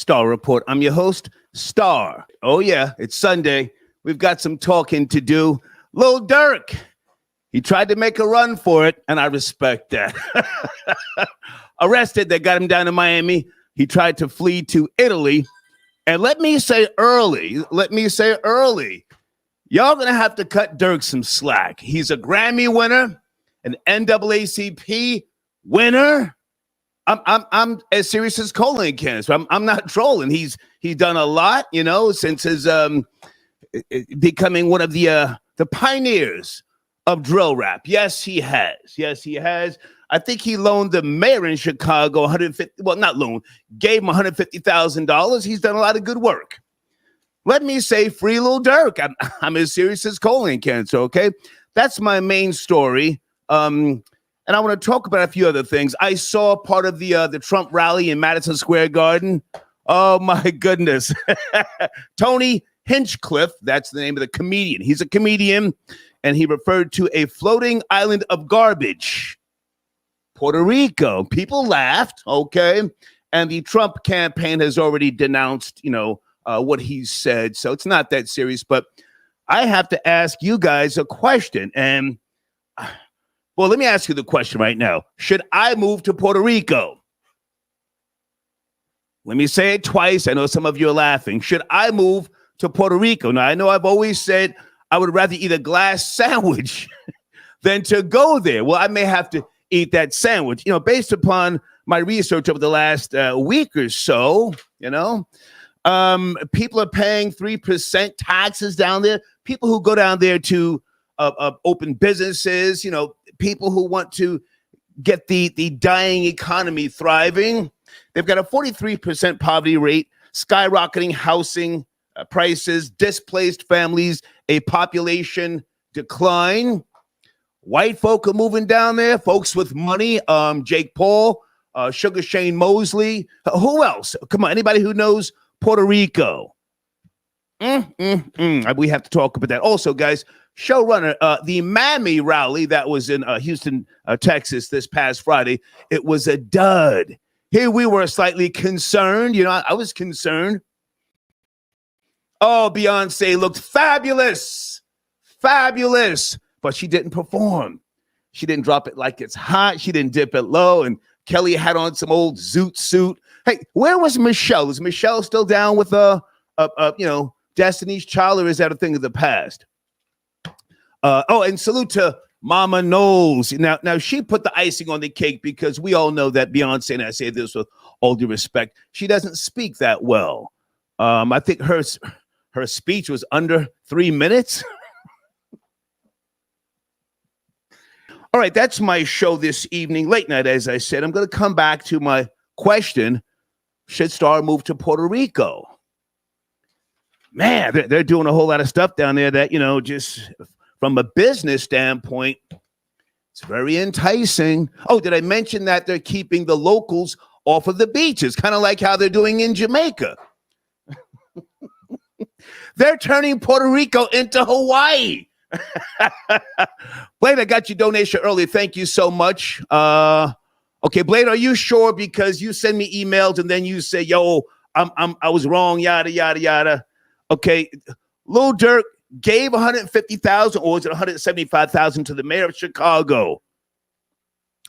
Star Report. I'm your host, Star. Oh, yeah, it's Sunday. We've got some talking to do. Lil Durk, he tried to make a run for it, and I respect that. Arrested, they got him down to Miami. He tried to flee to Italy. And let me say early, y'all going to have to cut Durk some slack. He's a Grammy winner, an NAACP winner. I'm as serious as colon cancer. I'm not trolling. He's done a lot, since his becoming one of the pioneers of drill rap. Yes, he has. I think he loaned the mayor in Chicago gave him $150,000. He's done a lot of good work. Let me say free Lil Durk. I'm as serious as colon cancer, okay? That's my main story. And I want to talk about a few other things. I saw part of the Trump rally in Madison Square Garden. Oh, my goodness. Tony Hinchcliffe, that's the name of the comedian. He's a comedian, and he referred to a floating island of garbage, Puerto Rico. People laughed, okay? And the Trump campaign has already denounced, what he said. So it's not that serious. But I have to ask you guys a question. And well, let me ask you the question right now. Should I move to Puerto Rico? Let me say it twice. I know some of you are laughing. Should I move to Puerto Rico? Now, I know I've always said I would rather eat a glass sandwich than to go there. Well, I may have to eat that sandwich, based upon my research over the last week or so, people are paying 3% taxes down there. People who go down there to open businesses, people who want to get the dying economy thriving. They've got a 43% poverty rate, skyrocketing housing prices, displaced families, a population decline. White folk are moving down there, folks with money, Jake Paul, Sugar Shane Mosley. Who else? Come on, anybody who knows Puerto Rico? We have to talk about that. Also, guys, showrunner, the Mammy rally that was in Houston, Texas this past Friday, it was a dud. Here we were slightly concerned. I was concerned. Oh, Beyonce looked fabulous. But she didn't perform. She didn't drop it like it's hot. She didn't dip it low. And Kelly had on some old zoot suit. Hey, where was Michelle? Is Michelle still down with Destiny's Child, or is that a thing of the past? And salute to Mama Knowles. Now she put the icing on the cake, because we all know that Beyonce, and I say this with all due respect, she doesn't speak that well. I think her speech was under 3 minutes. All right, that's my show this evening. Late night, as I said. I'm going to come back to my question. Should Star move to Puerto Rico? Man, they're doing a whole lot of stuff down there that, just from a business standpoint, it's very enticing. Oh, did I mention that they're keeping the locals off of the beaches, kind of like how they're doing in Jamaica? They're turning Puerto Rico into Hawaii. Blade, I got your donation early. Thank you so much. Okay, Blade, are you sure? Because you send me emails and then you say, "Yo, I was wrong." Yada yada yada. Okay, Lil Durk gave $150,000, or was it $175,000 to the mayor of Chicago?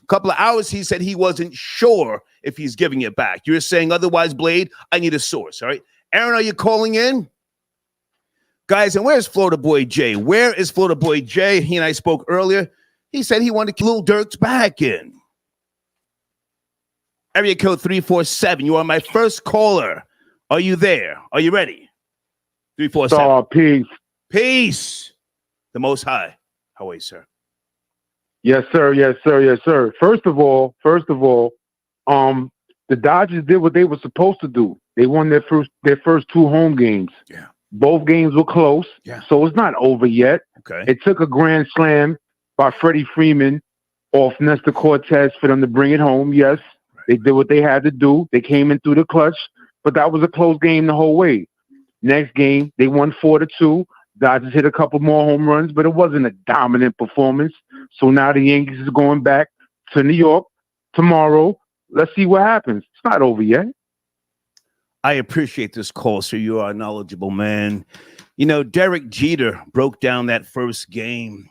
A couple of hours, he said he wasn't sure if he's giving it back. You're saying otherwise, Blade. I need a source. All right, Aaron, are you calling in? Guys, and where's Florida Boy Jay? Where is Florida Boy Jay? He and I spoke earlier. He said he wanted to keep Lil Durk's back in. Area code 347. You are my first caller. Are you there? Are you ready? 347. Peace. Peace. The Most High. How are you, sir? Yes, sir. First of all, the Dodgers did what they were supposed to do. They won their first two home games. Yeah. Both games were close, so it's not over yet. Okay. It took a grand slam by Freddie Freeman off Nestor Cortez for them to bring it home. Yes, they did what they had to do. They came in through the clutch, but that was a close game the whole way. Next game, they won 4-2. Dodgers hit a couple more home runs, but it wasn't a dominant performance. So now the Yankees is going back to New York tomorrow. Let's see what happens. It's not over yet. I appreciate this call, sir. You are a knowledgeable man. You know, Derek Jeter broke down that first game,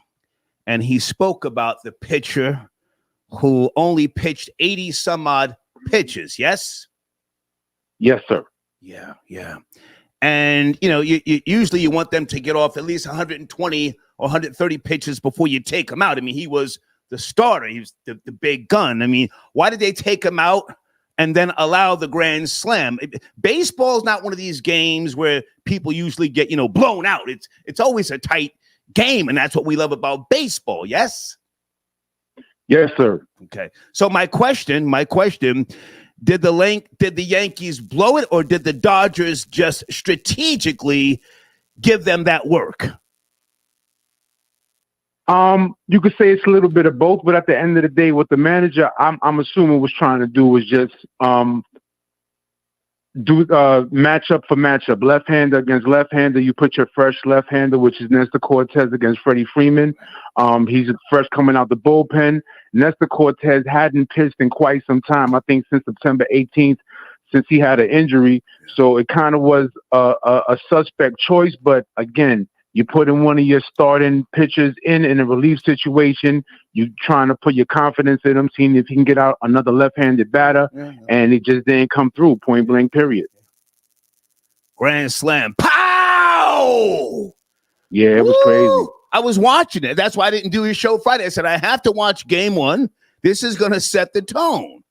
and he spoke about the pitcher who only pitched 80 some odd pitches. Yes? Yes, sir. Yeah. And, you know, you usually you want them to get off at least 120 or 130 pitches before you take him out. I mean, he was the starter. He was the big gun. I mean, why did they take him out and then allow the grand slam? Baseball is not one of these games where people usually get, you know, blown out. It's always a tight game, and that's what we love about baseball. Yes? Yes, sir. Okay. So my question, did the Yankees blow it, or did the Dodgers just strategically give them that work? You could say it's a little bit of both, but at the end of the day, what the manager, I'm assuming, was trying to do was just do matchup for matchup, left-hander against left-hander. You put your fresh left-hander, which is Nestor Cortez against Freddie Freeman. He's first coming out the bullpen. Nestor Cortez hadn't pitched in quite some time, I think since September 18th, since he had an injury. So it kind of was a suspect choice. But again, you put in one of your starting pitchers in a relief situation. You trying to put your confidence in him, seeing if he can get out another left-handed batter, and it just didn't come through. Point blank. Period. Grand slam. Pow! Yeah, it was crazy. I was watching it. That's why I didn't do his show Friday. I said I have to watch Game 1. This is going to set the tone.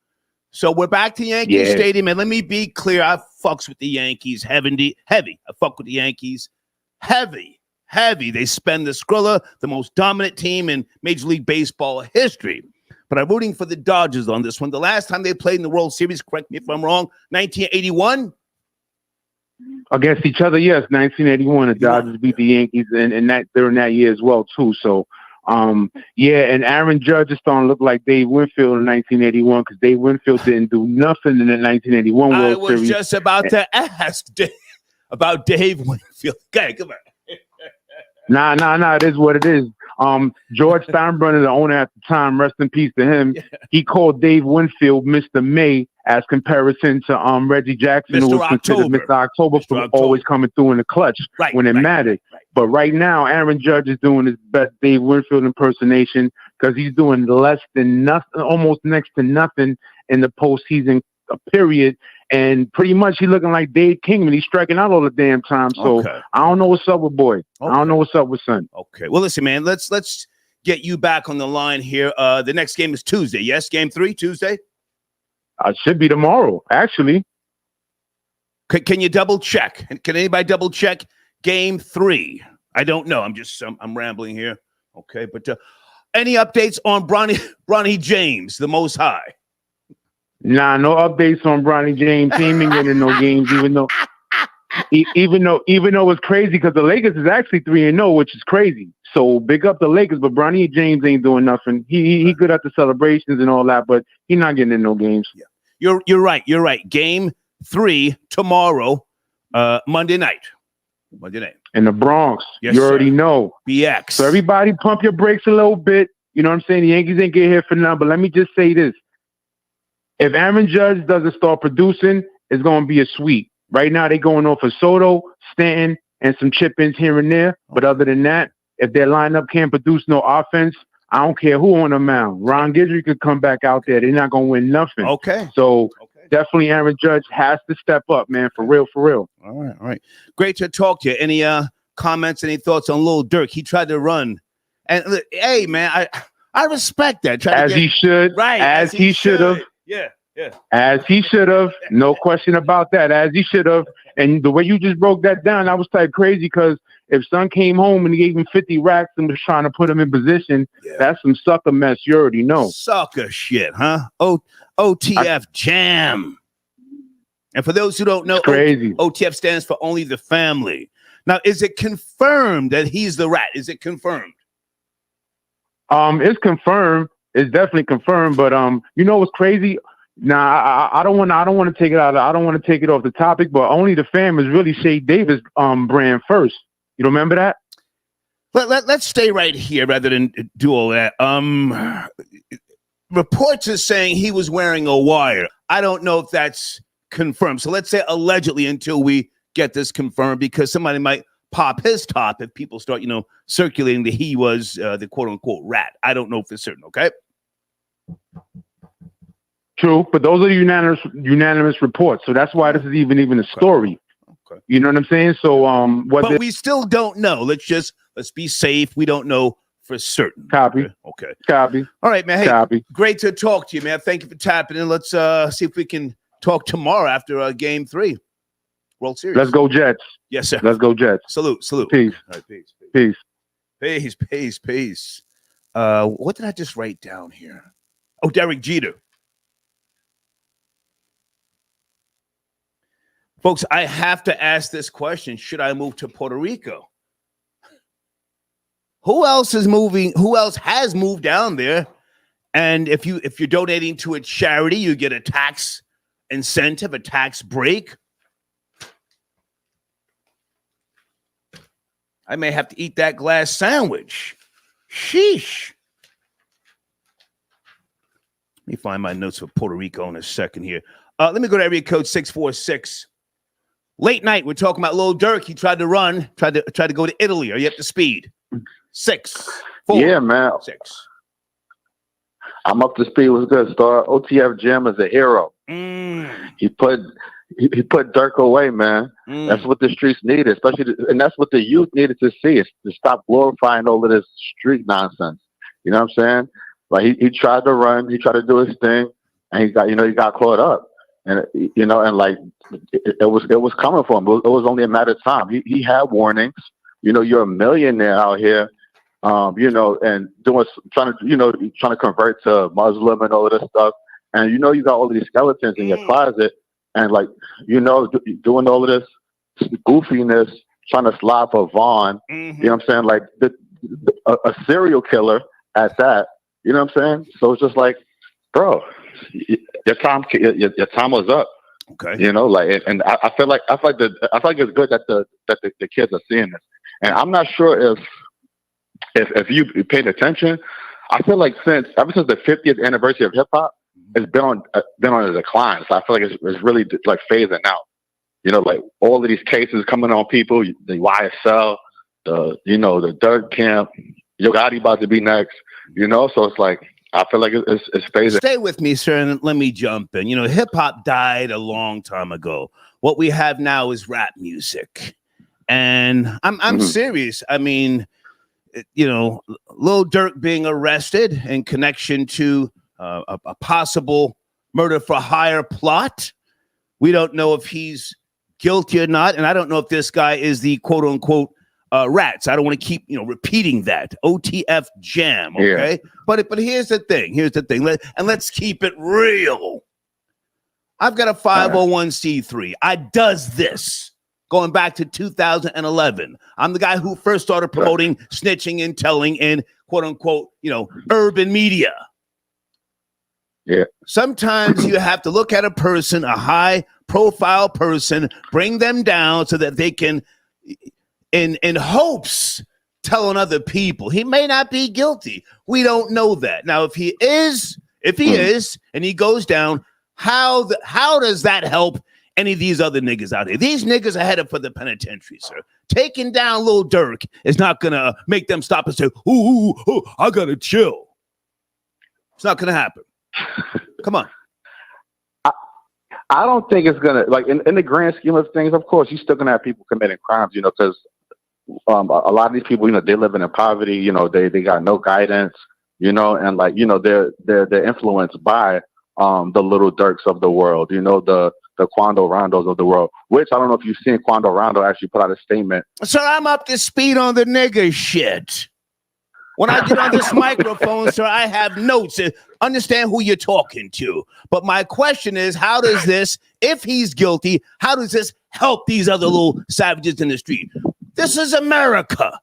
So we're back to Yankee Stadium, and let me be clear. I fucks with the Yankees heavy. I fuck with the Yankees heavy. They spend the Skrilla, the most dominant team in Major League Baseball history. But I'm rooting for the Dodgers on this one. The last time they played in the World Series, correct me if I'm wrong, 1981? Against each other, yes. 1981, the Dodgers beat the Yankees and that during that year as well, too. So, and Aaron Judge is starting to look like Dave Winfield in 1981 because Dave Winfield didn't do nothing in the 1981 World Series. I was just about to ask about Dave Winfield. Okay, come on. Nah. It is what it is. George Steinbrenner, the owner at the time, rest in peace to him. Yeah. He called Dave Winfield Mr. May as comparison to Reggie Jackson, who was considered Mr. October for always coming through in the clutch when it mattered. Right. But right now, Aaron Judge is doing his best Dave Winfield impersonation because he's doing less than nothing, almost next to nothing in the postseason period. And pretty much he's looking like Dave Kingman. He's striking out all the damn time. So I don't know what's up with boy. I don't know what's up with son. Okay. Well, listen, man, let's get you back on the line here. The next game is Tuesday. Yes, Game 3, Tuesday? It should be tomorrow, actually. Can you double check? Can anybody double check Game 3? I don't know. I'm rambling here. Okay, but any updates on Bronny James, the Most High? Nah, no updates on Bronny James. He ain't been getting no games, even though it's crazy because the Lakers is actually 3-0, which is crazy. So big up the Lakers, but Bronny James ain't doing nothing. He good at the celebrations and all that, but he's not getting in no games. Yeah. You're right. Game 3 tomorrow, Monday night. In the Bronx. Yes, you already know. BX. So everybody pump your brakes a little bit. You know what I'm saying? The Yankees ain't get here for nothing, but let me just say this. If Aaron Judge doesn't start producing, it's going to be a sweep. Right now, they're going off of Soto, Stanton, and some chip-ins here and there. But other than that, if their lineup can't produce no offense, I don't care who on the mound. Ron Guidry could come back out there. They're not going to win nothing. Okay. So definitely Aaron Judge has to step up, man, for real. All right. Great to talk to you. Any comments, any thoughts on Lil Durk? He tried to run. And look, hey, man, I respect that. He should. Right. As he should have. Yeah. As he should have. No question about that. As he should have. And the way you just broke that down, I was type crazy because if son came home and he gave him 50 racks and was trying to put him in position, that's some sucker mess. You already know. Sucker shit, huh? OTF jam. And for those who don't know, crazy. OTF stands for Only the Family. Now, is it confirmed that he's the rat? Is it confirmed? It's confirmed. It's definitely confirmed. But you know what's crazy? Nah, I don't want to take it out. I don't want to take it off the topic. But Only the Fam is really Shay Davis' brand first. You remember that? Let's stay right here rather than do all that. Reports are saying he was wearing a wire. I don't know if that's confirmed. So let's say allegedly until we get this confirmed, because somebody might pop his top if people start, circulating that he was the quote unquote rat. I don't know for certain. Okay. True, but those are unanimous reports. So that's why this is even a story. Okay. You know what I'm saying? So but we still don't know. Let's be safe. We don't know for certain. Copy. Okay. Copy. All right, man. Hey, copy. Great to talk to you, man. Thank you for tapping in. Let's see if we can talk tomorrow after Game 3, World Series. Let's go Jets. Yes, sir. Let's go Jets. Salute. Peace. All right, peace. Peace. What did I just write down here? Oh, Derek Jeter. Folks, I have to ask this question. Should I move to Puerto Rico? Who else is moving? Who else has moved down there? And if you're donating to a charity, you get a tax incentive, a tax break. I may have to eat that glass sandwich. Sheesh. Let me find my notes for Puerto Rico in a second here. Let me go to area code 646. Late night, we're talking about Lil Durk. He tried to run, tried to go to Italy. Are you up to speed? 6, 4, yeah, man. 6. I'm up to speed. What's good, Star? OTF Jam is a hero. He put Durk away, man. That's what the streets needed, and that's what the youth needed to see, is to stop glorifying all of this street nonsense. You know what I'm saying? Like he tried to run, he tried to do his thing, and he got caught up. And like it was coming for him. It was only a matter of time. He had warnings. You're a millionaire out here, and trying to convert to Muslim and all of this stuff. And you got all of these skeletons in your closet, and doing all of this goofiness, trying to slide for Vaughn. You know what I'm saying? Like a serial killer at that. You know what I'm saying? So it's just like, bro, your time was up. Okay. And I feel like it's good that the kids are seeing this. And I'm not sure if you paid attention. I feel like ever since the 50th anniversary of hip hop, it's been on a decline. So I feel like it's really like phasing out. Like all of these cases coming on people, the YSL, the Durk camp, Yo Gotti about to be next. So it's like, I feel like it's phasing. Stay with me, sir, and let me jump in. Hip hop died a long time ago. What we have now is rap music, and I'm serious. I mean, Lil Durk being arrested in connection to a possible murder for hire plot. We don't know if he's guilty or not, and I don't know if this guy is the quote unquote rats. I don't want to keep repeating that. OTF Jam, okay? Yeah. But here's the thing. Let's keep it real. I've got a 501c3. I does this going back to 2011. I'm the guy who first started promoting snitching and telling in quote unquote, urban media. Yeah. Sometimes you have to look at a person, a high profile person, bring them down so that they can in hopes telling other people he may not be guilty. We don't know that. Now, if he is, and he goes down, how does that help any of these other niggas out here? These niggas are headed for the penitentiary, sir. Taking down Lil Durk is not gonna make them stop and say, ooh, I gotta chill. It's not gonna happen. Come on. I don't think it's gonna, like, in the grand scheme of things, of course, you're still gonna have people committing crimes, because a lot of these people, they live in poverty, they got no guidance, and like, they're influenced by the Little Durks of the world, the Quando Rondos of the world, which I don't know if you've seen. Quando Rondo actually put out a statement. Sir, I'm up to speed on the nigga shit. When I get on this microphone, sir, I have notes. Understand who you're talking to. But my question is, how does this, if he's guilty, how does this help these other little savages in the street? This is America.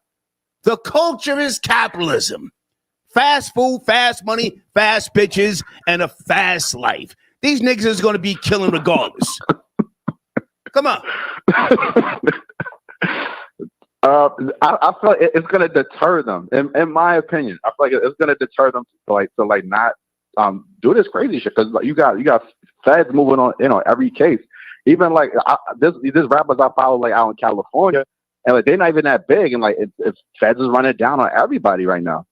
The culture is capitalism. Fast food, fast money, fast bitches, and a fast life. These niggas is going to be killing regardless. Come on. I feel like it's going to deter them. In my opinion, I feel like it's going to deter them to not do this crazy shit, because you got feds moving on every case. Even like this rappers I follow like out in California, and like they're not even that big, and like if Feds is running down on everybody right now,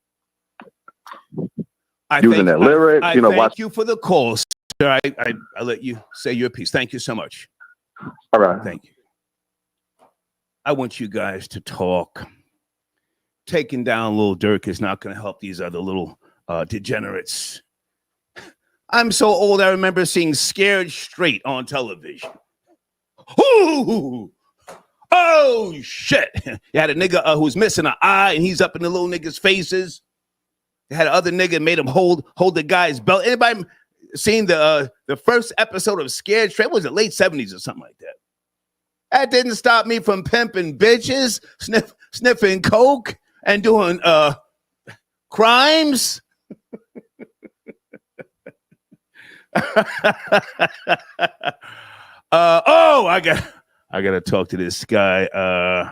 using their lyrics. Thank you for the call, sir. I let you say your piece. Thank you so much. All right, thank you. I want you guys to talk. Taking down Lil Durk is not going to help these other little degenerates. I'm so old, I remember seeing Scared Straight on television. Ooh! Oh, shit. You had a nigga who's missing an eye, and he's up in the little niggas' faces. They had another nigga made him hold the guy's belt. Anybody seen the first episode of Scared Straight? Was it late 70s or something like that? That didn't stop me from pimping bitches, sniffing coke, and doing crimes. I gotta talk to this guy.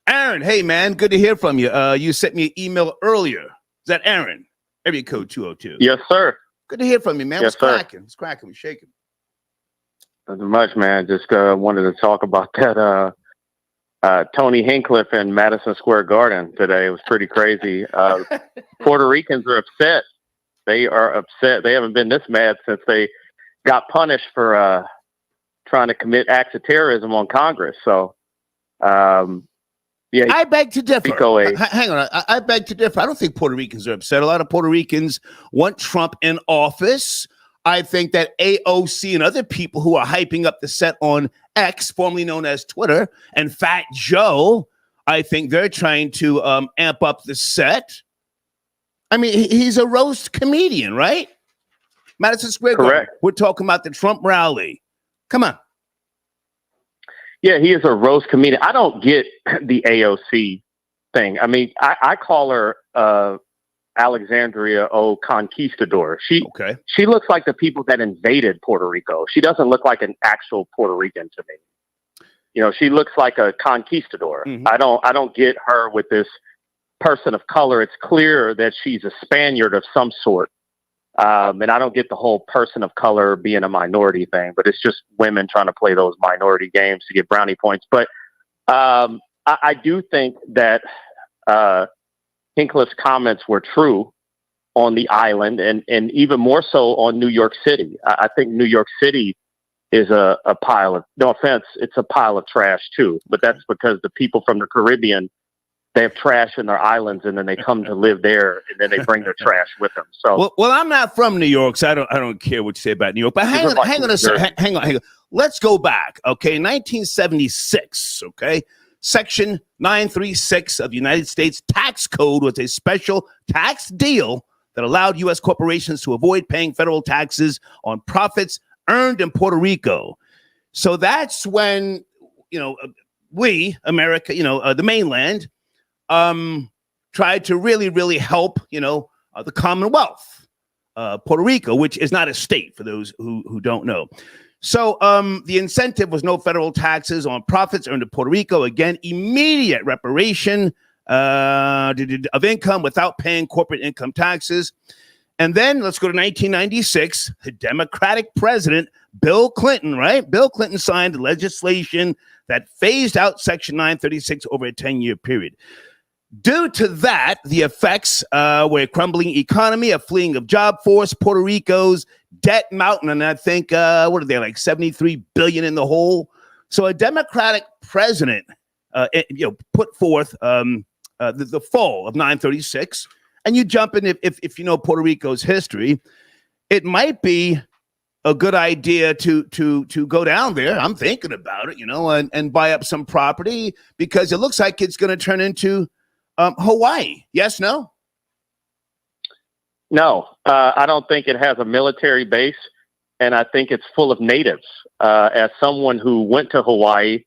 Aaron, hey man, good to hear from you. You sent me an email earlier. Is that Aaron? Area code 202. Yes, sir. Good to hear from you, man. Yes, It's cracking. We're shaking. Nothing much, man. Just wanted to talk about that Tony Hinchcliffe in Madison Square Garden today. It was pretty crazy. Puerto Ricans are upset. They are upset. They haven't been this mad since they got punished for trying to commit acts of terrorism on Congress. So, yeah. I beg to differ. Hang on. I beg to differ. I don't think Puerto Ricans are upset. A lot of Puerto Ricans want Trump in office. I think that AOC and other people who are hyping up the set on X, formerly known as Twitter, and Fat Joe, I think they're trying to amp up the set. I mean, he's a roast comedian, right? Madison Square Garden. Correct. We're talking about the Trump rally. Come on. Yeah, he is a roast comedian. I don't get the AOC thing. I mean, I call her Alexandria Conquistador. She looks like the people that invaded Puerto Rico. She doesn't look like an actual Puerto Rican to me. You know, she looks like a conquistador. Mm-hmm. I don't get her with this person of color. It's clear that she's a Spaniard of some sort. And I don't get the whole person of color being a minority thing, but it's just women trying to play those minority games to get brownie points. But I do think that Hinchcliffe's comments were true on the island and even more so on New York City. I think New York City is a pile of, no offense, it's a pile of trash too. But that's because the people from the Caribbean, they have trash in their islands, and then they come to live there, and then they bring their trash with them. So, well, I'm not from New York, so I don't care what you say about New York. But hang on a second. Hang on. Let's go back. Okay, 1976. Okay, Section 936 of the United States Tax Code was a special tax deal that allowed U.S. corporations to avoid paying federal taxes on profits earned in Puerto Rico. So that's when we, America, the mainland, tried to really help, the Commonwealth, Puerto Rico, which is not a state for those who don't know. So the incentive was no federal taxes on profits earned in Puerto Rico. Again, immediate reparation of income without paying corporate income taxes. And then let's go to 1996. The Democratic president, Bill Clinton, right? Bill Clinton signed legislation that phased out Section 936 over a 10-year period. Due to that, the effects were a crumbling economy, a fleeing of job force, Puerto Rico's debt mountain, and I think, what are they, like $73 billion in the hole? So a Democratic president, put forth the fall of 936, and you jump in, if you know Puerto Rico's history, it might be a good idea to go down there. I'm thinking about it, and buy up some property, because it looks like it's going to turn into Hawaii. Yes, no? No, I don't think it has a military base, and I think it's full of natives. As someone who went to Hawaii,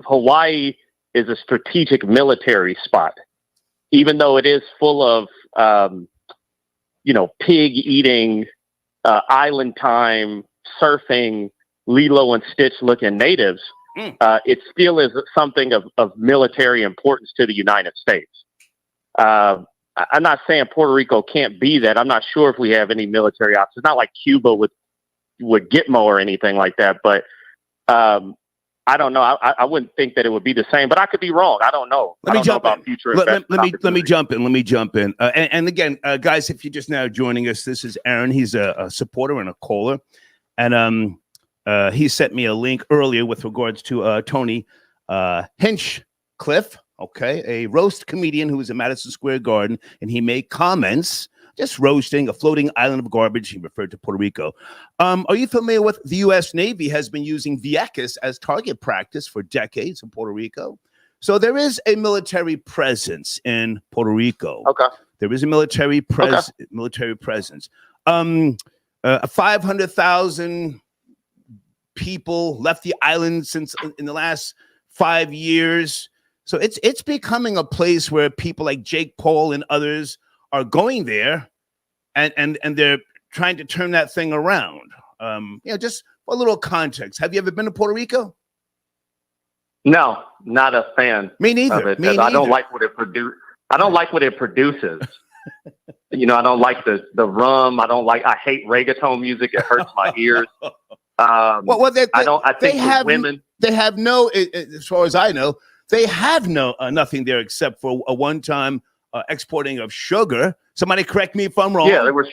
Hawaii is a strategic military spot, even though it is full of, pig eating, island time, surfing, Lilo and Stitch looking natives. It still is something of military importance to the United States. I'm not saying Puerto Rico can't be that. I'm not sure if we have any military options. It's not like Cuba with Gitmo or anything like that. But I don't know. I wouldn't think that it would be the same, but I could be wrong. I don't know. Let me jump in. Let me jump in. And again, guys, if you're just now joining us, this is Aaron. He's a supporter and a caller. And he sent me a link earlier with regards to Tony Hinchcliffe, okay, a roast comedian who was at Madison Square Garden, and he made comments just roasting a floating island of garbage. He referred to Puerto Rico. Are you familiar with the U.S. Navy has been using Vieques as target practice for decades in Puerto Rico? So there is a military presence in Puerto Rico. Okay. There is a military presence. 500,000 people left the island since in the last 5 years. So it's becoming a place where people like Jake Paul and others are going there, and they're trying to turn that thing around. Just for a little context. Have you ever been to Puerto Rico? No, not a fan. Me neither. Of it. I don't like what it produces. I don't like the rum. I hate reggaeton music. It hurts my ears. They have no, as far as I know, they have nothing there except for a one-time exporting of sugar. Somebody correct me if I'm wrong. Yeah, there was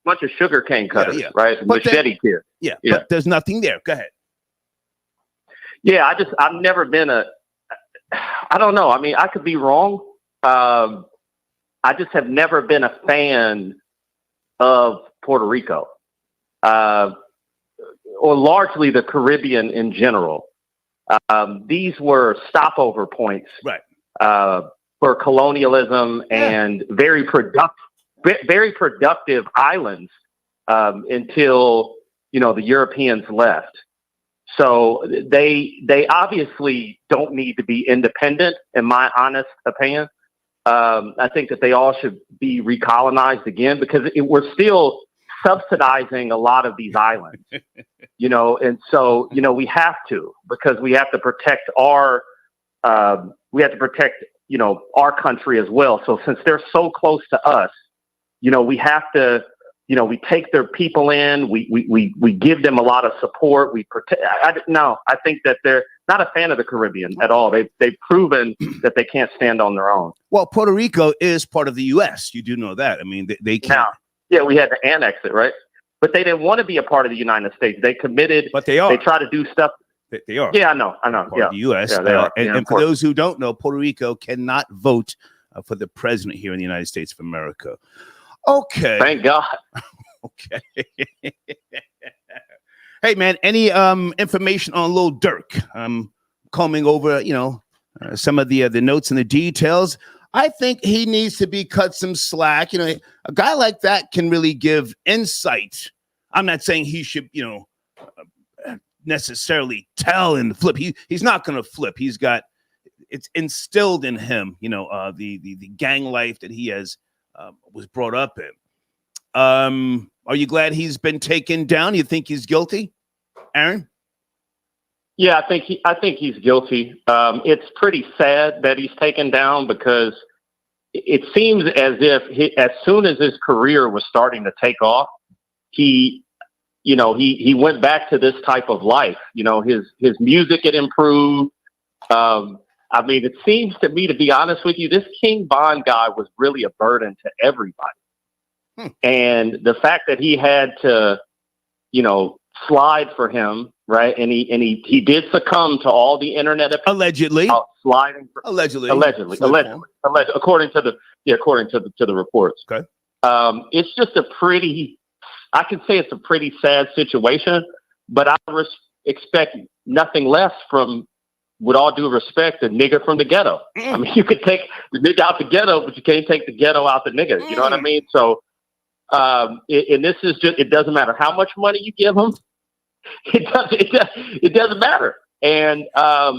bunch of sugar cane cutters, right? Machete kids. Yeah, but there's nothing there. Go ahead. Yeah, I've never been I don't know. I mean, I could be wrong. I just have never been a fan of Puerto Rico, or largely the Caribbean in general. These were stopover points, right, for colonialism and very productive islands until the Europeans left. So they obviously don't need to be independent, in my honest opinion. I think that they all should be recolonized again, because we're still subsidizing a lot of these islands, and so, we have to, because we have to protect our country as well. So since they're so close to us, we have to, we take their people in, we give them a lot of support. We protect. I think that they're not a fan of the Caribbean at all. They've proven that they can't stand on their own. Well, Puerto Rico is part of the U.S. You do know that. I mean, they can't. Yeah, we had to annex it, right? But they didn't want to be a part of the United States. They committed. But they are. They try to do stuff. They are. Yeah, I know. Part of the U.S. Yeah, they are. And for those who don't know, Puerto Rico cannot vote for the president here in the United States of America. Okay. Thank God. Okay. Hey, man, any information on Lil Durk? I'm combing over, some of the notes and the details. I think he needs to be cut some slack. A guy like that can really give insight. I'm not saying he should, necessarily tell and flip. He's not going to flip. It's instilled in him, the gang life that he has was brought up in. Are you glad he's been taken down? You think he's guilty, Aaron? Yeah, I think he's guilty. It's pretty sad that he's taken down, because it seems as if as soon as his career was starting to take off, he went back to this type of life. His music had improved. I mean, it seems to me, to be honest with you, this King Von guy was really a burden to everybody. And the fact that he had to, slide for him, right? And he did succumb to all the internet allegedly sliding. Allegedly, according to the reports. Okay. It's just I can say it's a pretty sad situation, but I expect nothing less from, with all due respect, a nigga from the ghetto. I mean, you could take the nigga out the ghetto, but you can't take the ghetto out the nigga. You know what I mean? So, and this is just, it doesn't matter how much money you give him. It doesn't matter. And, I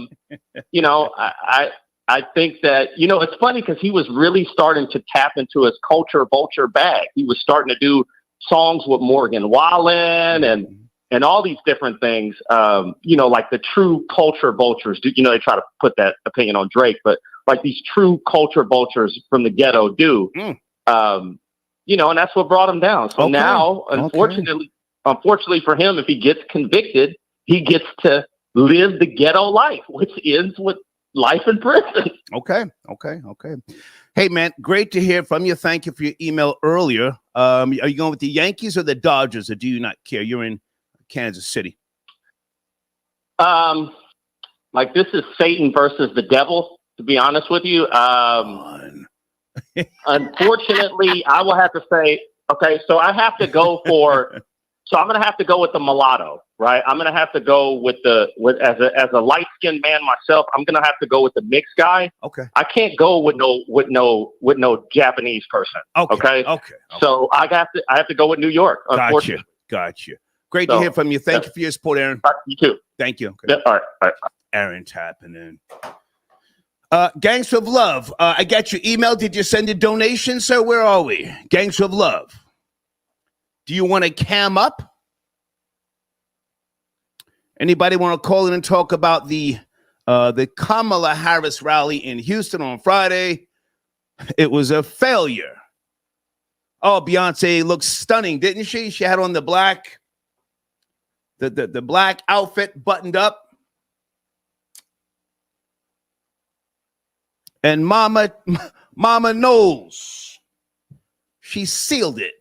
think that, it's funny because he was really starting to tap into his culture vulture bag. He was starting to do songs with Morgan Wallen and all these different things, like the true culture vultures do. They try to put that opinion on Drake, but like these true culture vultures from the ghetto do, and that's what brought him down. So now, unfortunately, unfortunately for him, if he gets convicted, he gets to live the ghetto life, which ends with life in prison. Okay. Hey, man, great to hear from you. Thank you for your email earlier. Are you going with the Yankees or the Dodgers, or do you not care? You're in Kansas City. Like, this is Satan versus the devil, to be honest with you. Unfortunately, I will have to say, okay, so I have to go I'm going to have to go with the mulatto, right? I'm going to have to go as a light-skinned man myself, I'm going to have to go with the mixed guy. Okay. I can't go with no Japanese person. Okay. So I have to go with New York. Unfortunately. Gotcha. Great to hear from you. Thank you for your support, Aaron. You too. Thank you. Okay. Yeah, all right. Aaron tapping in. Gangster of Love. I got your email. Did you send a donation, sir? Where are we? Gangster of Love. Do you want to cam up? Anybody want to call in and talk about the Kamala Harris rally in Houston on Friday? It was a failure. Oh, Beyonce looked stunning, didn't she? She had on the black outfit buttoned up. And Mama knows. She sealed it.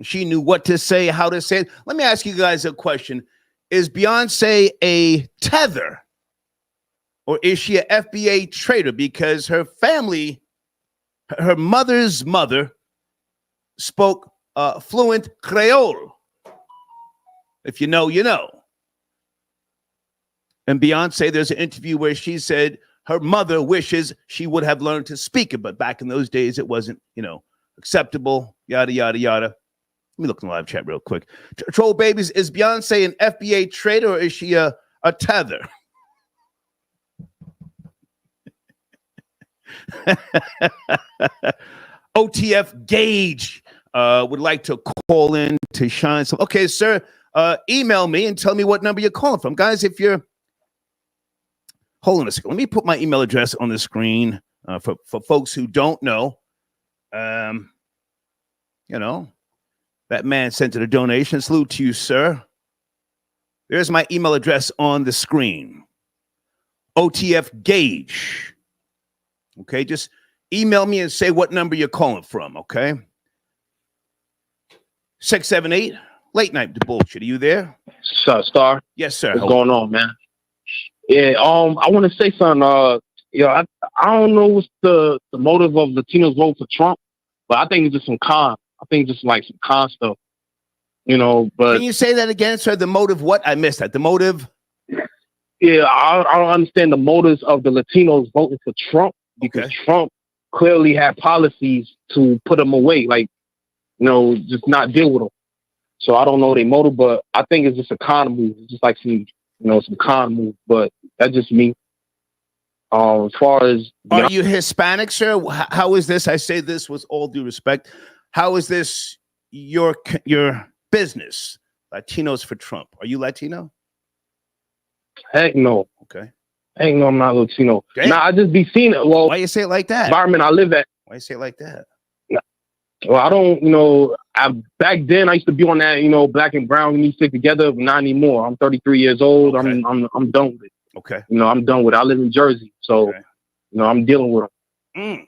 She knew what to say, how to say it. Let me ask you guys a question. Is Beyonce a tether? Or is she an FBA traitor? Because her family, her mother's mother, spoke fluent Creole. If you know, you know. And Beyonce, there's an interview where she said her mother wishes she would have learned to speak it, but back in those days, it wasn't, acceptable, yada, yada, yada. Let me look in the live chat real quick. Troll Babies, is Beyonce an FBA traitor or is she a tether? OTF Gage would like to call in to shine some. Okay, sir, email me and tell me what number you're calling from. Guys, if you're... Hold on a second. Let me put my email address on the screen for folks who don't know. That man sent it a donation. Salute to you, sir. There's my email address on the screen. OTF Gage. Okay, just email me and say what number you're calling from, okay? 678, late night bullshit. Are you there? Star? Yes, sir. What's going on, man? Yeah, I want to say something. I don't know what's the motive of Latinos vote for Trump, but I think it's just some con. I think just like some con stuff, but... Can you say that again, sir? The motive what? I missed that. The motive? Yeah, I don't understand the motives of the Latinos voting for Trump because Trump clearly had policies to put them away, just not deal with them. So I don't know their motive, but I think it's just a con move. It's just like some con move, but that's just me. As far as... Are you Hispanic, sir? How is this? I say this with all due respect. How is this your business? Latinos for Trump. Are you Latino? Heck no. Okay. Heck no, I'm not Latino. Damn. Nah, I just be seeing it. Well, why you say it like that? Environment I live at. Why you say it like that? Well, I don't, back then I used to be on that, black and brown, we need to stick together, but not anymore. I'm 33 years old. Okay. I'm done with it. Okay. I'm done with it. I live in Jersey, so, I'm dealing with them.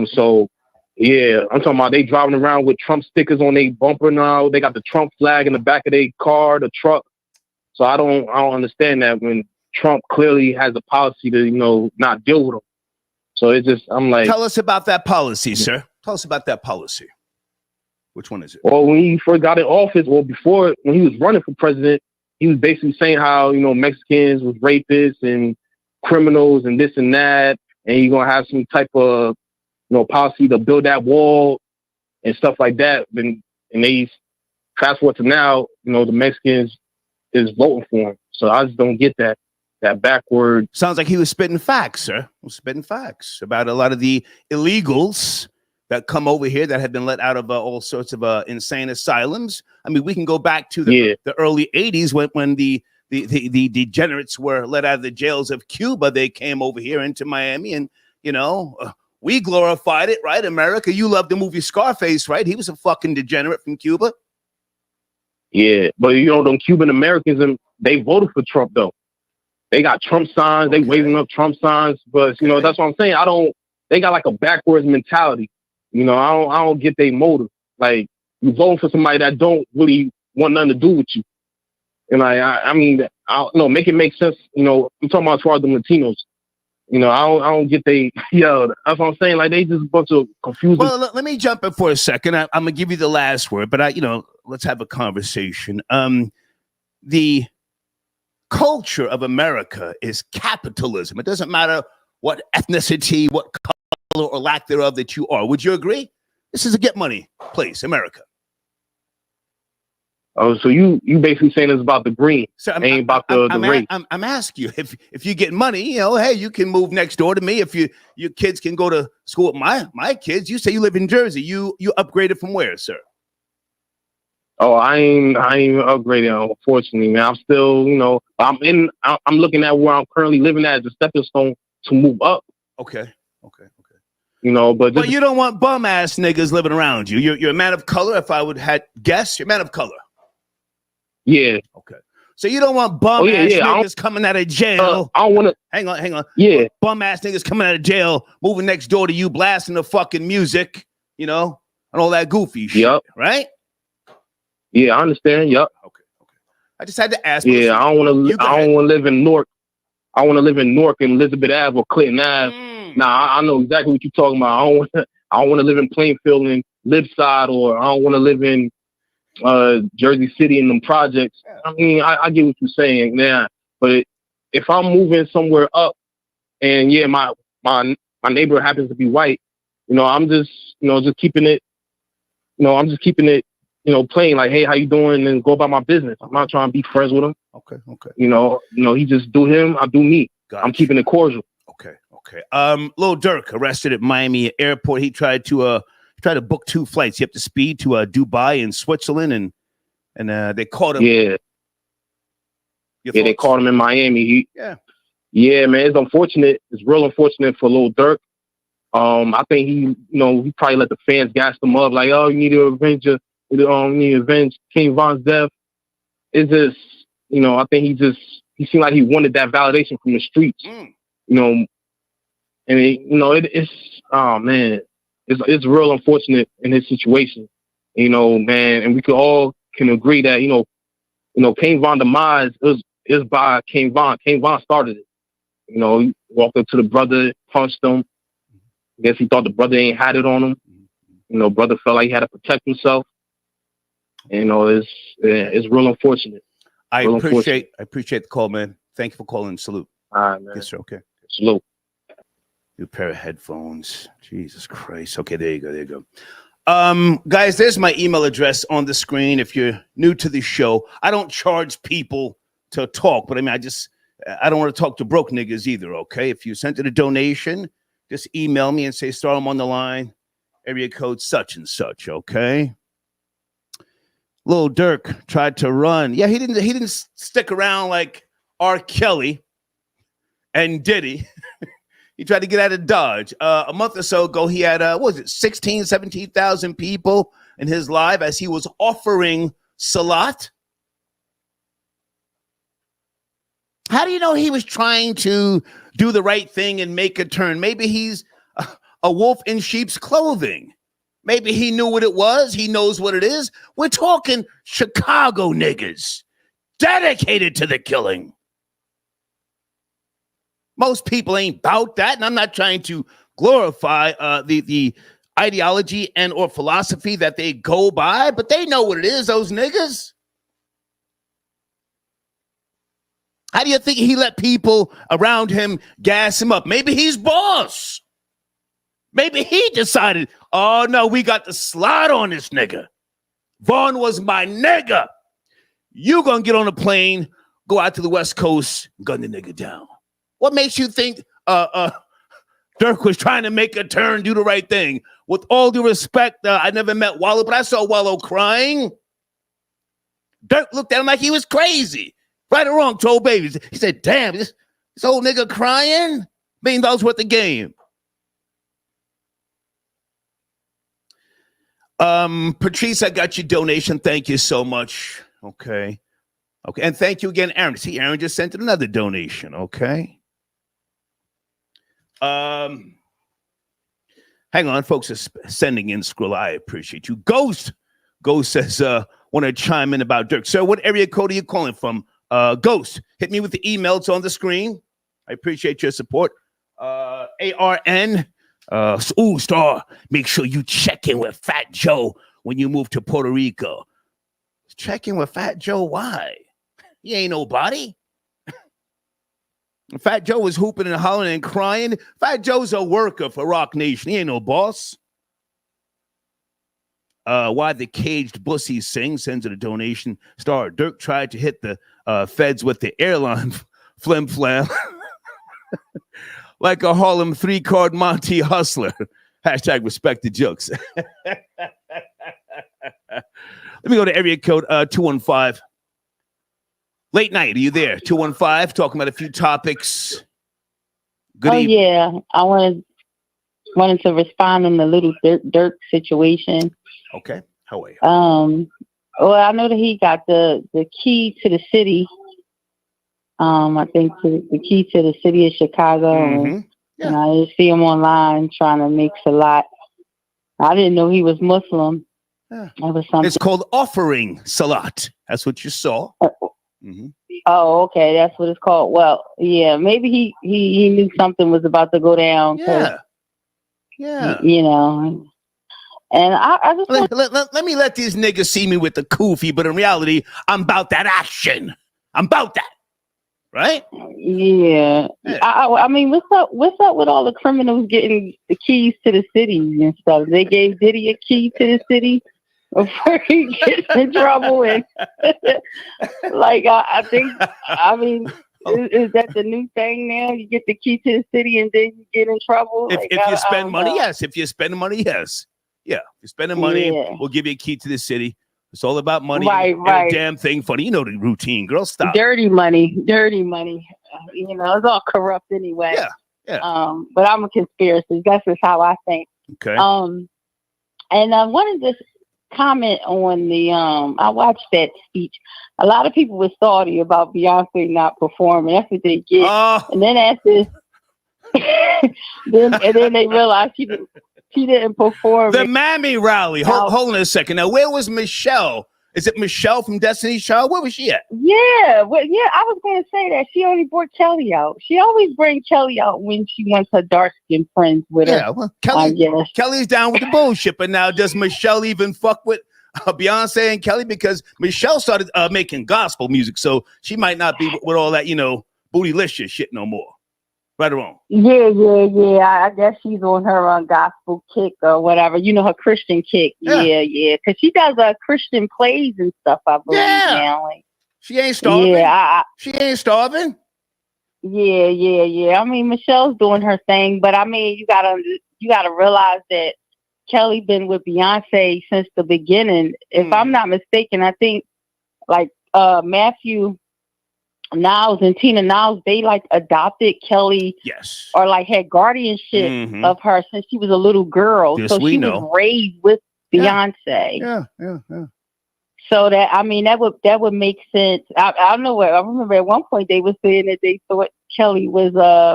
So, yeah, I'm talking about they driving around with Trump stickers on their bumper now. They got the Trump flag in the back of their car, the truck. So I don't understand that when Trump clearly has a policy to, not deal with them. So it's just, I'm like... Tell us about that policy, sir. Tell us about that policy. Which one is it? Well, when he first got in office, before, when he was running for president, he was basically saying how, Mexicans was rapists and criminals and this and that, and you're going to have some type of, policy to build that wall and stuff like that. And they fast forward to now, the Mexicans is voting for him. So I just don't get that backward. Sounds like he was spitting facts, sir. He was spitting facts about a lot of the illegals that come over here that have been let out of all sorts of insane asylums. I mean, we can go back to the early 80s when the degenerates were let out of the jails of Cuba. They came over here into Miami and, we glorified it, right? America, you love the movie Scarface, right? He was a fucking degenerate from Cuba. Yeah, but them Cuban Americans, and they voted for Trump though. They got Trump signs. They waving up Trump signs, but that's what I'm saying. They got like a backwards mentality. I don't get their motive. Like, you voting for somebody that don't really want nothing to do with you. And I mean, I don't know, make it make sense. I'm talking about as far as the Latinos. I don't get that's what I'm saying. Like, they just a bunch of confused. Well, let me jump in for a second. I'm gonna give you the last word, but let's have a conversation. The culture of America is capitalism. It doesn't matter what ethnicity, what color or lack thereof that you are. Would you agree? This is a get money place, America. Oh, so you basically saying it's about the green, ain't about the race. I'm asking you, if you get money, hey, you can move next door to me. If your kids can go to school with my kids, you say you live in Jersey. You upgraded from where, sir? Oh, I ain't upgraded, unfortunately, man. I'm still, I'm looking at where I'm currently living at as a stepping stone to move up. Okay. But you don't want bum ass niggas living around you. You're a man of color. If I would had guessed, you're a man of color. Yeah. Okay. So you don't want bum ass niggas coming out of jail. I don't want to. Hang on. Yeah. Bum ass niggas coming out of jail, moving next door to you, blasting the fucking music, and all that goofy shit. Yep. Right? Yeah, I understand. Yep. Okay. I just had to ask. Yeah, I don't want to live in Newark. I want to live in Newark and Elizabeth Ave or Clinton Ave. Nah, I know exactly what you're talking about. I don't want to live in Plainfield and Libside, or I don't want to live in Jersey City in them projects. I mean, I get what you're saying, yeah. But if I'm moving somewhere up, and my neighbor happens to be white, I'm just just keeping it, I'm just keeping it, plain, like, hey, how you doing, and go about my business. I'm not trying to be friends with him. Okay. He just do him, I do me. Gotcha. I'm keeping it cordial. Okay. Lil Durk arrested at Miami airport. He tried to book 2 flights. He up to speed to Dubai and Switzerland, and they caught him. Yeah. They caught him in Miami. Yeah, man. It's unfortunate. It's real unfortunate for Lil Durk. I think he probably let the fans gas him up, like, oh, you need to avenge King Von's death. It's just, I think he seemed like he wanted that validation from the streets. And it's oh man, it's real unfortunate in his situation, man. And we can agree that King Von demise is by King Von. King Von started it. He walked up to the brother, punched him. I guess he thought the brother ain't had it on him. Brother felt like he had to protect himself. It's real unfortunate. I appreciate the call, man. Thank you for calling. Salute. All right, man. Yes, sir. Okay. Salute. New pair of headphones. Jesus Christ. Okay, there you go. Guys, there's my email address on the screen. If you're new to the show, I don't charge people to talk, but I mean, I don't want to talk to broke niggas either. Okay. If you sent it a donation, just email me and say, "Star, I'm on the line. Area code such and such." Okay. Lil Durk tried to run. Yeah, he didn't stick around like R. Kelly and Diddy. He tried to get out of Dodge. A month or so ago, he had, 17,000 people in his live as he was offering salat. How do you know he was trying to do the right thing and make a turn? Maybe he's a wolf in sheep's clothing. Maybe he knew what it was. He knows what it is. We're talking Chicago niggas dedicated to the killing. Most people ain't about that, and I'm not trying to glorify the ideology and or philosophy that they go by, but they know what it is, those niggas. How do you think he let people around him gas him up? Maybe he's boss. Maybe he decided, oh, no, we got the slide on this nigga. Vaughn was my nigga. You gonna get on a plane, go out to the West Coast, gun the nigga down. What makes you think Durk was trying to make a turn, do the right thing? With all due respect, I never met Wallow, but I saw Wallow crying. Durk looked at him like he was crazy. Right or wrong, troll babies. He said, damn, this old nigga crying? $1 million worth of game. Patrice, I got your donation. Thank you so much. Okay. Okay. And thank you again, Aaron. See, Aaron just sent another donation. Okay. Hang on, folks are sending in Skrilla. I appreciate you. Ghost says, want to chime in about Durk. Sir, what area code are you calling from? Ghost, hit me with the email. It's on the screen. I appreciate your support. ARN. Star, make sure you check in with Fat Joe when you move to Puerto Rico. Check in with Fat Joe? Why? He ain't nobody. Fat Joe was hooping and hollering and crying. Fat Joe's a worker for Rock Nation. He ain't no boss. Why the caged bussy sing sends a donation. Star, Durk tried to hit the feds with the airline flim flam like a Harlem 3-card Monty hustler. Hashtag respect the jokes. Let me go to area code 215. Late night, are you there? 215, talking about a few topics. Good evening. Yeah. I wanted to respond on the little Durk situation. Okay. How are you? Well, I know that he got the key to the city. I think the key to the city of Chicago. Mm-hmm. Yeah. And I just see him online trying to mix a lot. I didn't know he was Muslim. Yeah. It was something. It's called offering salat. That's what you saw. Mm-hmm. Oh, okay. That's what it's called. Well, yeah, maybe he knew something was about to go down. Yeah. Yeah. You know. And I just let me let these niggas see me with the kufi, but in reality, I'm about that action. I'm about that. Right? Yeah. I mean, what's up with all the criminals getting the keys to the city and stuff? They gave Diddy a key to the city before he gets in trouble, and like I think, I mean, is that the new thing now? You get the key to the city and then you get in trouble. If you spend money, know. yes. If you spend money, yes. Yeah. If you're spending money, we'll give you a key to the city. It's all about money. Right. A damn thing funny. You know the routine, girl. Stop. Dirty money. You know, it's all corrupt anyway. Yeah. But I'm a conspiracy. That's just how I think. Okay. And I wanted to comment on the I watched that speech. A lot of people were salty about Beyonce not performing. That's what they get. And then after then they realized she didn't perform. The Mammy rally. Hold on a second. Now, where was Michelle? Is it Michelle from Destiny's Child? Where was she at? Yeah, well, yeah, I was going to say that. She only brought Kelly out. She always brings Kelly out when she wants her dark-skinned friends with her. Yeah, well, Kelly's down with the bullshit, but now does Michelle even fuck with Beyonce and Kelly? Because Michelle started making gospel music, so she might not be with all that, bootylicious shit no more. Right or wrong? Yeah. I guess she's on her gospel kick or whatever. You know, her Christian kick. Yeah. Because she does Christian plays and stuff, I believe. Now. Like, she ain't starving. Yeah, she ain't starving. Yeah. I mean, Michelle's doing her thing, but I mean, you gotta realize that Kelly been with Beyonce since the beginning. If I'm not mistaken, I think like Matthew Niles and Tina Niles, they like adopted Kelly, yes, or like had guardianship of her since she was a little girl. Yes, so she was raised with Beyonce. Yeah. So that would make sense. I don't know what I remember at one point they were saying that they thought Kelly was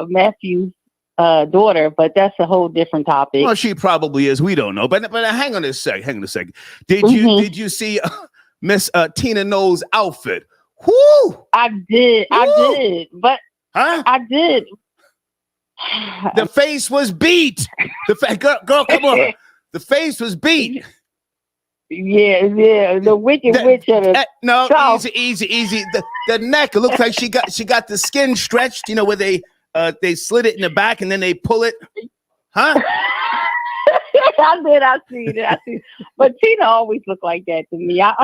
Matthew's daughter, but that's a whole different topic. Well, she probably is. We don't know. But hang on a second. Did you see Miss Tina Knowles' outfit? Whoo! I did, but I did. The face was beat. Girl, come on. The face was beat. Yeah. The wicked witch of the no, South. Easy. The neck. It looks like she got the skin stretched. You know where they slit it in the back and then they pull it. Huh? I see it. But Tina always looked like that to me. I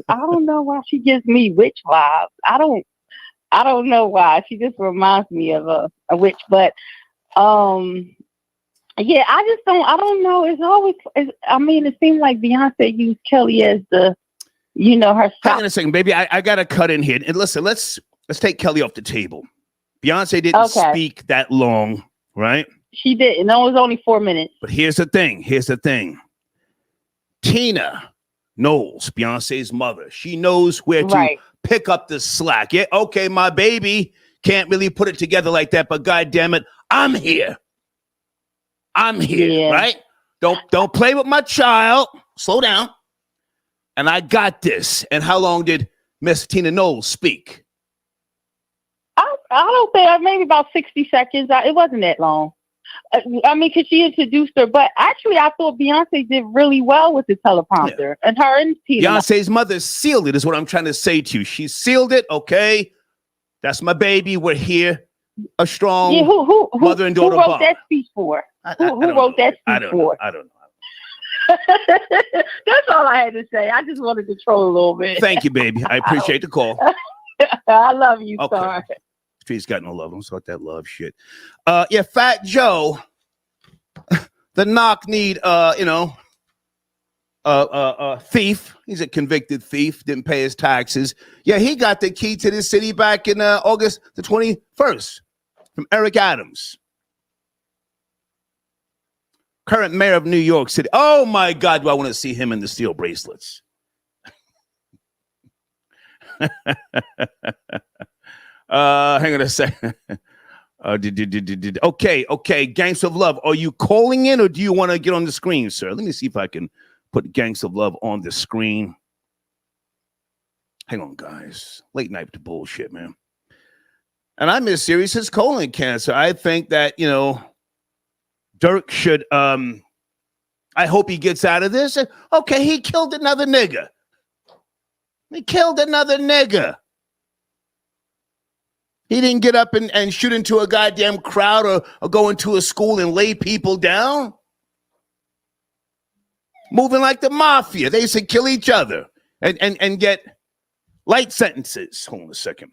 don't know why she gives me witch vibes. I don't know why. She just reminds me of a witch. But yeah, I don't know. It seems like Beyonce used Kelly as the, her. Hang on a second, baby. I gotta cut in here. And listen, let's take Kelly off the table. Beyonce didn't speak that long, right? She didn't. It was only 4 minutes. But here's the thing. Tina Knowles, Beyonce's mother. She knows where to pick up the slack. Yeah, okay, my baby can't really put it together like that, but God damn it, I'm here. Right? Don't play with my child. Slow down. And I got this. And how long did Miss Tina Knowles speak? I don't think, maybe about 60 seconds. It wasn't that long. I mean, because she introduced her, but actually, I thought Beyonce did really well with the teleprompter, and her and Tina. Beyonce's mother sealed it, is what I'm trying to say to you. She sealed it. Okay, that's my baby. We're here. A strong mother and daughter. Who wrote that speech for? Who wrote that speech for? I don't know. That's all I had to say. I just wanted to troll a little bit. Thank you, baby. I appreciate the call. I love you, okay. Star. Street's got no love. Don't start that love shit. Yeah, Fat Joe, the knock need, thief. He's a convicted thief. Didn't pay his taxes. Yeah, he got the key to the city back in August the 21st from Eric Adams, current mayor of New York City. Oh my God, do I want to see him in the steel bracelets? Hang on a second. Okay. Gangs of Love. Are you calling in or do you want to get on the screen, sir? Let me see if I can put Gangs of Love on the screen. Hang on, guys. Late night with the bullshit, man. And I'm as serious as colon cancer. I think that, Durk should, I hope he gets out of this. Okay, he killed another nigga. He didn't get up and shoot into a goddamn crowd or go into a school and lay people down. Moving like the mafia. They used to kill each other and get light sentences. Hold on a second.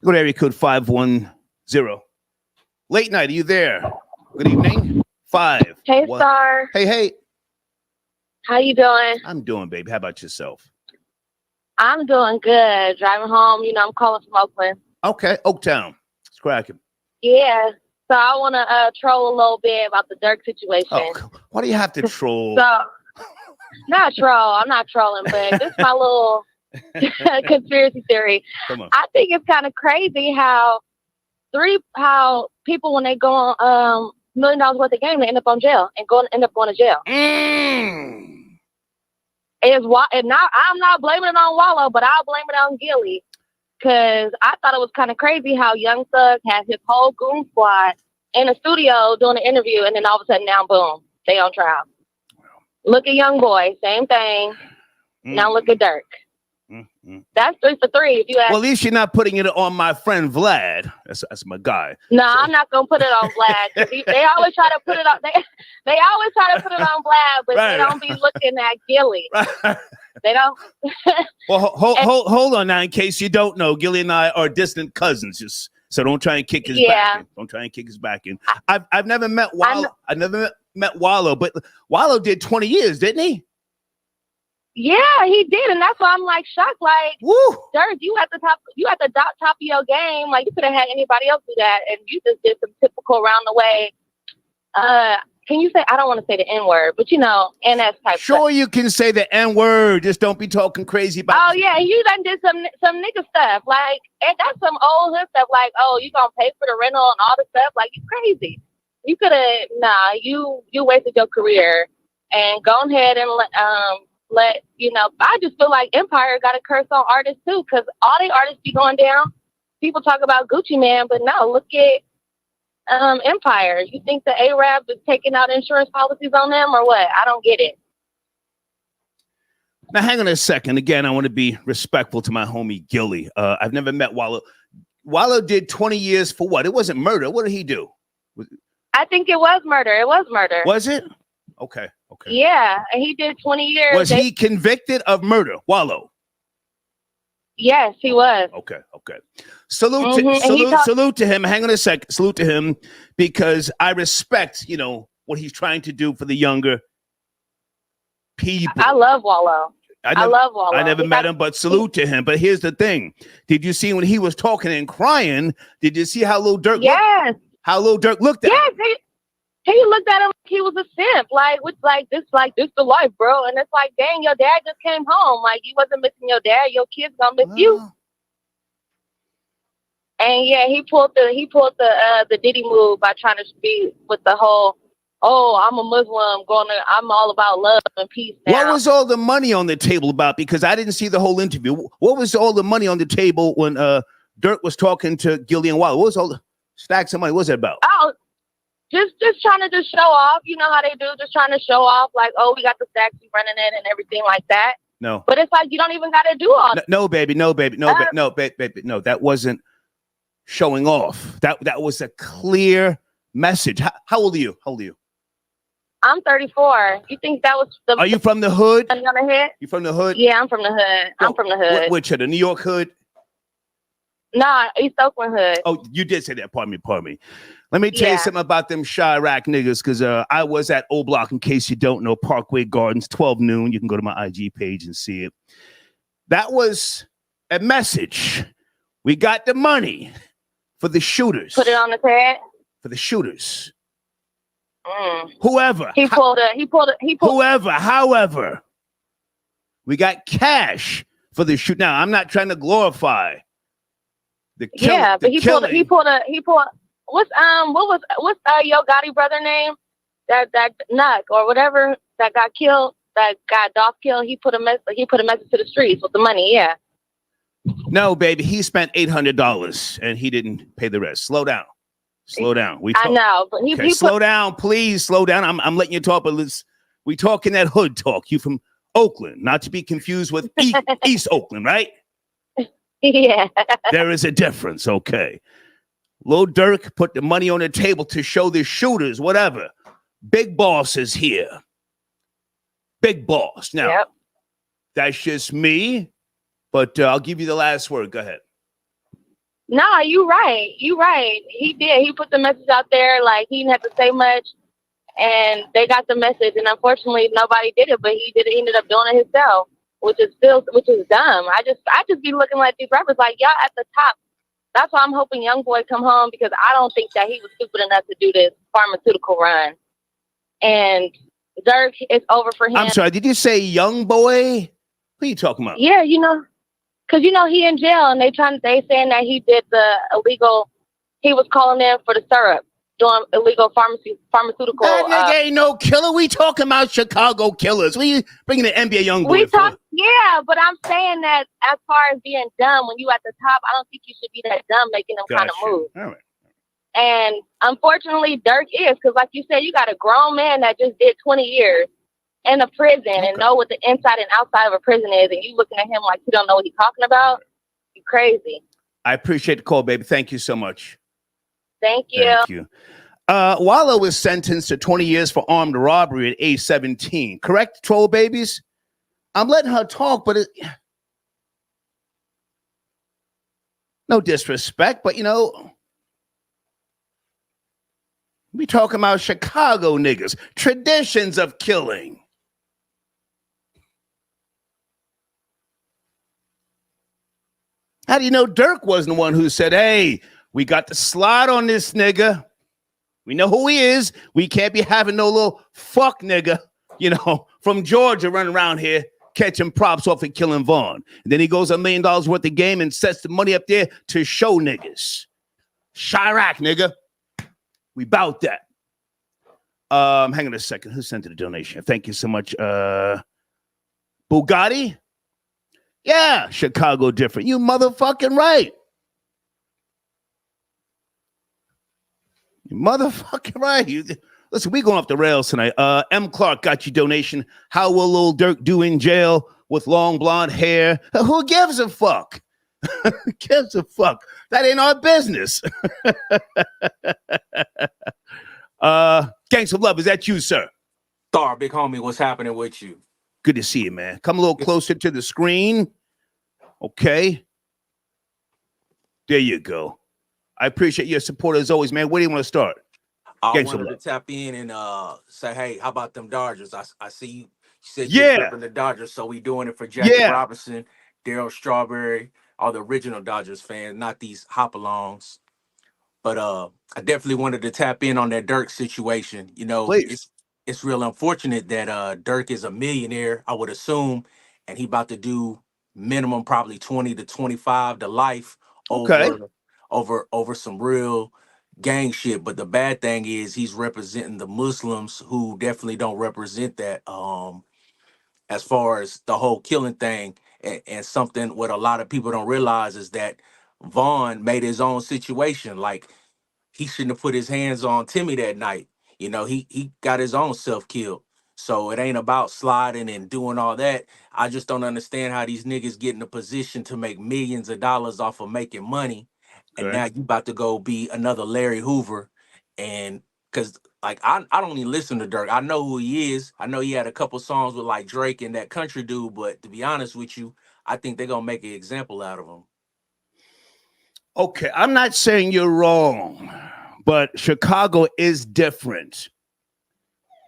Go to area code 510. Late night, are you there? Good evening. 5. Hey, Star. Hey. How you doing? I'm doing, baby. How about yourself? I'm doing good. Driving home, I'm calling from Oakland. Okay, Oaktown. It's cracking. Yeah. So I want to troll a little bit about the Durk situation. Oh, why do you have to troll? Not troll. I'm not trolling, but this is my little conspiracy theory. Come on. I think it's kind of crazy how people, when they go on $1 million worth of game, they end up on jail and end up going to jail. And now I'm not blaming it on Wallow, but I'll blame it on Gilly, because I thought it was kind of crazy how Young Thug had his whole goon squad in a studio doing an interview, and then all of a sudden now, boom, they on trial. Look at Young Boy, same thing. Now look at Durk. That's 3 for 3. If you ask. Well, at least you're not putting it on my friend Vlad. That's my guy. No, I'm not gonna put it on Vlad. They always try to put it on. They always try to put it on Vlad, but they don't be looking at Gilly. They don't. Well, hold on now. In case you don't know, Gilly and I are distant cousins. So don't try and kick his back in. Don't try and kick his back in. I've never met Wallow. I never met Wallow, but Wallow did 20 years, didn't he? Yeah, he did, and that's why I'm like shocked. Like, woo, Durk, you at the top of your game. Like, you could have had anybody else do that, and you just did some typical round the way. Can you say? I don't want to say the N word, but NS type. Sure, stuff. You can say the N word. Just don't be talking crazy about. Oh yeah, you done did some nigga stuff. Like, and that's some old hood stuff. Like, oh, you gonna pay for the rental and all the stuff. Like, you crazy. You could have you wasted your career and go ahead and I just feel like Empire got a curse on artists too, because all the artists be going down. People talk about Gucci Man, but no, look at Empire. You think the Arab is taking out insurance policies on them or what? I don't get it. Now, hang on a second. Again, I want to be respectful to my homie Gilly. I've never met Wallow. Wallow did 20 years for what? It wasn't murder. What did he do? I think it was murder. It was murder. Was it? Okay. Yeah, and he did 20 years. Was he convicted of murder, Wallow? Yes, he was. Okay. Salute to him. Hang on a sec. Salute to him, because I respect, what he's trying to do for the younger people. I love Wallow. I love Wallow. I never met him, but salute to him. But here's the thing. Did you see when he was talking and crying, did you see how Lil Durk looked? Yes. How Lil Durk looked at him? he looked at him like he was a simp. Like this the life, bro. And it's like, dang, your dad just came home. Like, you wasn't missing your dad. Your kids gonna miss you. And yeah, he pulled the Diddy move by trying to be with the whole, oh, I'm a Muslim, I'm all about love and peace now. What was all the money on the table about? Because I didn't see the whole interview. What was all the money on the table when Durk was talking to Gillian Wilder? What was all the stacks of money? What was it about? Oh, just trying to show off. You know how they do, just trying to show off, like, oh, we got the stacks, we running it and everything like that. No. But it's like, you don't even got to do all that. No, baby. No, that wasn't showing off. That was a clear message. How old are you? I'm 34. You think that was the... Are you from the hood? On the head? You from the hood? Yeah, I'm from the hood. I'm from the hood. Which hood? The New York hood? Nah, East Oakland hood. Oh, you did say that. Pardon me. Let me tell you something about them Chirac niggas, because I was at O Block, in case you don't know, Parkway Gardens, 12 noon. You can go to my IG page and see it. That was a message. We got the money for the shooters. Put it on the head? For the shooters. Whoever. However, we got cash for the shoot. Now, I'm not trying to glorify the killing. Yeah, but he pulled what's Yo Gotti brother name? That Nuck or whatever that got killed, that got Dolph killed. He put a message to the streets with the money. Yeah. No, baby, he spent $800 and he didn't pay the rest. Slow down. I know, but he slow down, please. Slow down. I'm letting you talk, but we talking that hood talk. You from Oakland, not to be confused with East Oakland, right? Yeah. There is a difference, okay. Lil Durk put the money on the table to show the shooters, whatever. Big boss is here. Big boss. Now, That's just me, but I'll give you the last word. Go ahead. Nah, you right. He did. He put the message out there, like, he didn't have to say much, and they got the message. And unfortunately, nobody did it, but he did it. He ended up doing it himself, which is dumb. I just be looking like these rappers, like, y'all at the top. That's why I'm hoping Young Boy come home, because I don't think that he was stupid enough to do this pharmaceutical run. And Durk, it's over for him. I'm sorry. Did you say Young Boy? Who are you talking about? Yeah, because he in jail, and they saying that he did the illegal. He was calling in for the syrup, doing illegal pharmaceutical. That nigga ain't no killer. We talking about Chicago killers. We bringing the NBA Young Boy. Yeah, but I'm saying that as far as being dumb, when you at the top, I don't think you should be that dumb making them kind of moves. All right. And unfortunately, Durk is, because like you said, you got a grown man that just did 20 years in a prison and know what the inside and outside of a prison is, and you looking at him like you don't know what he's talking about. You crazy. I appreciate the call, baby. Thank you so much. Thank you. Wallow was sentenced to 20 years for armed robbery at age 17. Correct, troll babies? I'm letting her talk, but no disrespect, but we talking about Chicago niggas, traditions of killing. How do you know Durk wasn't the one who said, hey, we got the slide on this nigga. We know who he is. We can't be having no little fuck nigga, from Georgia running around here catching props off and killing Vaughn. And then he goes $1 million worth of game and sets the money up there to show niggas. Chirac, nigga. We bout that. Hang on a second. Who sent the donation? Thank you so much. Bugatti? Yeah, Chicago different. You motherfucking right. You motherfucking right. Listen, we going off the rails tonight. M. Clark got you donation. How will Lil Durk do in jail with long blonde hair? Who gives a fuck? Who gives a fuck? That ain't our business. Gangs of Love, is that you, sir? Star, big homie, what's happening with you? Good to see you, man. Come a little closer to the screen. Okay. There you go. I appreciate your support as always, man. Where do you want to start? I wanted to tap in and say, hey, how about them Dodgers? I see you said you're repping the Dodgers, so we doing it for Jackie Robinson, Darryl Strawberry, all the original Dodgers fans, not these hop-alongs. But I definitely wanted to tap in on that Durk situation. You know, Please. it's real unfortunate that Durk is a millionaire, I would assume, and he about to do minimum probably 20 to 25 to life Okay. over some real gang shit. But the bad thing is he's representing the Muslims who definitely don't represent that. As far as the whole killing thing, and something what a lot of people don't realize is that Vaughn made his own situation. Like, he shouldn't have put his hands on Timmy that night. You know, he got his own self killed. So it ain't about sliding and doing all that. I just don't understand how these niggas get in a position to make millions of dollars off of making money, and Okay. now you about to go be another Larry Hoover. And because like I don't even listen to Durk. I know who he is. I know he had a couple songs with like Drake and that country dude, but to be honest with you, I think they're gonna make an example out of him. Okay, I'm not saying you're wrong, but Chicago is different.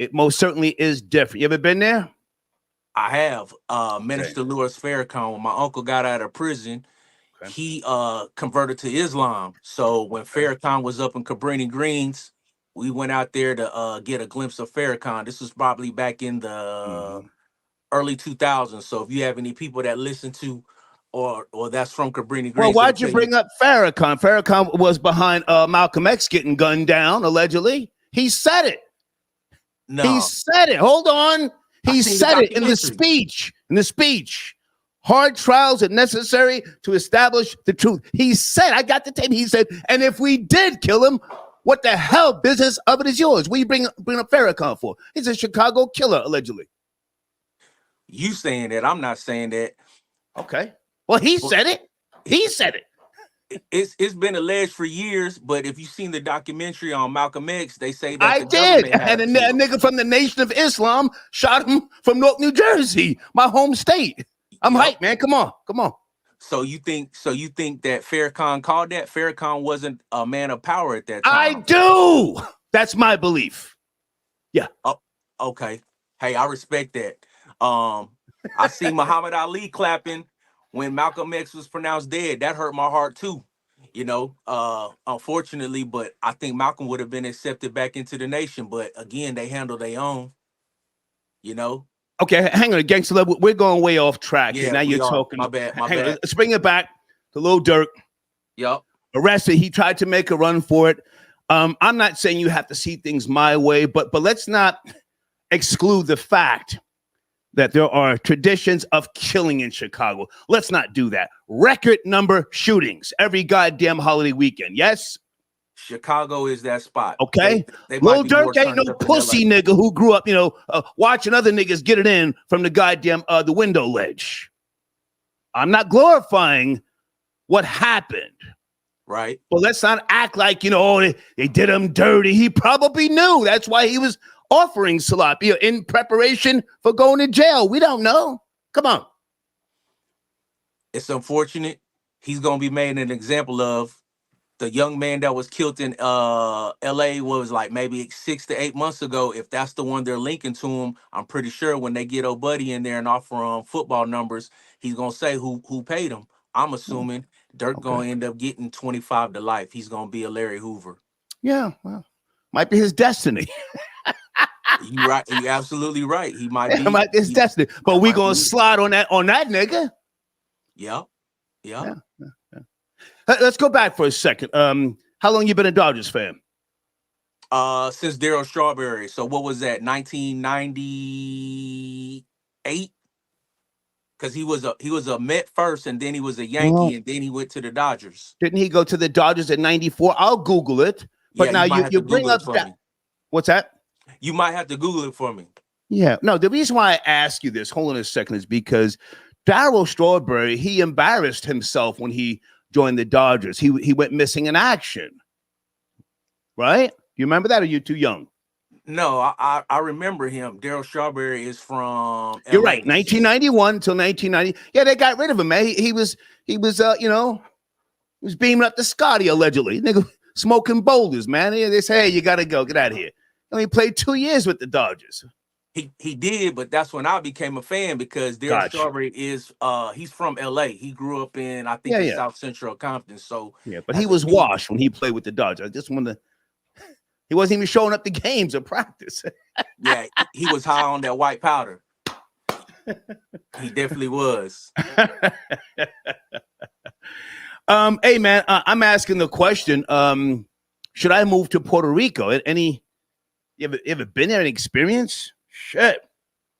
It most certainly is different. You ever been there? I have. Minister Louis Farrakhan, when my uncle got out of prison, he converted to Islam. So when Farrakhan was up in Cabrini Greens, we went out there to get a glimpse of Farrakhan. This was probably back in the early 2000s. So if you have any people that listen to or that's from Cabrini Greens. Well, why'd you bring up Farrakhan? Farrakhan was behind Malcolm X getting gunned down, allegedly. He said it. No. He said it. Hold on. He said it in the speech. In the speech. Hard trials are necessary to establish the truth. He said, I got the tape. He said, and if we did kill him, what the hell business of it is yours? What you bring up Farrakhan for? He's a Chicago killer, allegedly. You saying that. I'm not saying that. Okay. Well, he said it. He said it. It's been alleged for years, but if you've seen the documentary on Malcolm X, they say that I did. And a nigga from the Nation of Islam shot him from Newark, New Jersey, my home state. I'm hyped, man. Come on. So you think that Farrakhan called that? Farrakhan wasn't a man of power at that time. I do. That's my belief. Yeah. Oh, okay. Hey, I respect that. I see Muhammad Ali clapping when Malcolm X was pronounced dead. That hurt my heart too. You know, unfortunately, but I think Malcolm would have been accepted back into the nation. But again, they handle their own. You know. Okay, hang on, gangster level. We're going way off track. Yeah, now you're talking. My bad. Let's bring it back to Lil Durk. Yep. Arrested. He tried to make a run for it. I'm not saying you have to see things my way, but let's not exclude the fact that there are traditions of killing in Chicago. Let's not do that. Record number shootings every goddamn holiday weekend. Yes? Chicago is that spot. Okay? Lil Durk ain't no pussy nigga who grew up, watching other niggas get it in from the goddamn the window ledge. I'm not glorifying what happened. Right. But let's not act like, they did him dirty. He probably knew. That's why he was offering salami in preparation for going to jail. We don't know. Come on. It's unfortunate. He's going to be made an example of. The young man that was killed in LA was like maybe 6 to 8 months ago. If that's the one they're linking to him, I'm pretty sure when they get old buddy in there and offer him football numbers, he's going to say who paid him. I'm assuming Durk going to end up getting 25 to life. He's going to be a Larry Hoover. Yeah, well, might be his destiny. You're right. You're absolutely right. He might be. Might be his destiny. But we going to slide on that nigga. Yep. Yeah. Let's go back for a second. How long you been a Dodgers fan? Since Darryl Strawberry. So what was that? 1998? Because he was a Met first, and then he was a Yankee, and then he went to the Dodgers. Didn't he go to the Dodgers in '94? I'll Google it. But now you bring up that. What's that? You might have to Google it for me. Yeah. No, the reason why I ask you this, hold on a second, is because Darryl Strawberry, he embarrassed himself when he joined the Dodgers. He went missing in action. Right? You remember that, or you too young? No, I remember him. Darryl Strawberry is from You're right. 1991 till 1990. Yeah, they got rid of him, man. He was beaming up to Scotty, allegedly. Nigga smoking boulders, man. They say, hey, you gotta go, get out of here. And he played 2 years with the Dodgers. He did, but that's when I became a fan because Derek Gotcha. Strawberry is he's from LA. He grew up in I think Yeah, in yeah. South Central Compton. So Yeah, but he as a was kid, washed when he played with the Dodgers. I just want to. He wasn't even showing up to games or practice. yeah, he was high on that white powder. He definitely was. Hey man, I'm asking the question. Should I move to Puerto Rico? You ever been there? Any experience? Shit.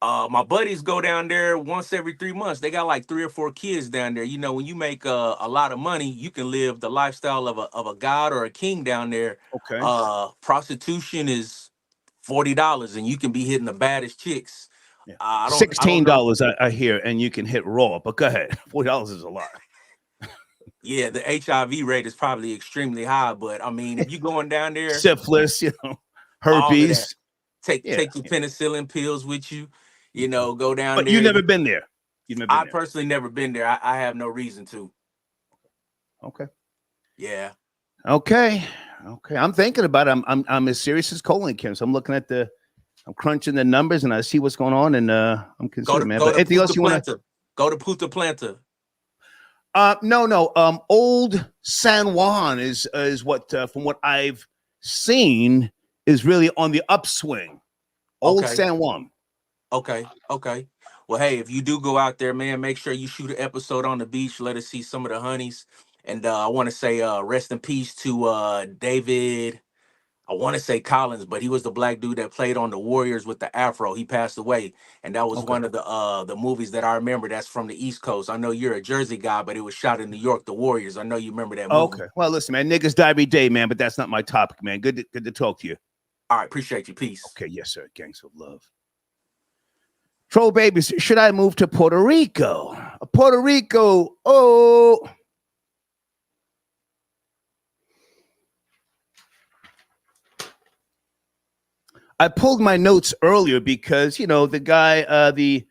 My buddies go down there once every 3 months. They got like 3 or 4 kids down there. You know, when you make a lot of money, you can live the lifestyle of a god or a king down there. Okay. Prostitution is $40, and you can be hitting the baddest chicks. Yeah. I don't $16 I hear, and you can hit raw. But go ahead. $40 is a lot. Yeah, the HIV rate is probably extremely high, but I mean, if you're going down there, Syphilis, all herpes. of that, take your penicillin pills with you. You know, go down But there. you never been there. I personally never been there. I have no reason to. Okay. Yeah. Okay. I'm thinking about it. I'm as serious as colon cancer. I'm looking at I'm crunching the numbers and I see what's going on, and I'm concerned, man. But anything else you want to go to Punta Planta? No. Old San Juan is what from what I've seen is really on the upswing. Old San Juan. Okay. Well, hey, if you do go out there, man, make sure you shoot an episode on the beach. Let us see some of the honeys. And I want to say rest in peace to David. I want to say Collins, but he was the black dude that played on the Warriors with the afro. He passed away, and that was one of the movies that I remember. That's from the East Coast. I know you're a Jersey guy, but it was shot in New York. The Warriors. I know you remember that movie. Okay. Well, listen, man, niggas die every day, man, but that's not my topic, man. Good to talk to you. All right, appreciate you. Peace. Okay, yes, sir. Gangs of love. Troll babies, should I move to Puerto Rico? Puerto Rico, oh. I pulled my notes earlier because, the guy, the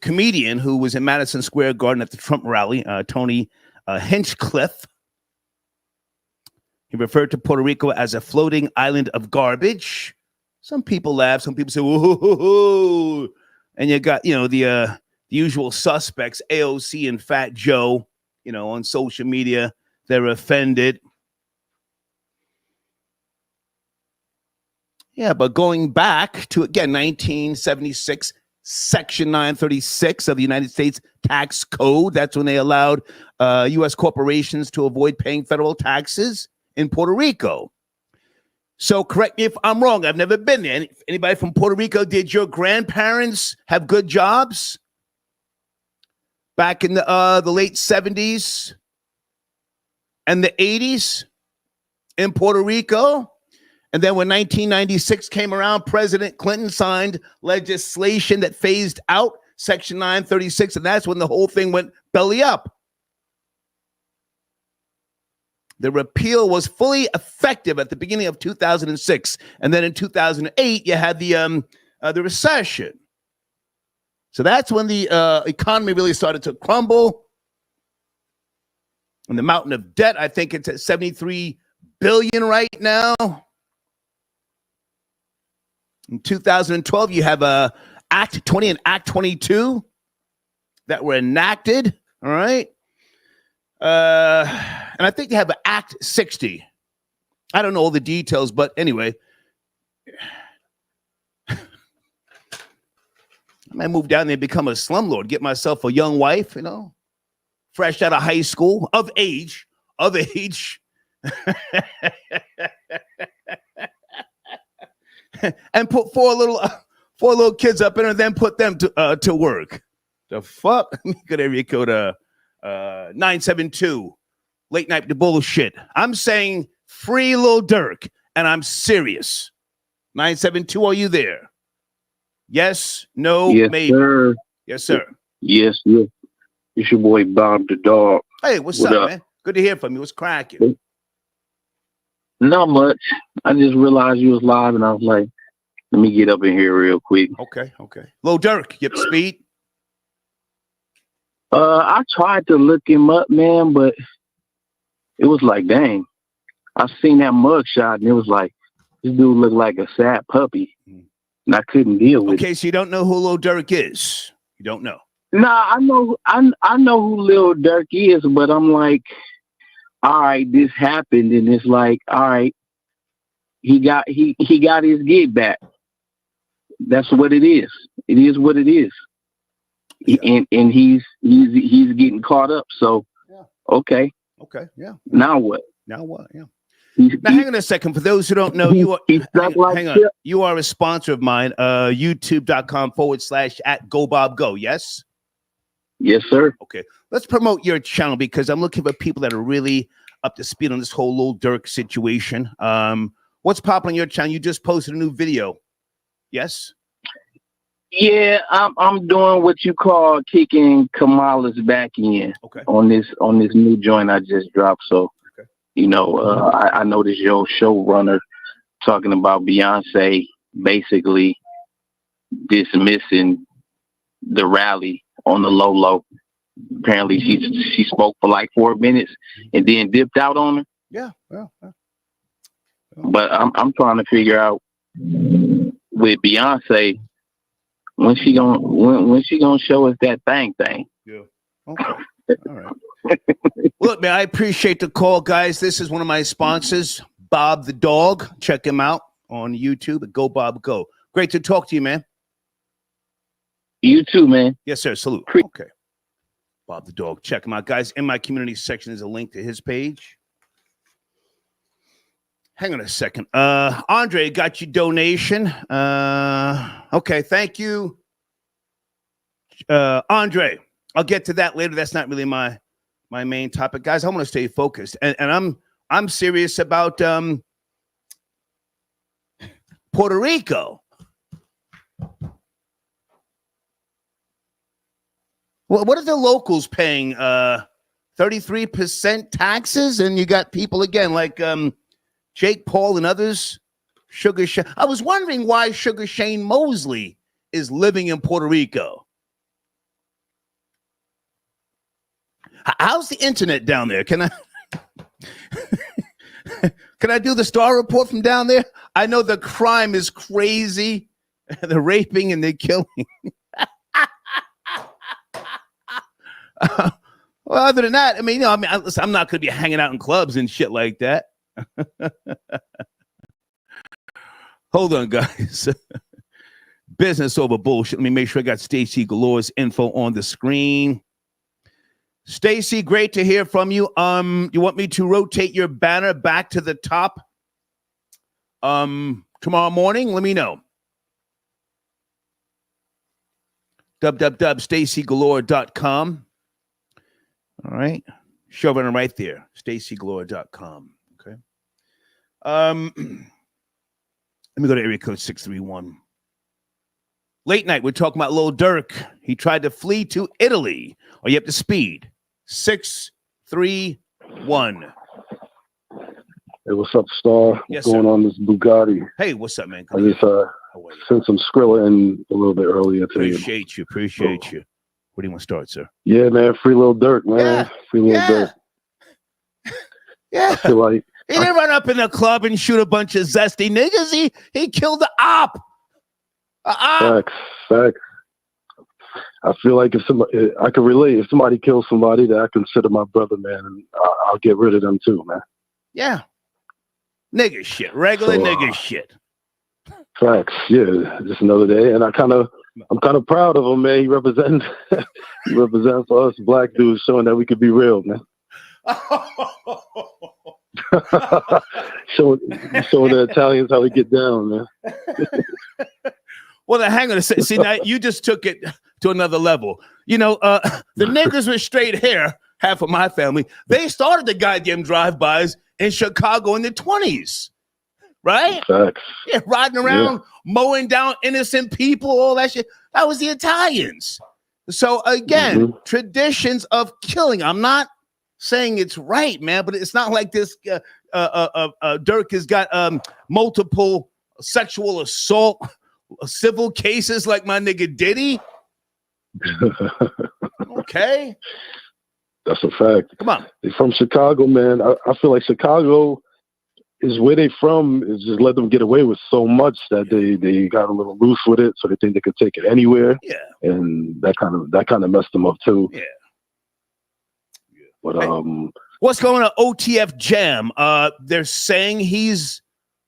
comedian who was in Madison Square Garden at the Trump rally, Tony Hinchcliffe, he referred to Puerto Rico as a floating island of garbage. Some people laugh. Some people say, whoa. And you got, the usual suspects, AOC and Fat Joe, on social media. They're offended. Yeah, but going back to, again, 1976, Section 936 of the United States Tax Code. That's when they allowed U.S. corporations to avoid paying federal taxes in Puerto Rico. So correct me if I'm wrong. I've never been there. Anybody from Puerto Rico, did your grandparents have good jobs back in the late 70s and the 80s in Puerto Rico? And then when 1996 came around, President Clinton signed legislation that phased out Section 936, and that's when the whole thing went belly up. The repeal was fully effective at the beginning of 2006, and then in 2008, you had the recession. So that's when the economy really started to crumble. And the mountain of debt, I think it's at $73 billion right now. In 2012, you have Act 20 and Act 22 that were enacted. All right. And I think they have an Act 60. I don't know all the details, but anyway. I might move down there and become a slumlord, get myself a young wife, fresh out of high school, of age. And put four little kids up in her, and then put them to work. The fuck? Good area code 972. Late night the bullshit. I'm saying free Lil Durk, and I'm serious. 972, are you there? Yes, no, yes, maybe. Sir. Yes, sir. Yes. It's your boy Bob the Dog. Hey, what's up, man? Good to hear from you. What's cracking? Not much. I just realized you was live, and I was like, let me get up in here real quick. Okay. Lil Durk, you up to speed? I tried to look him up, man, but it was like, dang. I seen that mug shot, and it was like, this dude looked like a sad puppy. and I couldn't deal with it. Okay, so you don't know who Lil Durk is. You don't know. Nah, I know who Lil Durk is, but I'm like, all right, this happened, and it's like, all right, he got his gig back. That's what it is. It is what it is. Yeah. And he's getting caught up. So okay. Okay, yeah. Now what? Yeah. Now hang on a second. For those who don't know, hang on. You are a sponsor of mine, youtube.com/@GoBobGo, yes? Yes, sir. Okay. Let's promote your channel because I'm looking for people that are really up to speed on this whole Lil Durk situation. What's popping on your channel? You just posted a new video. Yes? Yeah, I'm doing what you call kicking Kamala's back in on this new joint I just dropped. So, you know, I know this showrunner talking about Beyonce basically dismissing the rally on the low. Apparently, she spoke for like 4 minutes and then dipped out on her. Yeah. But I'm trying to figure out with Beyonce when she gonna show us that thing. Yeah. Okay. All right. Look, man, I appreciate the call, guys. This is one of my sponsors, Bob the Dog. Check him out on YouTube at Go Bob Go. Great to talk to you, man. You too, man. Yes, sir. Salute. Okay. Bob the Dog. Check him out, guys. In my community section is a link to his page. Hang on a second. Andre, got your donation. Okay, thank you. Andre, I'll get to that later. That's not really my main topic. Guys, I want to stay focused. And I'm serious about Puerto Rico. What are the locals paying? 33% taxes? And you got people, again, like Jake Paul and others. Sugar Shane. I was wondering why Sugar Shane Mosley is living in Puerto Rico. How's the internet down there? Can I do the Star Report from down there? I know the crime is crazy, the raping and the killing. Well, other than that, I mean, I'm not going to be hanging out in clubs and shit like that. Hold on, guys. Business over bullshit. Let me make sure I got Stacy Galore's info on the screen. Stacy, great to hear from you. You want me to rotate your banner back to the top tomorrow morning? Let me know. www.stacygalore.com. All right. Shoving it right there. stacygalore.com. Okay. Let me go to area code 631. Late night, we're talking about Lil Durk. He tried to flee to Italy. Are you up to speed? 631. Hey, what's up, Star? Yes, what's going on this Bugatti? Hey, what's up, man? I just sent some Skrilla in a little bit earlier today. Appreciate you. Where do you want to start, sir? Yeah, man. Free Lil Durk, man. Yeah. Free Lil Durk. Yeah. I feel like he didn't run up in the club and shoot a bunch of zesty niggas. He killed the op. Facts. I feel like if somebody, I can relate. If somebody kills somebody that I consider my brother, man, and I'll get rid of them too, man. Yeah. Nigga shit. Regular nigga shit. Facts. Yeah. Just another day. And I'm kind of proud of him, man. He represents for us black dudes, showing that we could be real, man. showing the Italians how we get down, man. Well, hang on a second. See, now you just took it to another level. You know, the niggas with straight hair, half of my family, they started the goddamn drive-bys in Chicago in the 20s, right? Facts. Yeah, riding around, mowing down innocent people, all that shit. That was the Italians. So, again, traditions of killing. I'm not saying it's right, man, but it's not like this Durk has got multiple sexual assault civil cases like my nigga Diddy. Okay. That's a fact. Come on. From Chicago, man. I feel like Chicago, is where they from is just let them get away with so much that they got a little loose with it, so they think they could take it anywhere. Yeah. And that kind of messed them up too. Yeah. But what's going on OTF Jam? They're saying he's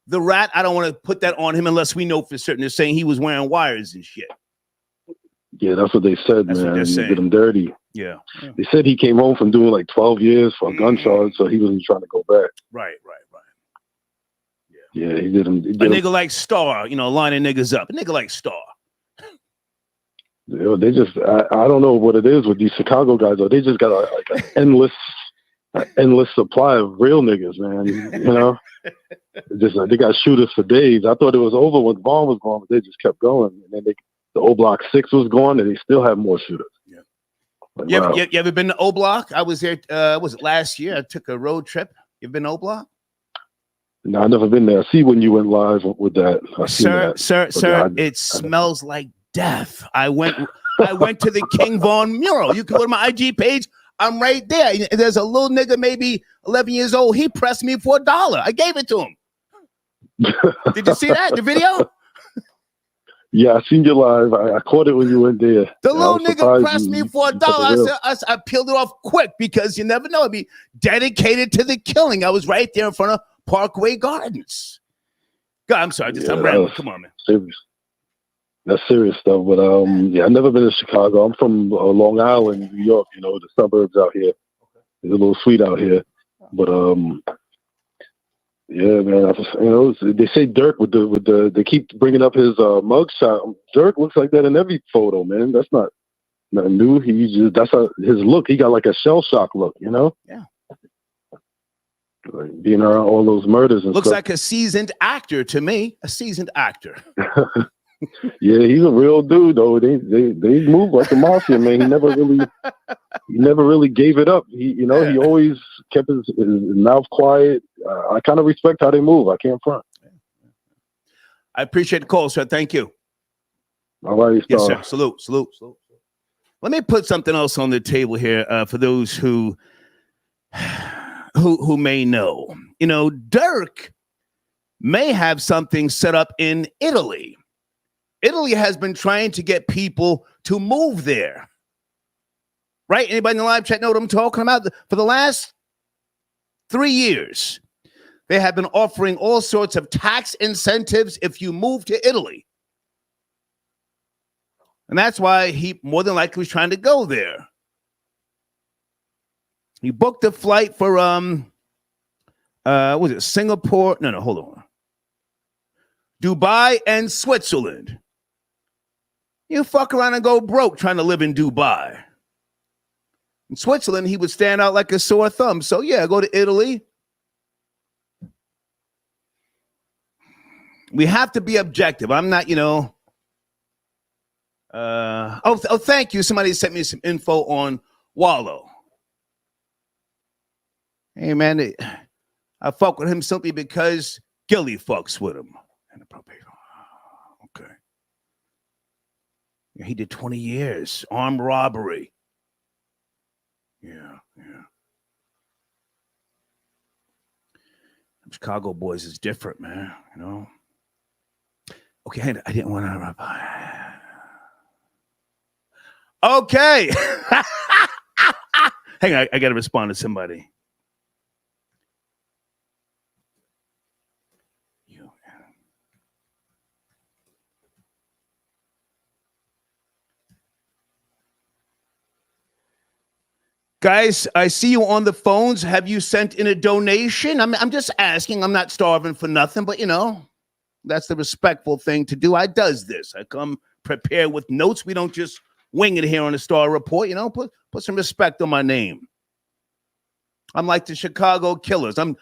the rat. I don't want to put that on him unless we know for certain. They're saying he was wearing wires and shit. Yeah, that's what they said, That's what man. they're saying. Did him dirty. Yeah. They said he came home from doing like 12 years for a gun charge, so he wasn't trying to go back. Right. Yeah, he did him. A nigga like Star, lining niggas up. A nigga like Star. They just, I don't know what it is with these Chicago guys, though. They just got an endless supply of real niggas, man. They got shooters for days. I thought it was over when Vaughn was gone, but they just kept going. And then the O Block 6 was gone, and they still have more shooters. Yeah. Like, You wow. ever been to O Block? I was there. Was it last year? I took a road trip. You been to O Block? No, I've never been there. I see when you went live with that. Sir, it smells like death. I went to the King Von mural. You can go to my IG page. I'm right there. There's a little nigga, maybe 11 years old. He pressed me for $1. I gave it to him. Did you see that? The video? Yeah, I seen you live. I caught it when you went there. The little nigga pressed me for $1. I peeled it off quick because you never know. I'd be dedicated to the killing. I was right there in front of Parkway Gardens. God, I'm sorry. I'm rambling. Come on, man. Serious. That's serious stuff. But I've never been to Chicago. I'm from Long Island, New York. The suburbs out here. It's a little sweet out here. But yeah, man. They say Durk with the they keep bringing up his mugshot. Durk looks like that in every photo, man. That's not new. That's his look. He got like a shell shock look, Yeah. Like being around all those murders and Looks stuff. like a seasoned actor to me. A seasoned actor. Yeah, he's a real dude though. They move like the mafia, man. He never really gave it up. He always kept his mouth quiet. I kind of respect how they move. I can't front. I appreciate the call, sir. Thank you. All right, yes, sir. Salute. Let me put something else on the table here for those who may know. Durk may have something set up in Italy. Italy has been trying to get people to move there. Right? Anybody in the live chat know what I'm talking about? For the last 3 years, they have been offering all sorts of tax incentives if you move to Italy. And that's why he more than likely was trying to go there. He booked a flight for was it Singapore? No, hold on. Dubai and Switzerland. You fuck around and go broke trying to live in Dubai. In Switzerland, he would stand out like a sore thumb. So yeah, go to Italy. We have to be objective. I'm not, thank you. Somebody sent me some info on Wallow. Hey, man, I fuck with him simply because Gilly fucks with him. Okay. He did 20 years. Armed robbery. Yeah. Chicago boys is different, man. Okay, I didn't want to. Okay. Hang on, I got to respond to somebody. Guys, I see you on the phones. Have you sent in a donation? I'm just asking. I'm not starving for nothing, but that's the respectful thing to do. I does this. I come prepared with notes. We don't just wing it here on the Star Report. Put some respect on my name. I'm like the Chicago Killers. I'm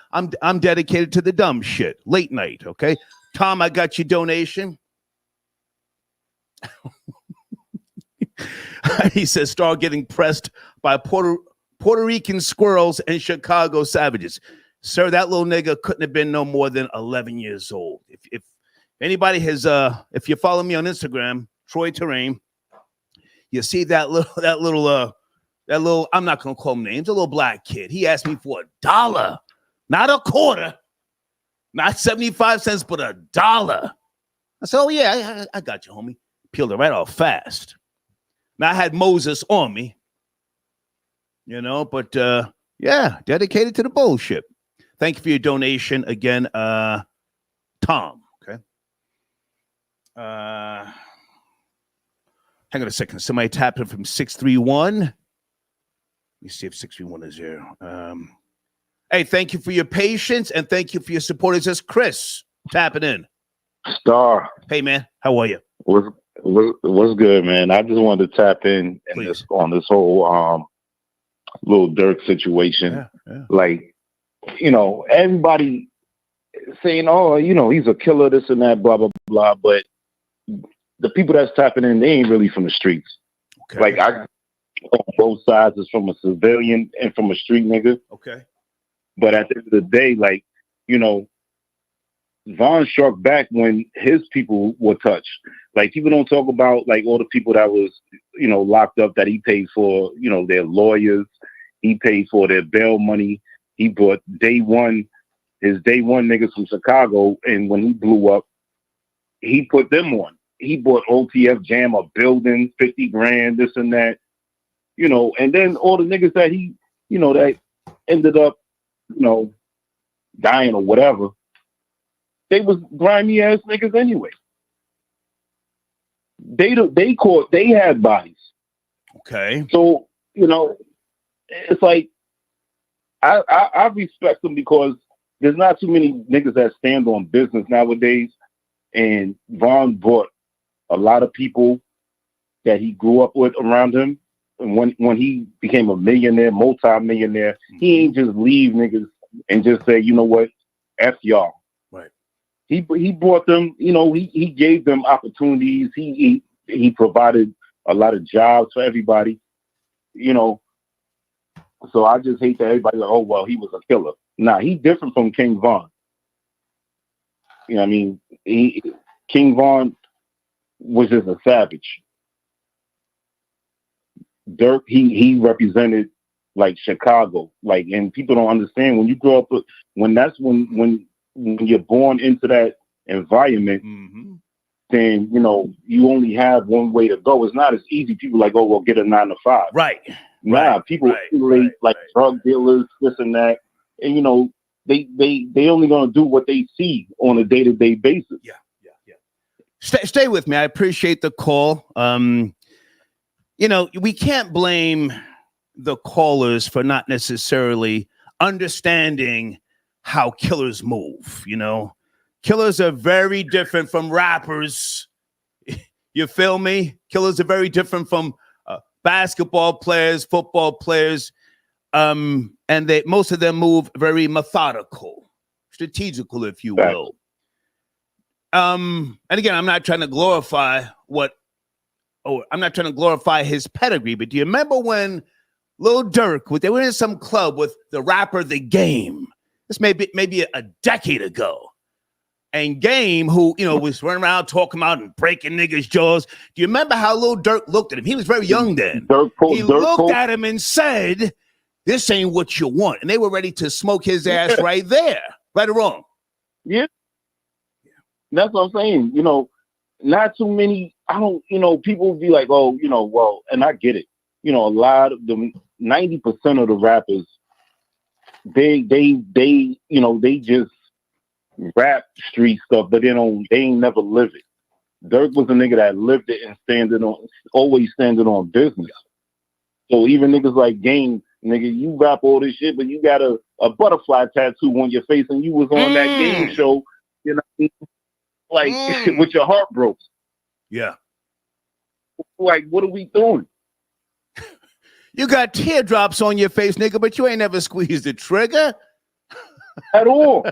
dedicated to the dumb shit. Late night, okay? Tom, I got your donation. He says, Star getting pressed by Puerto Rican squirrels and Chicago savages. Sir, that little nigga couldn't have been no more than 11 years old. If anybody has, if you follow me on Instagram, Troy Terrain, you see that little, I'm not going to call him names, a little black kid. He asked me for $1, not a quarter. Not 75 cents, but $1. I said, oh, yeah, I got you, homie. Peeled it right off fast. Now, I had Moses on me, but yeah, dedicated to the bullshit. Thank you for your donation again, Tom. Okay. Hang on a second. Somebody tapped in from 631. Let me see if 631 is here. Hey, thank you for your patience and thank you for your support. It's just Chris tapping in. Star. Hey, man. How are you? What's good, man? I just wanted to tap in on this whole Lil Durk situation. Yeah. Like, everybody saying, oh, he's a killer, this and that, blah, blah, blah. But the people that's tapping in, they ain't really from the streets. Okay. Like, I on both sides is from a civilian and from a street nigga. Okay. But at the end of the day, like, Von struck back when his people were touched. Like, people don't talk about, like, all the people that was, locked up that he paid for, their lawyers. He paid for their bail money. He brought his day one niggas from Chicago, and when he blew up, he put them on. He bought OTF Jam a building, 50 grand, this and that, and then all the niggas that he, that ended up, dying or whatever, they was grimy ass niggas anyway. They had bodies. Okay. So, it's like, I respect them because there's not too many niggas that stand on business nowadays. And Von brought a lot of people that he grew up with around him. And when he became a millionaire, multi-millionaire, he ain't just leave niggas and just say, you know what, F y'all. Right. He brought them, he gave them opportunities. He provided a lot of jobs for everybody, So I just hate that everybody like, oh, well, he was a killer. Nah, he different from King Von. You know what I mean? King Von was just a savage. Durk, he represented like Chicago. Like, and people don't understand when you grow up, when you're born into that environment, then, you only have one way to go. It's not as easy. People like, oh, well, get a 9 to 5. Right. Nah, people like drug dealers, this and that. And, they only going to do what they see on a day-to-day basis. Yeah. Stay with me. I appreciate the call. We can't blame the callers for not necessarily understanding how killers move. Killers are very different from rappers. You feel me? Killers are very different from basketball players, football players. And most of them move very methodical, strategical, if you will. And again, I'm not trying to glorify his pedigree, but do you remember when Lil Durk, they were in some club with the rapper The Game? This may be a decade ago. And Game, who, was running around talking about and breaking niggas' jaws. Do you remember how Lil Durk looked at him? He was very young then. He looked at him and said, this ain't what you want. And they were ready to smoke his ass right there. Right or wrong? Yeah. That's what I'm saying. Not too many, people be like, oh, well, and I get it. A lot of them, 90% of the rappers, they just rap street stuff, but they ain't never live it. Durk was a nigga that lived it and always standing on business. So even niggas like Game, nigga, you rap all this shit, but you got a butterfly tattoo on your face and you was on that Game show, like with your heart broke. Yeah. Like, what are we doing? You got teardrops on your face, nigga, but you ain't never squeezed the trigger. At all.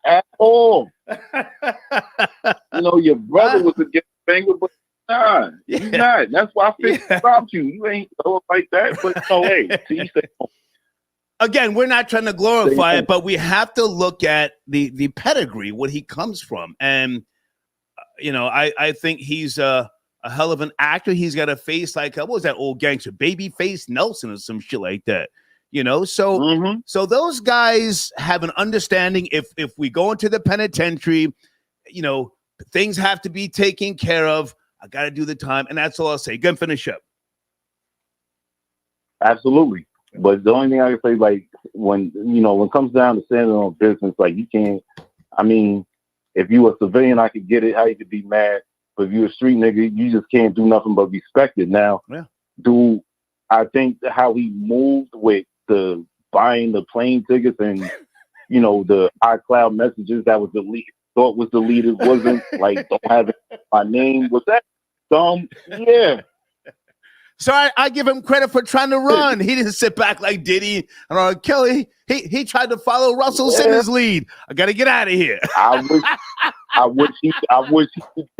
At all. Your brother was a get finger, but nah, you not. That's why I fixed stopped you. You ain't like that, but hey, again, we're not trying to glorify it, but we have to look at the pedigree, what he comes from. And, I think he's a hell of an actor. He's got a face like, what was that old gangster? Babyface Nelson or some shit like that. You know, so so those guys have an understanding. If we go into the penitentiary, you know, things have to be taken care of. I got to do the time, and that's all I'll say. Go and finish up. Absolutely. But the only thing I can say, like, when it comes down to standing on business, like, you can't, I mean, if you a civilian, I could get it, how you could be mad. But if you're a street nigga, you just can't do nothing but respect it. Now, I think how he moved with the buying the plane tickets and, the iCloud messages that was thought was deleted, wasn't, like, don't have it, my name, was that dumb? Yeah. So I give him credit for trying to run. He didn't sit back like Diddy and Kelly. He tried to follow Russell Simmons' lead. I got to get out of here. I wish he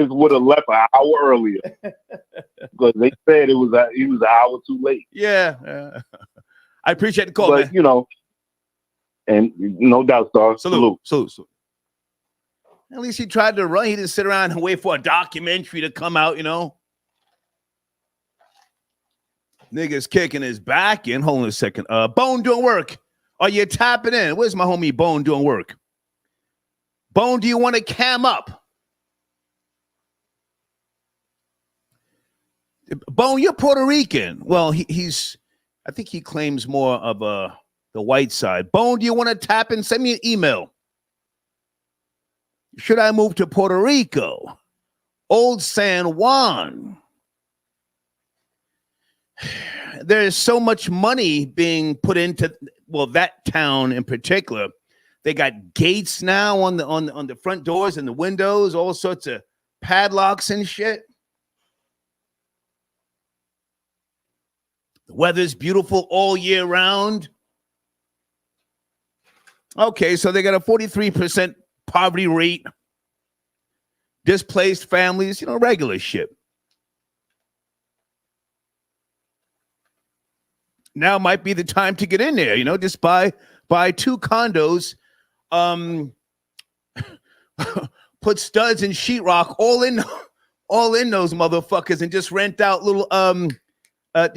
just would have left an hour earlier because they said he was an hour too late. Yeah. I appreciate the call, but, man. And no doubt, Star. Salute. At least he tried to run. He didn't sit around and wait for a documentary to come out, Niggas kicking his back in. Hold on a second. Bone doing work. Are you tapping in? Where's my homie Bone doing work? Bone, do you want to cam up? Bone, you're Puerto Rican. Well, he's I think he claims more of the white side. Bone, do you want to tap in? Send me an email. Should I move to Puerto Rico? Old San Juan. There's so much money being put into that town in particular. They got gates now on the front doors and the windows, all sorts of padlocks and shit. The weather's beautiful all year round. Okay, so they got a 43% poverty rate. Displaced families, regular shit. Now might be the time to get in there, just buy 2 condos, put studs and sheetrock all in those motherfuckers and just rent out little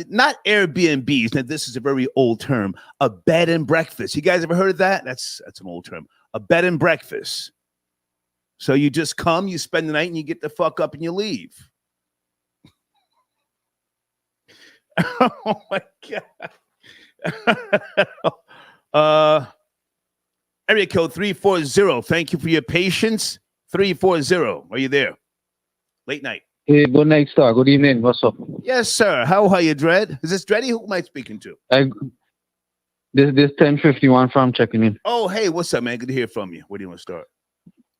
not Airbnbs. Now this is a very old term, a bed and breakfast. You guys ever heard of that? That's an old term. A bed and breakfast. So you just come, you spend the night, and you get the fuck up and you leave. Oh my God. Area code 340. Thank you for your patience. 340. Are you there? Late night. Hey, good night, Star. Good evening. What's up? Yes, sir. How are you, Dread? Is this Dready? Who am I speaking to? This 1051 from checking in. Oh, hey, what's up, man? Good to hear from you. Where do you want to start?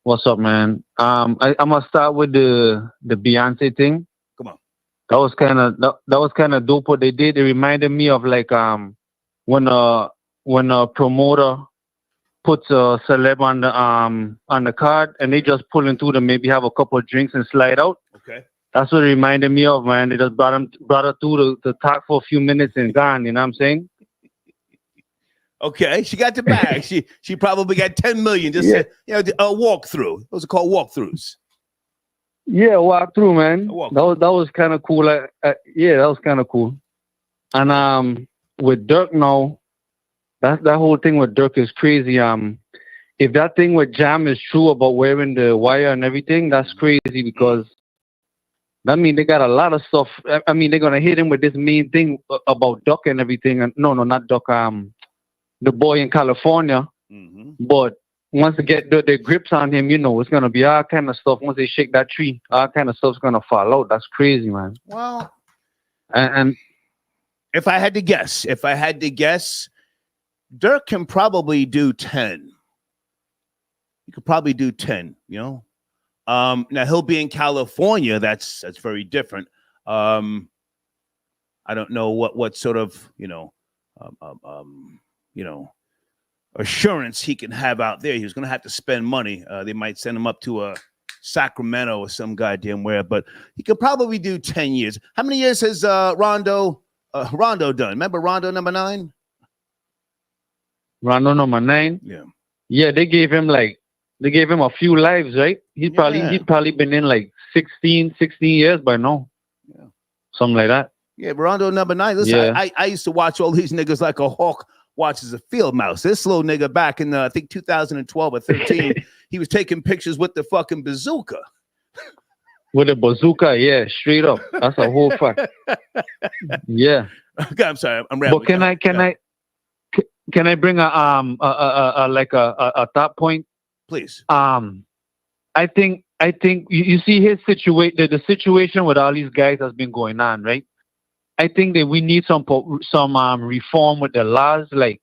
What's up, man? I'm gonna start with the Beyonce thing. Come on. That was kind of dope what they did. It reminded me of like when a promoter puts a celeb on the card and they just pull into them, maybe have a couple of drinks and slide out. Okay. That's what it reminded me of, man. They just brought her through the talk for a few minutes and gone. You know what I'm saying? Okay, she got the bag. she probably got 10 million. Just a walkthrough. Those are called walkthroughs. Yeah, walk through, man. That was kind of cool. Yeah, that was kind of cool. And with Durk now, that whole thing with Durk is crazy. If that thing with Jam is true about wearing the wire and everything, that's crazy because I mean they got a lot of stuff. I mean they're gonna hit him with this main thing about Duck and everything. And no, not Duck. The boy in California. Mm-hmm. But once they get their grips on him, it's going to be all kind of stuff. Once they shake that tree, all kind of stuff's going to fall out. That's crazy, man. Well, and if I had to guess, Durk can probably do 10. He could probably do 10, Now, he'll be in California. That's very different. I don't know what sort of, assurance he can have out there. He was going to have to spend money. They might send him up to Sacramento or some goddamn where, but he could probably do 10 years. How many years has Rondo done? Remember Rondo number 9? Rondo number 9? Yeah. Yeah, they gave him a few lives, right? He's probably been in like 16 years by now. Yeah. Something like that. Yeah, Rondo number 9. Listen, yeah. I used to watch all these niggas like a hawk watches a field mouse. This little nigga back in I think 2012 or 13, he was taking pictures with the fucking bazooka. With a bazooka, yeah, straight up. That's a whole fact. Yeah. Okay, I'm sorry, I'm rambling. But can I bring a top point? Please. I think you see his situation. The situation with all these guys has been going on, right? I think that we need some reform with the laws. Like,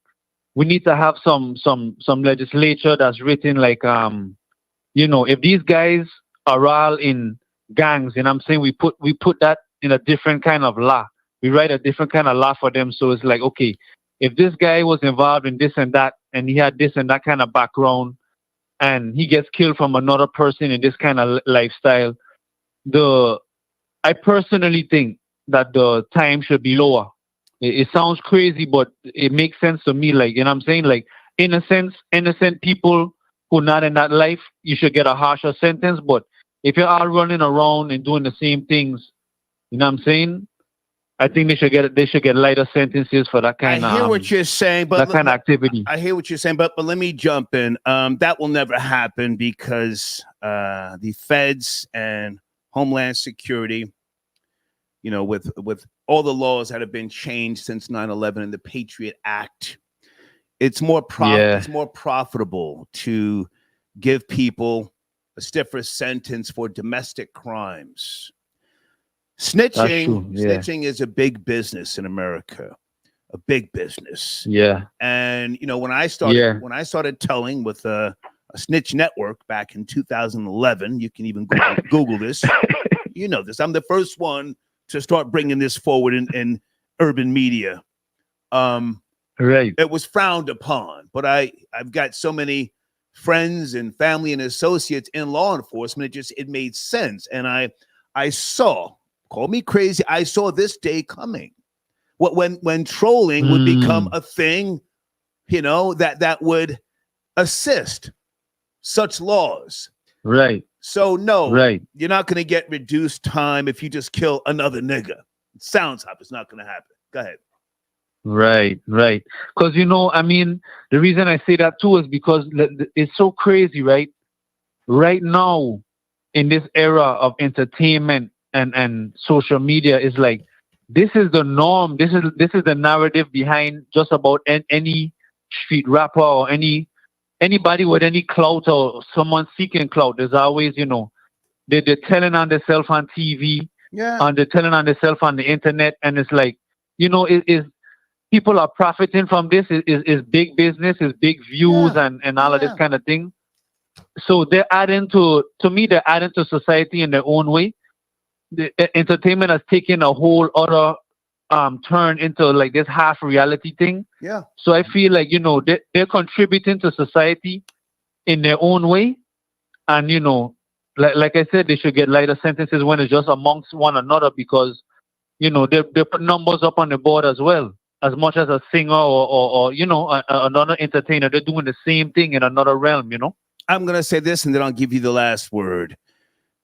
we need to have some legislature that's written like if these guys are all in gangs, and I'm saying we put that in a different kind of law. We write a different kind of law for them. So it's like, okay, if this guy was involved in this and that, and he had this and that kind of background, and he gets killed from another person in this kind of lifestyle, I personally think that the time should be lower. It sounds crazy, but it makes sense to me. Like, I'm saying, like, innocent people who are not in that life, you should get a harsher sentence. But if you're all running around and doing the same things, I'm saying, I think they should get lighter sentences for that kind of. I hear what you're saying, but that kind of activity. I hear what you're saying, but let me jump in. That will never happen because the feds and Homeland Security, with all the laws that have been changed since 9/11 and the Patriot Act, it's more profitable to give people a stiffer sentence for domestic crimes. Snitching is a big business in America, a big business. Yeah. And when I started telling with a snitch network back in 2011, you can even Google this. You know this. I'm the first one to start bringing this forward in urban media. Right. It was frowned upon, but I've got so many friends and family and associates in law enforcement. It made sense, and I saw. Call me crazy. I saw this day coming. When trolling would become a thing, that would assist such laws. Right. So no, right. You're not going to get reduced time if you just kill another nigga. It sounds like it's not going to happen. Go ahead. Right. Because the reason I say that too is because it's so crazy, right? Right now, in this era of entertainment and social media, is like, this is the norm. This is the narrative behind just about any street rapper or anybody with any clout or someone seeking clout. There's always, they're telling on themselves on TV, and they're telling on themselves on the internet, and it's like, is people are profiting from this. Is big business, is big views, and all of this kind of thing. So they're adding to society in their own way. The entertainment has taken a whole other turn into like this half reality thing. Yeah. So I feel like, they're contributing to society in their own way. And, like I said, they should get lighter sentences when it's just amongst one another, because, they put numbers up on the board as well. As much as a singer or another entertainer, they're doing the same thing in another realm, I'm going to say this and then I'll give you the last word.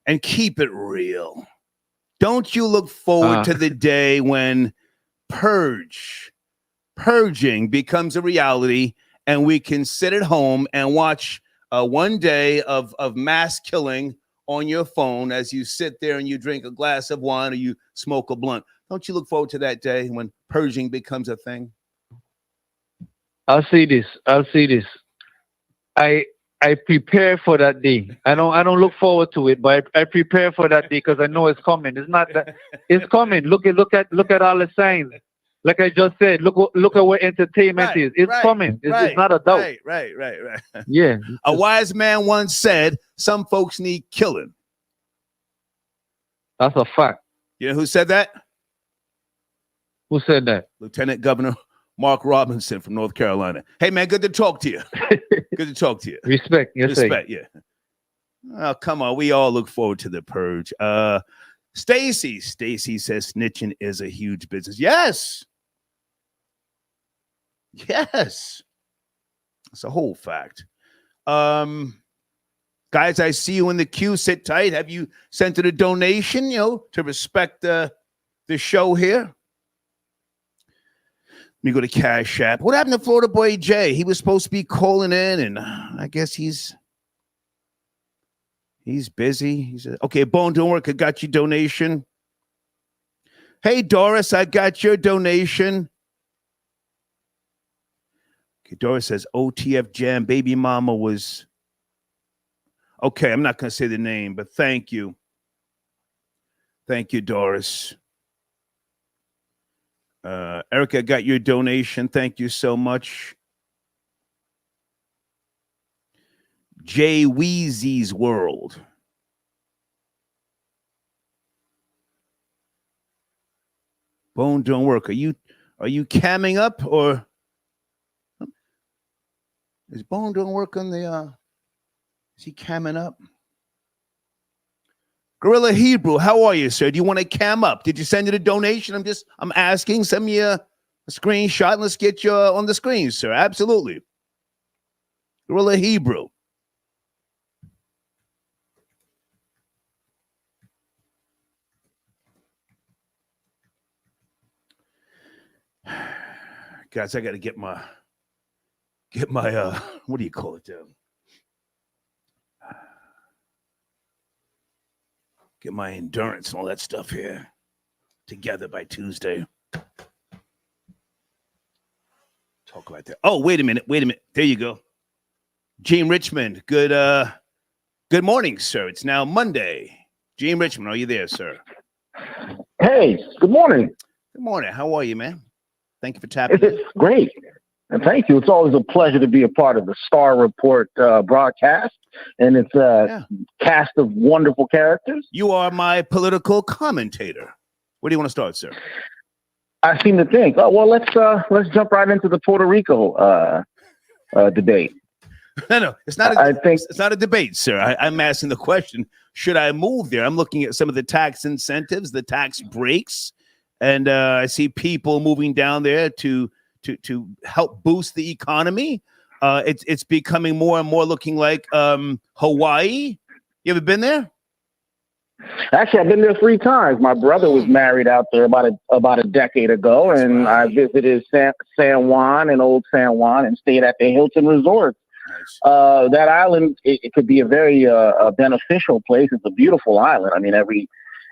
And keep it real. Don't you look forward to the day when purging becomes a reality and we can sit at home and watch one day of mass killing on your phone as you sit there and you drink a glass of wine or you smoke a blunt. Don't you look forward to that day when purging becomes a thing? I'll say this. I prepare for that day. I don't look forward to it, but I prepare for that day because I know it's coming. It's not that it's coming. Look at all the signs. Like I just said, look at where entertainment is. It's coming. It's not a doubt. Right. Yeah. A wise man once said, "Some folks need killing." That's a fact. You know who said that? Who said that? Lieutenant Governor Mark Robinson from North Carolina. Hey, man, good to talk to you. Good to talk to you. Respect. Yes, Respect, yeah. Oh, come on. We all look forward to the purge. Stacy says snitching is a huge business. Yes. It's a whole fact. Guys, I see you in the queue. Sit tight. Have you sent it a donation, to respect the show here? me go to Cash App. What happened to Florida Boy Jay? He was supposed to be calling in, and I guess he's busy. He said, okay, Bone Don't Work, I got your donation. Hey, Doris, I got your donation. Okay, Doris says, OTF Jam, baby mama was... Okay, I'm not going to say the name, but thank you. Thank you, Doris. Erica, got your donation. Thank you so much. Jay Weezy's World. Bone Don't Work. Are you camming up, or is Bone Don't Work on the is he camming up? Gorilla Hebrew, how are you, sir? Do you want to cam up? Did you send it a donation? I'm asking. Send me a screenshot and let's get you on the screen, sir. Absolutely. Gorilla Hebrew. Guys, I got to get my what do you call it? Get my endurance and all that stuff here together by Tuesday. Talk about that. Oh, wait a minute. There you go. Gene Richmond. Good morning, sir. It's now Monday. Gene Richmond, are you there, sir? Hey, good morning. Good morning. How are you, man? Thank you for tapping in. It's great. And thank you. It's always a pleasure to be a part of the Star Report broadcast. And it's a cast of wonderful characters. You are my political commentator. Where do you want to start, sir? I seem to think. Well, let's jump right into the Puerto Rico debate. No, it's not. It's not a debate, sir. I'm asking the question: should I move there? I'm looking at some of the tax incentives, the tax breaks, and I see people moving down there to help boost the economy. It's becoming more and more looking like Hawaii. You ever been there? Actually, I've been there 3 times. My brother was married out there about a decade ago, and I visited San Juan and Old San Juan and stayed at the Hilton Resort. Nice. That island, it could be a very beneficial place. It's a beautiful island. I mean, every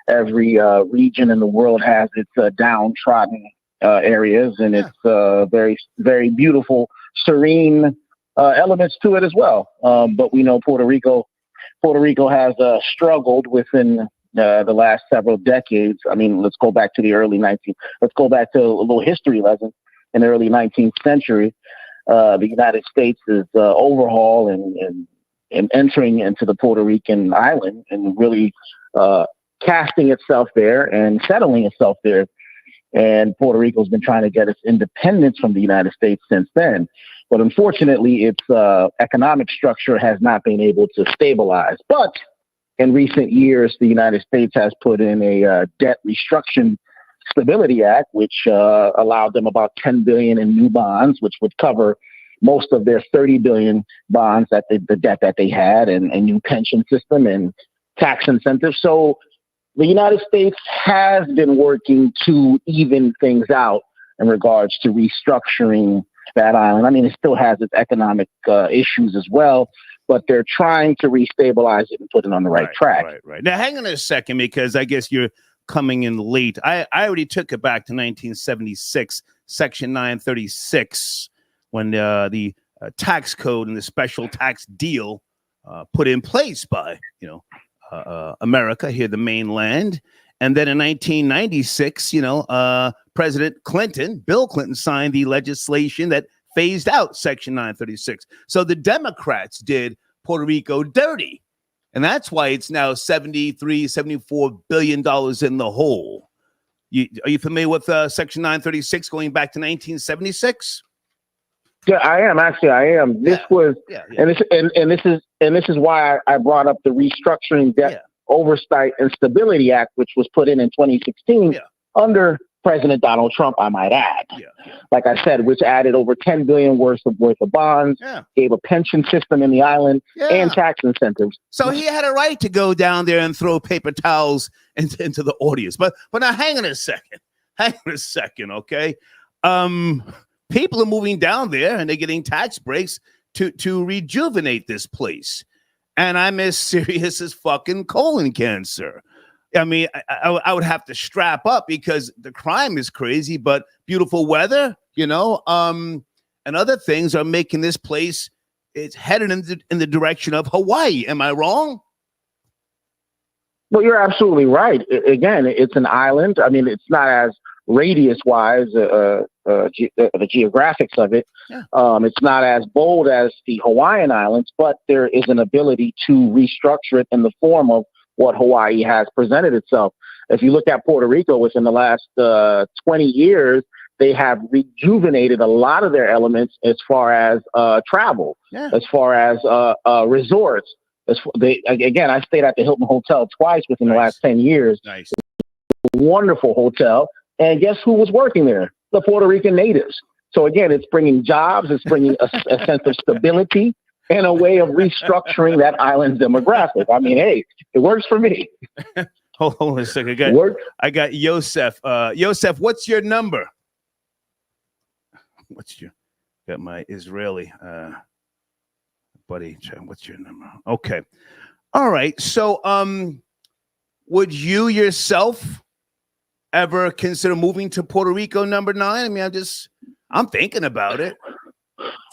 region in the world has its downtrodden areas, and it's very, very beautiful, serene elements to it as well. But we know Puerto Rico has struggled within the last several decades. I mean, let's go back to let's go back to a little history lesson. In the early 19th century, the United States is overhaul and entering into the Puerto Rican island and really casting itself there and settling itself there. And Puerto Rico has been trying to get its independence from the United States since then. But unfortunately, its economic structure has not been able to stabilize. But in recent years, the United States has put in a debt restructuring Stability Act, which allowed them about $10 billion in new bonds, which would cover most of their $30 billion bonds, the debt that they had, and a new pension system and tax incentives. So the United States has been working to even things out in regards to restructuring that island. I mean, it still has its economic issues as well, but they're trying to restabilize it and put it on the right track. Right. Now, hang on a second, because I guess you're coming in late. I already took it back to 1976, Section 936, when the tax code and the special tax deal put in place by, America, here, the mainland. And then in 1996, President Clinton, Bill Clinton, signed the legislation that phased out Section 936. So the Democrats did Puerto Rico dirty. And that's why it's now $74 billion in the hole. Are you familiar with Section 936 going back to 1976? Yeah, I am. Actually, I am. This was, and this is why I brought up the Restructuring Debt Oversight and Stability Act, which was put in 2016 under President Donald Trump, I might add. Like I said, which added over $10 billion worth of bonds, gave a pension system in the island, and tax incentives. So he had a right to go down there and throw paper towels into the audience. But now hang on a second, okay? People are moving down there and they're getting tax breaks to rejuvenate this place. And I'm as serious as fucking colon cancer. I mean, I would have to strap up because the crime is crazy, but beautiful weather, and other things are making this place, it's headed in the direction of Hawaii. Am I wrong? Well, you're absolutely right. Again, it's an island. I mean, it's not as radius-wise, the geographics of it. Yeah. It's not as bold as the Hawaiian Islands, but there is an ability to restructure it in the form of what Hawaii has presented itself. If you look at Puerto Rico within the last 20 years, they have rejuvenated a lot of their elements as far as travel, as far as resorts. Again, I stayed at the Hilton Hotel twice within the last 10 years. Nice. Wonderful hotel. And guess who was working there? The Puerto Rican natives. So again, it's bringing jobs, it's bringing a sense of stability and a way of restructuring that island's demographic. I mean, hey, it works for me. Hold on a second. I got Yoseph. Yoseph, what's your number? Got my Israeli buddy. What's your number? Okay. All right. So, would you yourself ever consider moving to Puerto Rico, number 9? I mean, I'm thinking about it.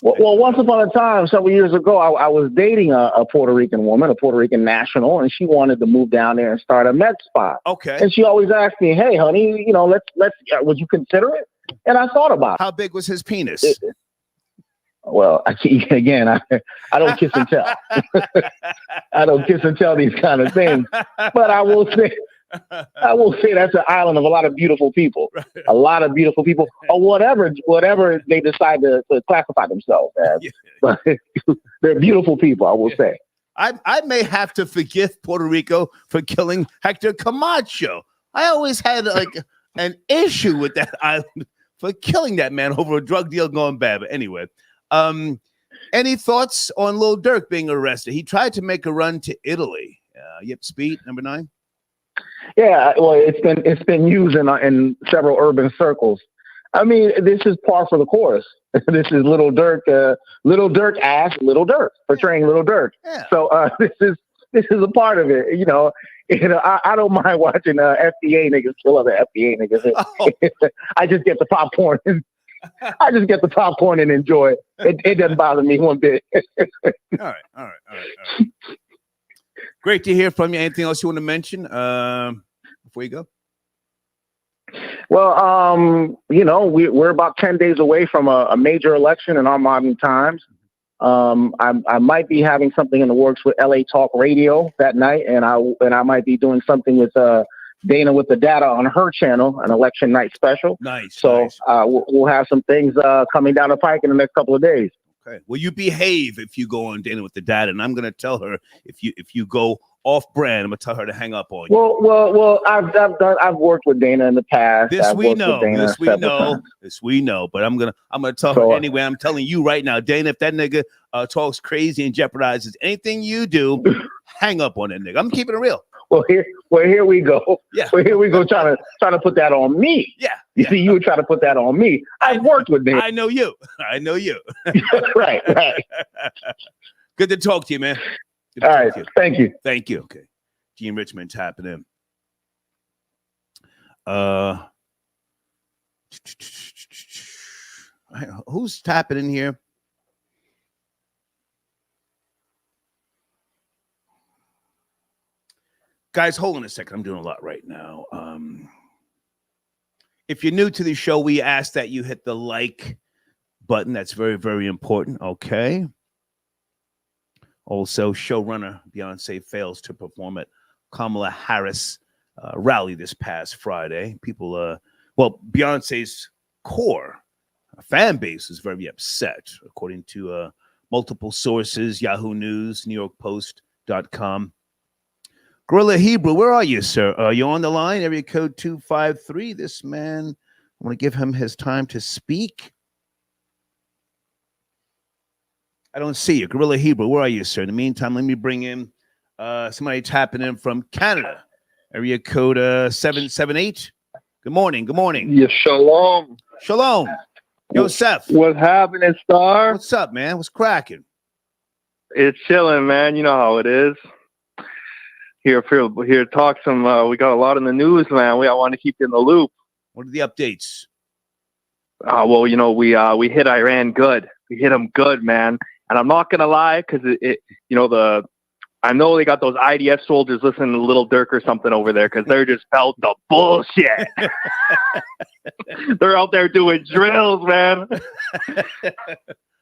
Well, once upon a time, several years ago, I was dating a Puerto Rican woman, a Puerto Rican national, and she wanted to move down there and start a med spa. Okay. And she always asked me, "Hey, honey, let's would you consider it?" And I thought about it. How big was his penis? Well, I don't kiss and tell. I don't kiss and tell these kind of things. But I will say that's an island of a lot of beautiful people. A lot of beautiful people, or whatever they decide to classify themselves as. Yeah. But they're beautiful people, I will say. I may have to forgive Puerto Rico for killing Hector Camacho. I always had an issue with that island for killing that man over a drug deal going bad. But anyway, any thoughts on Lil Durk being arrested? He tried to make a run to Italy. Yep, speed number 9. Yeah, well, it's been used in several urban circles. I mean, this is par for the course. This is Lil Durk. Lil Durk asked Lil Durk, portraying Lil Durk. Yeah. So this is a part of it. I don't mind watching FDA niggas kill other FDA niggas. Oh. I just get the popcorn. I just get the popcorn and enjoy it. It doesn't bother me one bit. All right. Great to hear from you. Anything else you want to mention before you go? Well, we're about 10 days away from a major election in our modern times. I might be having something in the works with LA Talk Radio that night, and I might be doing something with Dana with the Data on her channel, an election night special. Nice. So nice. We'll have some things coming down the pike in the next couple of days. Okay. Well, you behave if you go on Dana with the Data, and I'm going to tell her if you go off brand, I'm going to tell her to hang up on you. Well, I've worked with Dana in the past. This we know. But I'm gonna tell her anyway. I'm telling you right now, Dana. If that nigga talks crazy and jeopardizes anything you do, hang up on that nigga. I'm keeping it real. Well, here we go. Yeah. Well, here we go trying to put that on me. Yeah. You see, you were trying to put that on me. I've worked with Dana. I know you. Right. Good to talk to you, man. All right. Thank you. Okay. Gene Richmond tapping in. Who's tapping in here? Guys, hold on a second. I'm doing a lot right now. If you're new to the show, we ask that you hit the like button. That's very, very important. Okay. Also, showrunner Beyonce fails to perform at Kamala Harris rally this past Friday. Beyonce's core fan base is very upset, according to multiple sources, Yahoo News, NewYorkPost.com. Gorilla Hebrew, where are you, sir? Are you on the line? Area code 253. This man, I want to give him his time to speak. I don't see you. Gorilla Hebrew, where are you, sir? In the meantime, let me bring in somebody tapping in from Canada. Area code 778. Good morning. Good morning. Yeah, shalom. Shalom. Yoseph. What's happening, Star? What's up, man? What's cracking? It's chilling, man. You know how it is. Here, talk some. We got a lot in the news, man. I want to keep you in the loop. What are the updates? Well, you know, we hit Iran good. We hit them good, man. And I'm not gonna lie, because I know they got those IDF soldiers listening to Lil Durk or something over there, because they're just felt the bullshit. They're out there doing drills, man.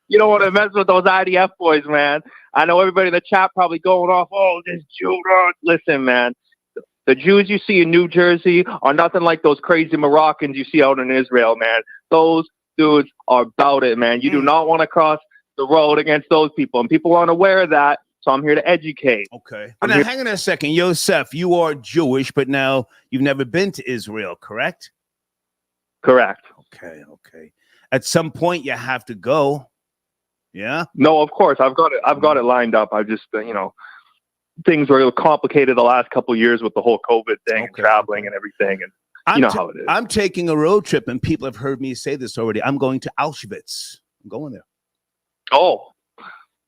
You don't want to mess with those IDF boys, man. I know everybody in the chat probably going off, oh, this Jew. Listen, man. The Jews you see in New Jersey are nothing like those crazy Moroccans you see out in Israel, man. Those dudes are about it, man. You do not want to cross the road against those people, and people aren't aware of that. So I'm here to educate. Okay. But now, hang on a second. Yosef, you are Jewish, but now you've never been to Israel, correct? Correct. Okay. At some point, you have to go. Yeah? No, of course. I've got it lined up. I just, things were complicated the last couple of years with the whole COVID thing and traveling and everything. And you know how it is. I'm taking a road trip, and people have heard me say this already. I'm going to Auschwitz. I'm going there. Oh.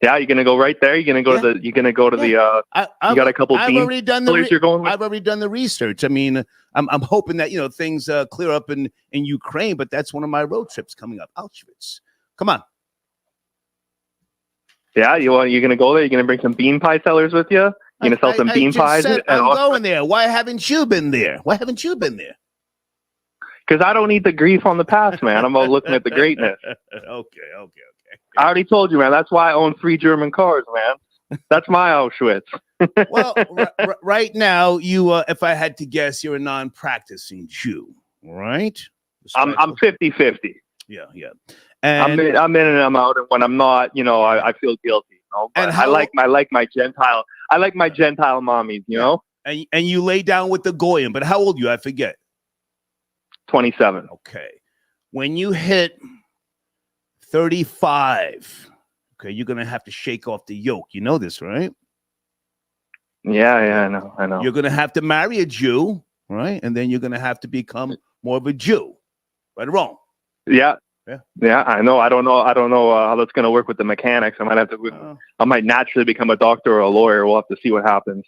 Yeah, you're gonna go right there. You're gonna go to the. You're gonna go to the. You got a couple. I've already done the. You're going with? I've already done the research. I mean, I'm hoping that things clear up in Ukraine, but that's one of my road trips coming up. Auschwitz. Come on. Yeah, you're gonna go there. You're gonna bring some bean pie sellers with you. You're gonna sell some bean pies. I'm going there. Why haven't you been there? Because I don't need the grief on the past, man. I'm all looking at the greatness. Okay. I already told you, man. That's why I own 3 German cars, man. That's my Auschwitz. Well, right now, you, if I had to guess, you're a non-practicing Jew, right? I'm 50-50. Yeah. And I'm in and I'm out, and when I'm not, I feel guilty. But I like my Gentile. I like my Gentile mommies, you know. And you lay down with the goyim, but how old are you? I forget. 27. Okay. When you hit 35, okay, you're gonna have to shake off the yoke. You know this, right? Yeah, I know. You're gonna have to marry a Jew, right? And then you're gonna have to become more of a Jew. Right or wrong? Yeah, I know. I don't know how that's gonna work with the mechanics. I might have to. I might naturally become a doctor or a lawyer. We'll have to see what happens.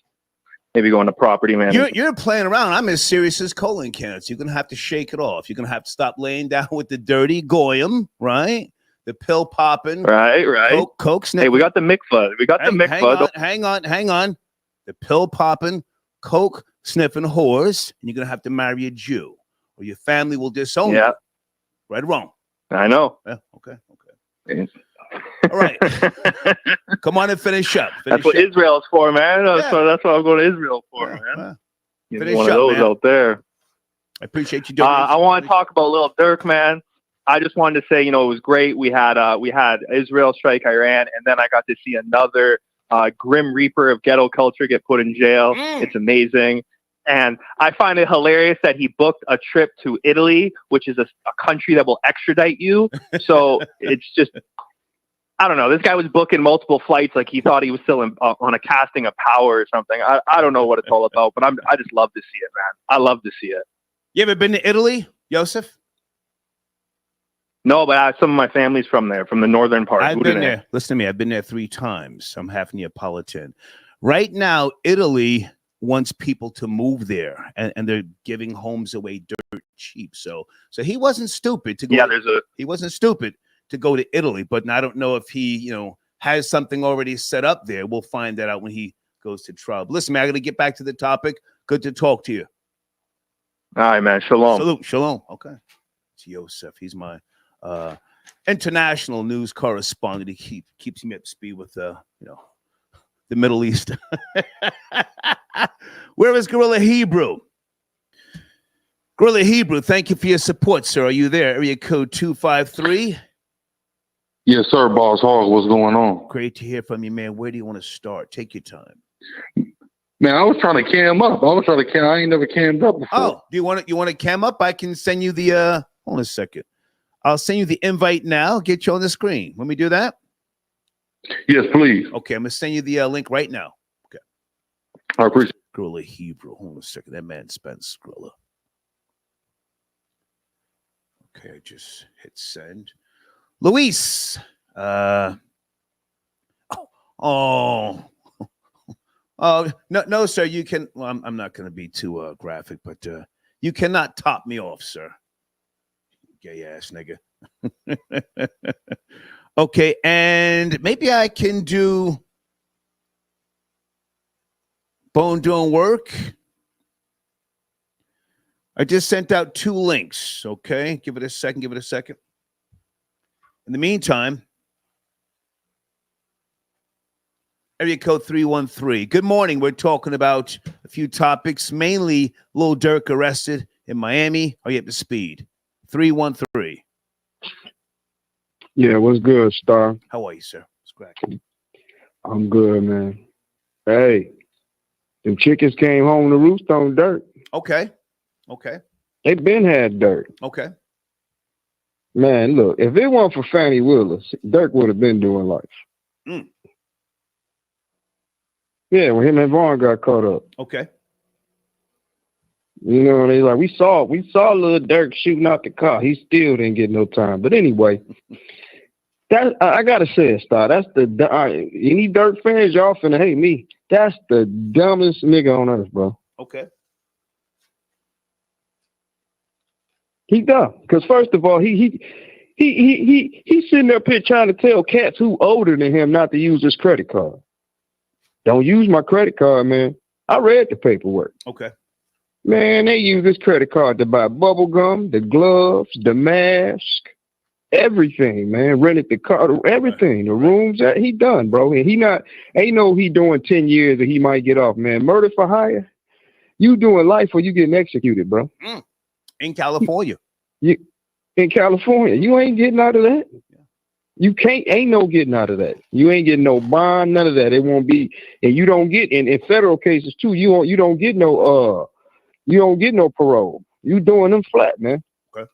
Maybe go into property management. You're playing around. I'm as serious as colon cancer. You're gonna have to shake it off. You're gonna have to stop laying down with the dirty goyim, right? The pill popping, right. Coke sniffing. Hey, we got the mikvah. Hang on. The pill popping, Coke sniffing whores, and you're gonna have to marry a Jew, or your family will disown you. Right or wrong? I know. Yeah. Okay. All right. Come on and finish up. That's what Israel's for, man. That's what I'm going to Israel for, man. Finish one of those out there. I appreciate you doing. I want to talk about Lil Durk, man. I just wanted to say, it was great. We had Israel strike Iran, and then I got to see another grim reaper of ghetto culture get put in jail. It's amazing. And I find it hilarious that he booked a trip to Italy, which is a country that will extradite you. So it's just, I don't know. This guy was booking multiple flights like he thought he was still on a casting of Power or something. I don't know what it's all about, but I just love to see it, man. I love to see it. You ever been to Italy, Yosef? No, but some of my family's from there, from the northern part. I've been there. Listen to me. I've been there 3 times. I'm half Neapolitan. Right now, Italy wants people to move there, and they're giving homes away dirt cheap. So he wasn't stupid to go. Yeah, he wasn't stupid to go to Italy, but I don't know if he, has something already set up there. We'll find that out when he goes to trial. But listen, man, I got to get back to the topic. Good to talk to you. All right, man. Shalom. Salute. Shalom. Okay. It's Yosef. He's my international news correspondent. He keeps me up to speed with the Middle East. Where is Gorilla Hebrew? Gorilla Hebrew, thank you for your support, sir. Are you there? Area code 253. Yes, sir, Boss Hog. What's going on? Great to hear from you, man. Where do you want to start? Take your time. Man, I was trying to cam up. I ain't never cammed up before. Oh, do you want to cam up? I can send you the hold on a second. I'll send you the invite now. Get you on the screen. Let me do that. Yes, please. Okay, I'm gonna send you the link right now. Okay. I appreciate it. Gorilla Hebrew. Hold on a second. That man spent Skrilla. Okay, I just hit send. Luis. No, sir. You can. Well, I'm not going to be too graphic, but you cannot top me off, sir. Gay ass nigga. Okay, and maybe I can do Bone doing work. I just sent out 2 links. Okay, give it a second. In the meantime, area code 313. Good morning. We're talking about a few topics, mainly Lil Durk arrested in Miami. Are you up to speed? 313. Yeah, what's good, Star? How are you, sir? What's cracking? I'm good, man. Hey, them chickens came home to roost on Durk. Okay. They been had Durk. Okay. Man, look, if it weren't for Fannie Willis, Durk would have been doing life. Mm. Yeah, when him and Vaughn got caught up. Okay. You know, they like we saw Lil Durk shooting out the car. He still didn't get no time. But anyway, that I gotta say it, Star. That's any Durk fans, y'all finna hate me. That's the dumbest nigga on earth, bro. Okay. He dumb. Because first of all, he's sitting up here trying to tell cats who older than him not to use his credit card. Don't use my credit card, man. I read the paperwork. Okay. Man, they use this credit card to buy bubble gum, the gloves, the mask, everything, man. Rented the car, everything, the rooms. He done, bro. And ain't no he doing 10 years and he might get off, man. Murder for hire. You doing life or you getting executed, bro. In California. In California. You ain't getting out of that. You ain't no getting out of that. You ain't getting no bond, none of that. It won't be, and you don't get in federal cases too. You don't get no parole. You doing them flat, man. Okay.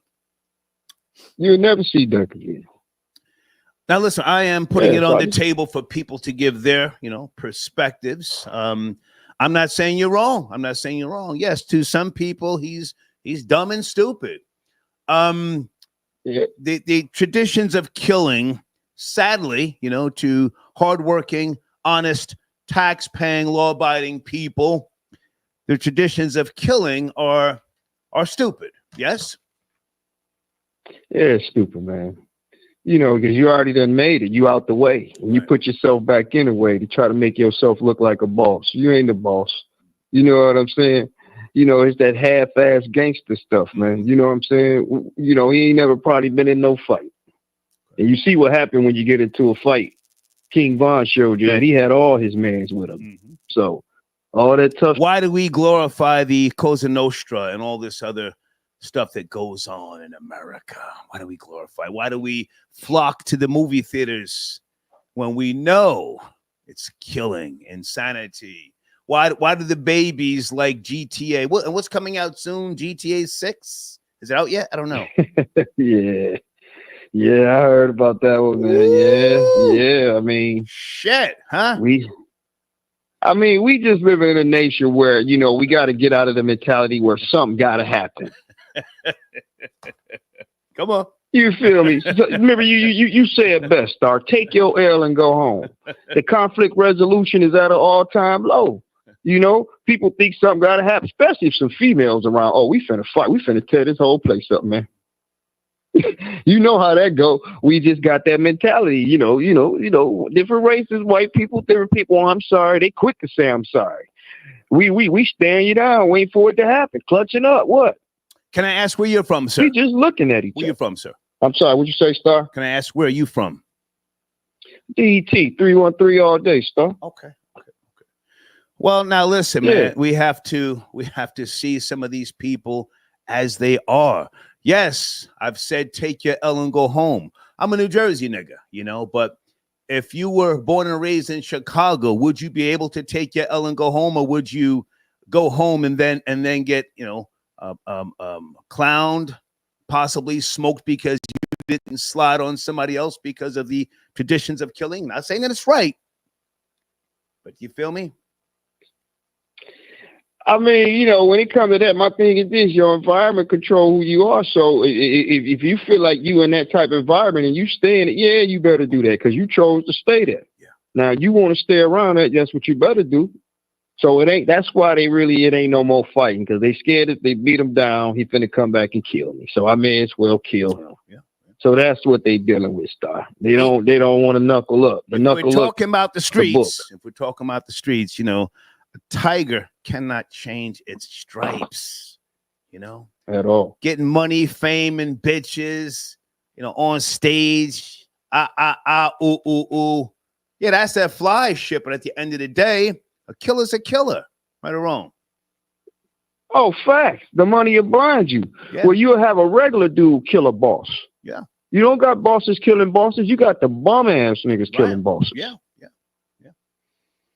You'll never see Durk again. Now listen, I am putting it on the table for people to give their, perspectives. I'm not saying you're wrong. Yes, to some people, he's dumb and stupid. The traditions of killing, sadly, to hardworking, honest, tax-paying, law-abiding people, the traditions of killing are stupid. Yes? Yeah, it's stupid, man. Because you already done made it. You out the way. And you put yourself back in the way to try to make yourself look like a boss. You ain't the boss. You know what I'm saying? It's that half-ass gangster stuff, man. You know what I'm saying? He ain't never probably been in no fight. And you see what happened when you get into a fight. King Von showed you that he had all his mans with him. Mm-hmm. So all that tough. Why do we glorify the Cosa Nostra and all this other stuff that goes on in America? Why do we glorify? Why do we flock to the movie theaters when we know it's killing, insanity? Why do the babies like GTA? What's coming out soon? GTA 6? Is it out yet? I don't know. Yeah, I heard about that one, man. Yeah. I mean, shit, huh? We just live in a nation where we got to get out of the mentality where something got to happen. Come on. You feel me? Remember, you say it best, Star. Take your L and go home. The conflict resolution is at an all-time low. People think something got to happen, especially if some females around. Oh, we finna fight. We finna tear this whole place up, man. You know how that go. We just got that mentality. Different races, white people, different people. Oh, I'm sorry. They quick to say I'm sorry. We staring you down, waiting for it to happen, clutching up. What? Can I ask where you're from, sir? We just looking at each other. Where you from, sir? I'm sorry. What'd you say, Star? Can I ask where are you from? DET 313 all day, Star. Okay. Well, now listen, man. We have to see some of these people as they are. Yes, I've said take your L and go home. I'm a New Jersey nigga, but if you were born and raised in Chicago, would you be able to take your L and go home, or would you go home and then get, clowned, possibly smoked because you didn't slide on somebody else because of the traditions of killing? Not saying that it's right, but you feel me? I mean, you know, when it comes to that, my thing is this: your environment control who you are. So if you feel like you in that type of environment and you stay in it, yeah, you better do that because you chose to stay there. Yeah. Now you want to stay around that, that's what you better do. So it ain't. That's why it ain't no more fighting because they scared if they beat him down, he finna come back and kill me. So I may as well kill him. Yeah. So that's what they dealing with, Star. They don't want to knuckle up. If we're talking about the streets, you know, a tiger cannot change its stripes, you know, at all. Getting money, fame, and bitches, you know, on stage. Ooh. Yeah, that's that fly shit. But at the end of the day, a killer's a killer, right or wrong. Oh, facts. The money will blind you. Yeah. Well, you'll have a regular dude kill a boss. Yeah. You don't got bosses killing bosses. You got the bum ass niggas killing bosses. Yeah.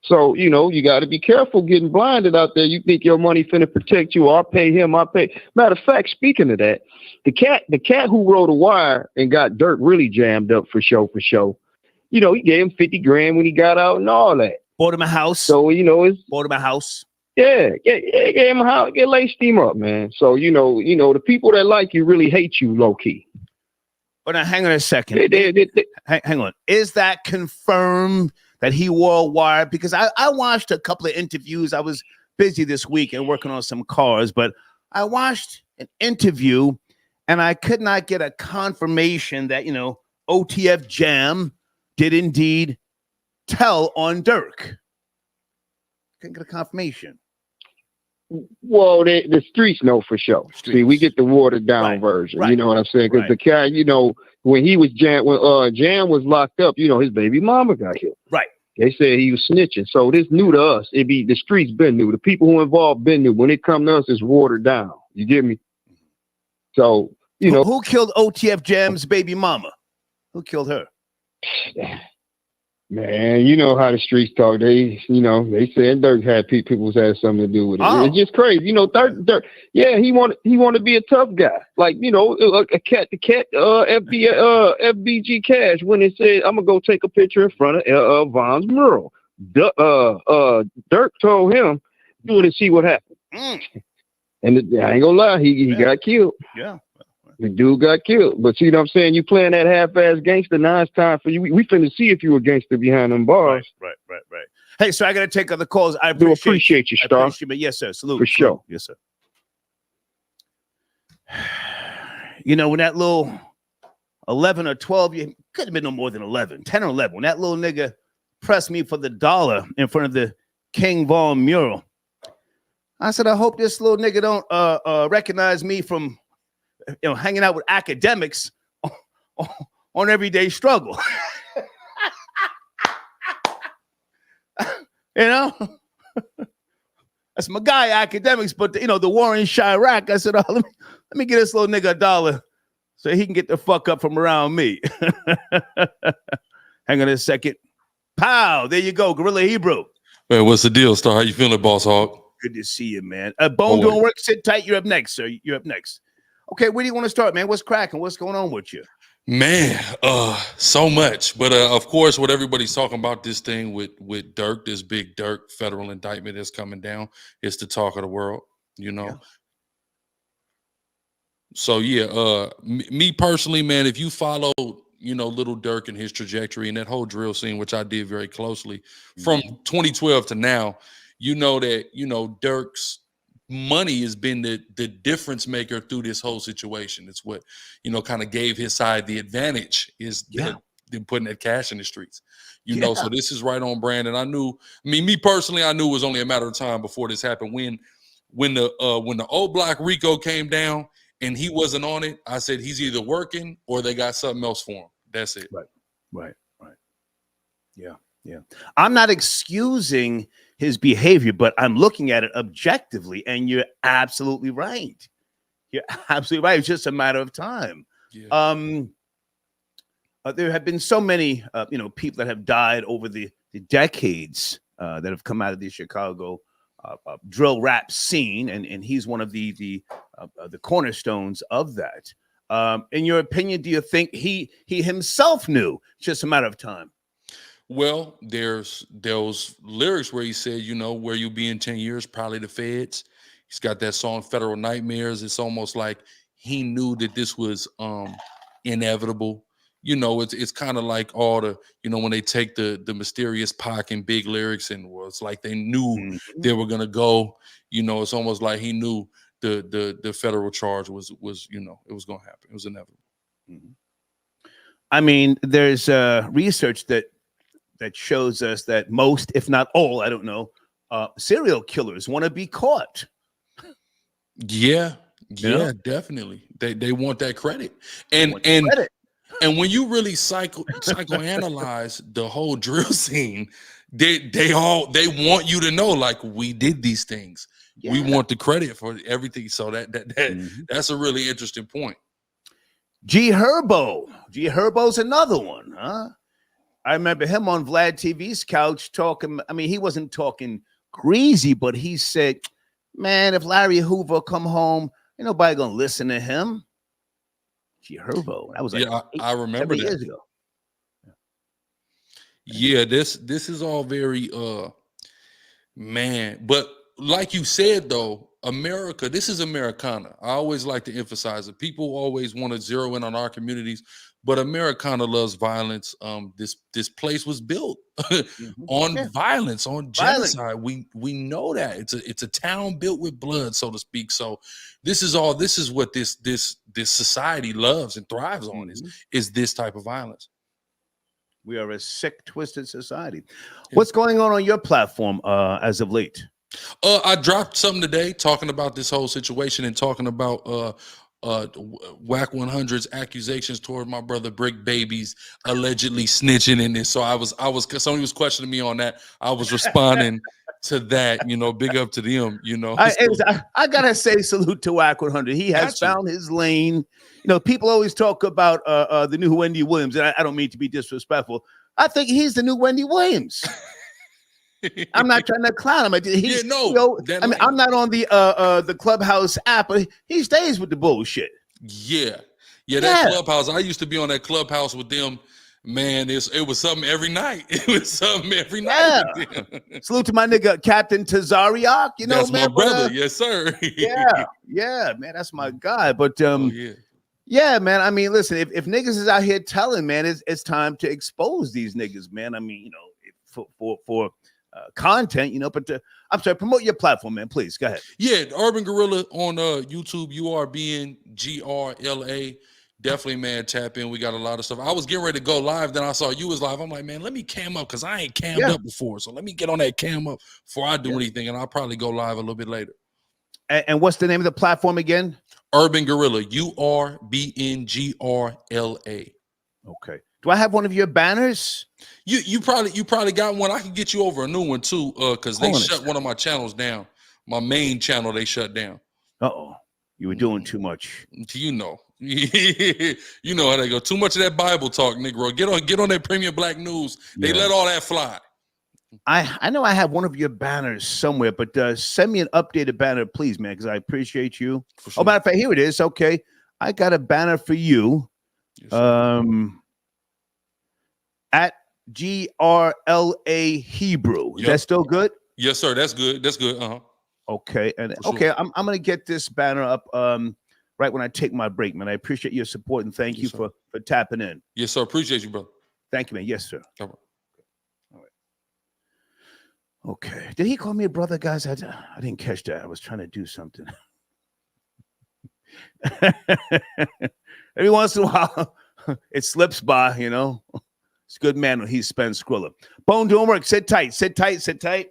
So, you know, you got to be careful getting blinded out there. You think your money finna protect you. I'll pay him. Matter of fact, speaking of that, the cat who wrote a wire and got Durk really jammed up for show. You know, he gave him 50 grand when he got out and all that. Bought him a house. So, you know, bought him a house. Yeah, gave him a house. Get laced him up, man. So, you know, the people that like you really hate you low key. But now, hang on a second. Hang on. Is that confirmed that he wore a wire? Because I watched a couple of interviews. I was busy this week and working on some cars, but I watched an interview and I could not get a confirmation that, you know, OTF Jam did indeed tell on Durk. Couldn't get a confirmation. Well, the streets know for sure. See, we get the watered down version. You know what I'm saying? Because the cat, you know, when Jam was locked up, you know, his baby mama got killed. Right. They said he was snitching. So this new to us. The streets been new. The people who involved been new. When it come to us, it's watered down. You get me? So, you know. Who killed OTF Jam's baby mama? Who killed her? Man, you know how the streets talk. They said Durk had people's had something to do with it. Oh. It's just crazy. You know, Durk, yeah, he wanted to be a tough guy. Like, you know, FBG Cash when it said, I'm gonna go take a picture in front of Von's mural. Durk told him, do it and see what happens. And I ain't gonna lie, he got killed. Yeah. The dude got killed. But see what I'm saying? You playing that half-ass gangster, now it's time for you. We finna see if you a gangster behind them bars. Right. Hey, so I got to take other calls. I appreciate you, Star. Yes, sir. Salute. For sure. Yes, sir. You know, when that little 11 or 12, you could have been no more than 11, 10 or 11. When that little nigga pressed me for the dollar in front of the King Von mural, I said, I hope this little nigga don't recognize me from, you know, hanging out with academics on everyday struggle. You know, that's my guy, academics. But you know, the war in Chirac. I said, oh, let me get this little nigga $1 so he can get the fuck up from around me. Hang on a second. Pow! There you go, Gorilla Hebrew. Man, what's the deal, Star? How you feeling, Boss Hog? Good to see you, man. Bone doing work. Sit tight. You're up next, sir. You're up next. Okay, where do you want to start, man? What's cracking? What's going on with you? Man, so much. But of course, what everybody's talking about this thing with Durk, this big Durk federal indictment that's coming down, is the talk of the world, you know. Yeah. So yeah, me personally, man, if you follow, you know, Lil Durk and his trajectory and that whole drill scene, which I did very closely from 2012 to now, you know that, you know, Durk's money has been the difference maker through this whole situation. It's what, you know, kind of gave his side the advantage is them putting that cash in the streets, you know. So this is right on brand. And I knew, me personally, I knew it was only a matter of time before this happened. When the old block Rico came down and he wasn't on it, I said he's either working or they got something else for him. That's it. Right. Yeah. I'm not excusing his behavior, but I'm looking at it objectively, and you're absolutely right. You're absolutely right. It's just a matter of time. Yeah. There have been so many, you know, people that have died over the decades that have come out of the Chicago drill rap scene, and he's one of the cornerstones of that. In your opinion, do you think he himself knew it's just a matter of time? Well, there's those lyrics where he said, you know, where you'll be in 10 years, probably the feds. He's got that song Federal Nightmares. It's almost like he knew that this was inevitable. You know, it's kind of like all the, you know, when they take the mysterious Pac and Big lyrics, and well, it's like they knew they were gonna go. You know, it's almost like he knew the federal charge was you know, it was gonna happen. It was inevitable. I mean, there's research that shows us that most, if not all, I don't know, serial killers want to be caught. Yeah, You know? definitely. They want that credit, and when you really psychoanalyze the whole drill scene, they want you to know, like, we did these things. Yeah. We want the credit for everything. So that's a really interesting point. G Herbo's another one, huh? I remember him on Vlad TV's couch talking. I mean, he wasn't talking greasy, but he said, man, if Larry Hoover come home, ain't nobody gonna listen to him. G Herbo. That was like I remember that. Years ago. Yeah, this is all very man, but like you said though, America, this is Americana. I always like to emphasize it. People always want to zero in on our communities, but Americana loves violence. This place was built on violence, on genocide. We know that. It's a town built with blood, so to speak. So this is what this society loves and thrives on is this type of violence. We are a sick, twisted society. What's going on your platform as of late? I dropped something today talking about this whole situation and talking about Whack 100's accusations toward my brother Brick Babies allegedly snitching in this. So I was somebody was questioning me on that. I was responding to that, you know, big up to them, you know. I gotta say salute to Whack 100. He has found his lane. You know, people always talk about the new Wendy Williams, and I don't mean to be disrespectful. I think he's the new Wendy Williams. I'm not trying to clown him. I'm not on the Clubhouse app, but he stays with the bullshit. Yeah. That Clubhouse. I used to be on that Clubhouse with them. Man, it was something every night. It was something every night. Salute to my nigga Captain Tazariak. You know, that's man, my brother. Yes, sir. yeah, man, that's my guy. But yeah, man. I mean, listen, if niggas is out here telling, man, it's time to expose these niggas, man. I mean, you know, for content, you know, but I'm sorry, promote your platform, man, please. Go ahead. Yeah, Urban Gorilla on YouTube, URBNGRLA. Definitely, man, tap in. We got a lot of stuff. I was getting ready to go live, then I saw you was live. I'm like, man, let me cam up because I ain't cammed up before. So let me get on that cam up before I do anything, and I'll probably go live a little bit later. And what's the name of the platform again? Urban Gorilla, URBNGRLA. Okay. Do I have one of your banners? You probably got one. I can get you over a new one too, because they shut one of my channels down. My main channel they shut down. You were doing too much. You know. You know how they go. Too much of that Bible talk, Negro. Get on that Premium Black News. They let all that fly. I know I have one of your banners somewhere, but send me an updated banner, please, man, because I appreciate you. Sure. Oh, matter of fact, here it is. Okay, I got a banner for you. Yes, at GRLA Hebrew. Is that still good? Yes, sir. That's good. That's good. Okay, and okay, I'm gonna get this banner up right when I take my break, man. I appreciate your support and thank you for tapping in. Yes, sir. Appreciate you, brother. Thank you, man. Yes, sir. All right. Okay. Did he call me a brother, guys? I didn't catch that. I was trying to do something. Every once in a while, it slips by, you know. It's a good man when he spends Skrilla. Bone doing work. Sit tight. Sit tight. Sit tight.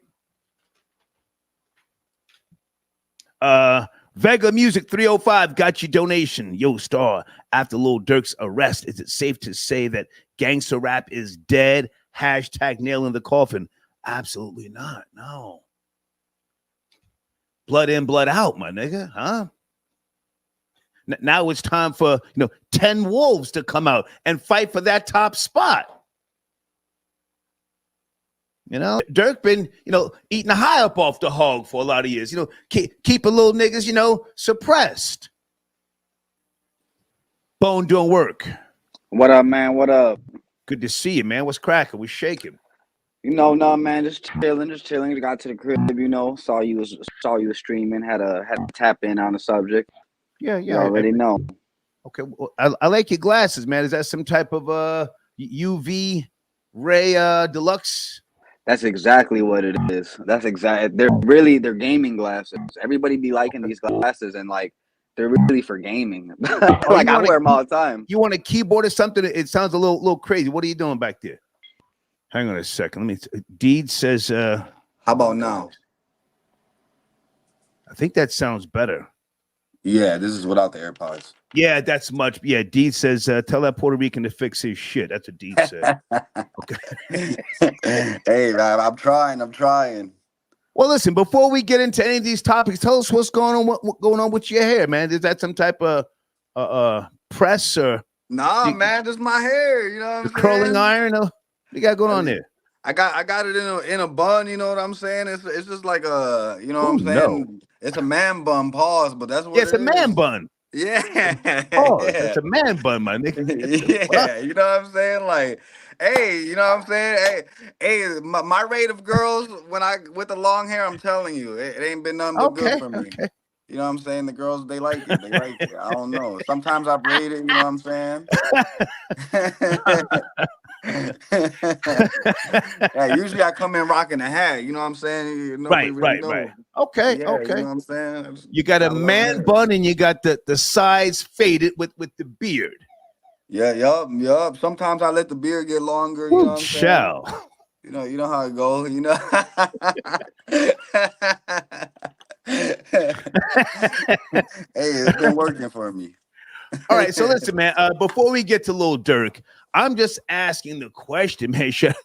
Vega Music 305 got your donation. Yo, Star, after Lil Durk's arrest, is it safe to say that gangster rap is dead? Hashtag nail in the coffin. Absolutely not. No. Blood in, blood out, my nigga. Huh? Now it's time for 10 wolves to come out and fight for that top spot. You know, Durk been, eating a high up off the hog for a lot of years. Keeping little niggas, suppressed. Bone doing work. What up, man? What up? Good to see you, man. What's cracking? We shaking. No, man, just chilling. Got to the crib, saw you was streaming, had to tap in on the subject. Yeah. You already know. Okay, well, I like your glasses, man. Is that some type of UV ray deluxe? That's exactly what it is. They're gaming glasses. Everybody be liking these glasses, and like they're really for gaming. Like I wear them all the time. You want a keyboard or something? It sounds a little crazy. What are you doing back there? Hang on a second. Deed says how about now? I think that sounds better. Yeah, this is without the AirPods. Yeah, that's much. Yeah, Deed says, tell that Puerto Rican to fix his shit. That's what Deed said. Okay. Hey, man, I'm trying. Well, listen, before we get into any of these topics, tell us what's going on. What's going on with your hair, man? Is that some type of press or? Nah, man, just my hair. You know what I'm saying? Curling iron? What you got going on there? I got it in a bun. You know what I'm saying? It's just like a, you know what I'm saying? No. It's a man bun. Pause, but that's what. It's a man bun. Yeah. Oh, it's a man bun, my nigga. Yeah, you know what I'm saying? Like, hey, you know what I'm saying? Hey, my rate of girls with the long hair, I'm telling you, it ain't been nothing but good for me. Okay. You know what I'm saying? The girls, they like it. They like it. I don't know. Sometimes I braid it, you know what I'm saying? Yeah, usually I come in rocking a hat, you know what I'm saying? Right. Okay. Yeah, you know what I'm saying? You got a man bun and you got the sides faded with the beard. Yeah, yup. Sometimes I let the beard get longer, you know what I'm saying? You know how it goes, you know. Hey, it's been working for me. All right, so listen, man. Before we get to Lil Durk, I'm just asking the question, man. Should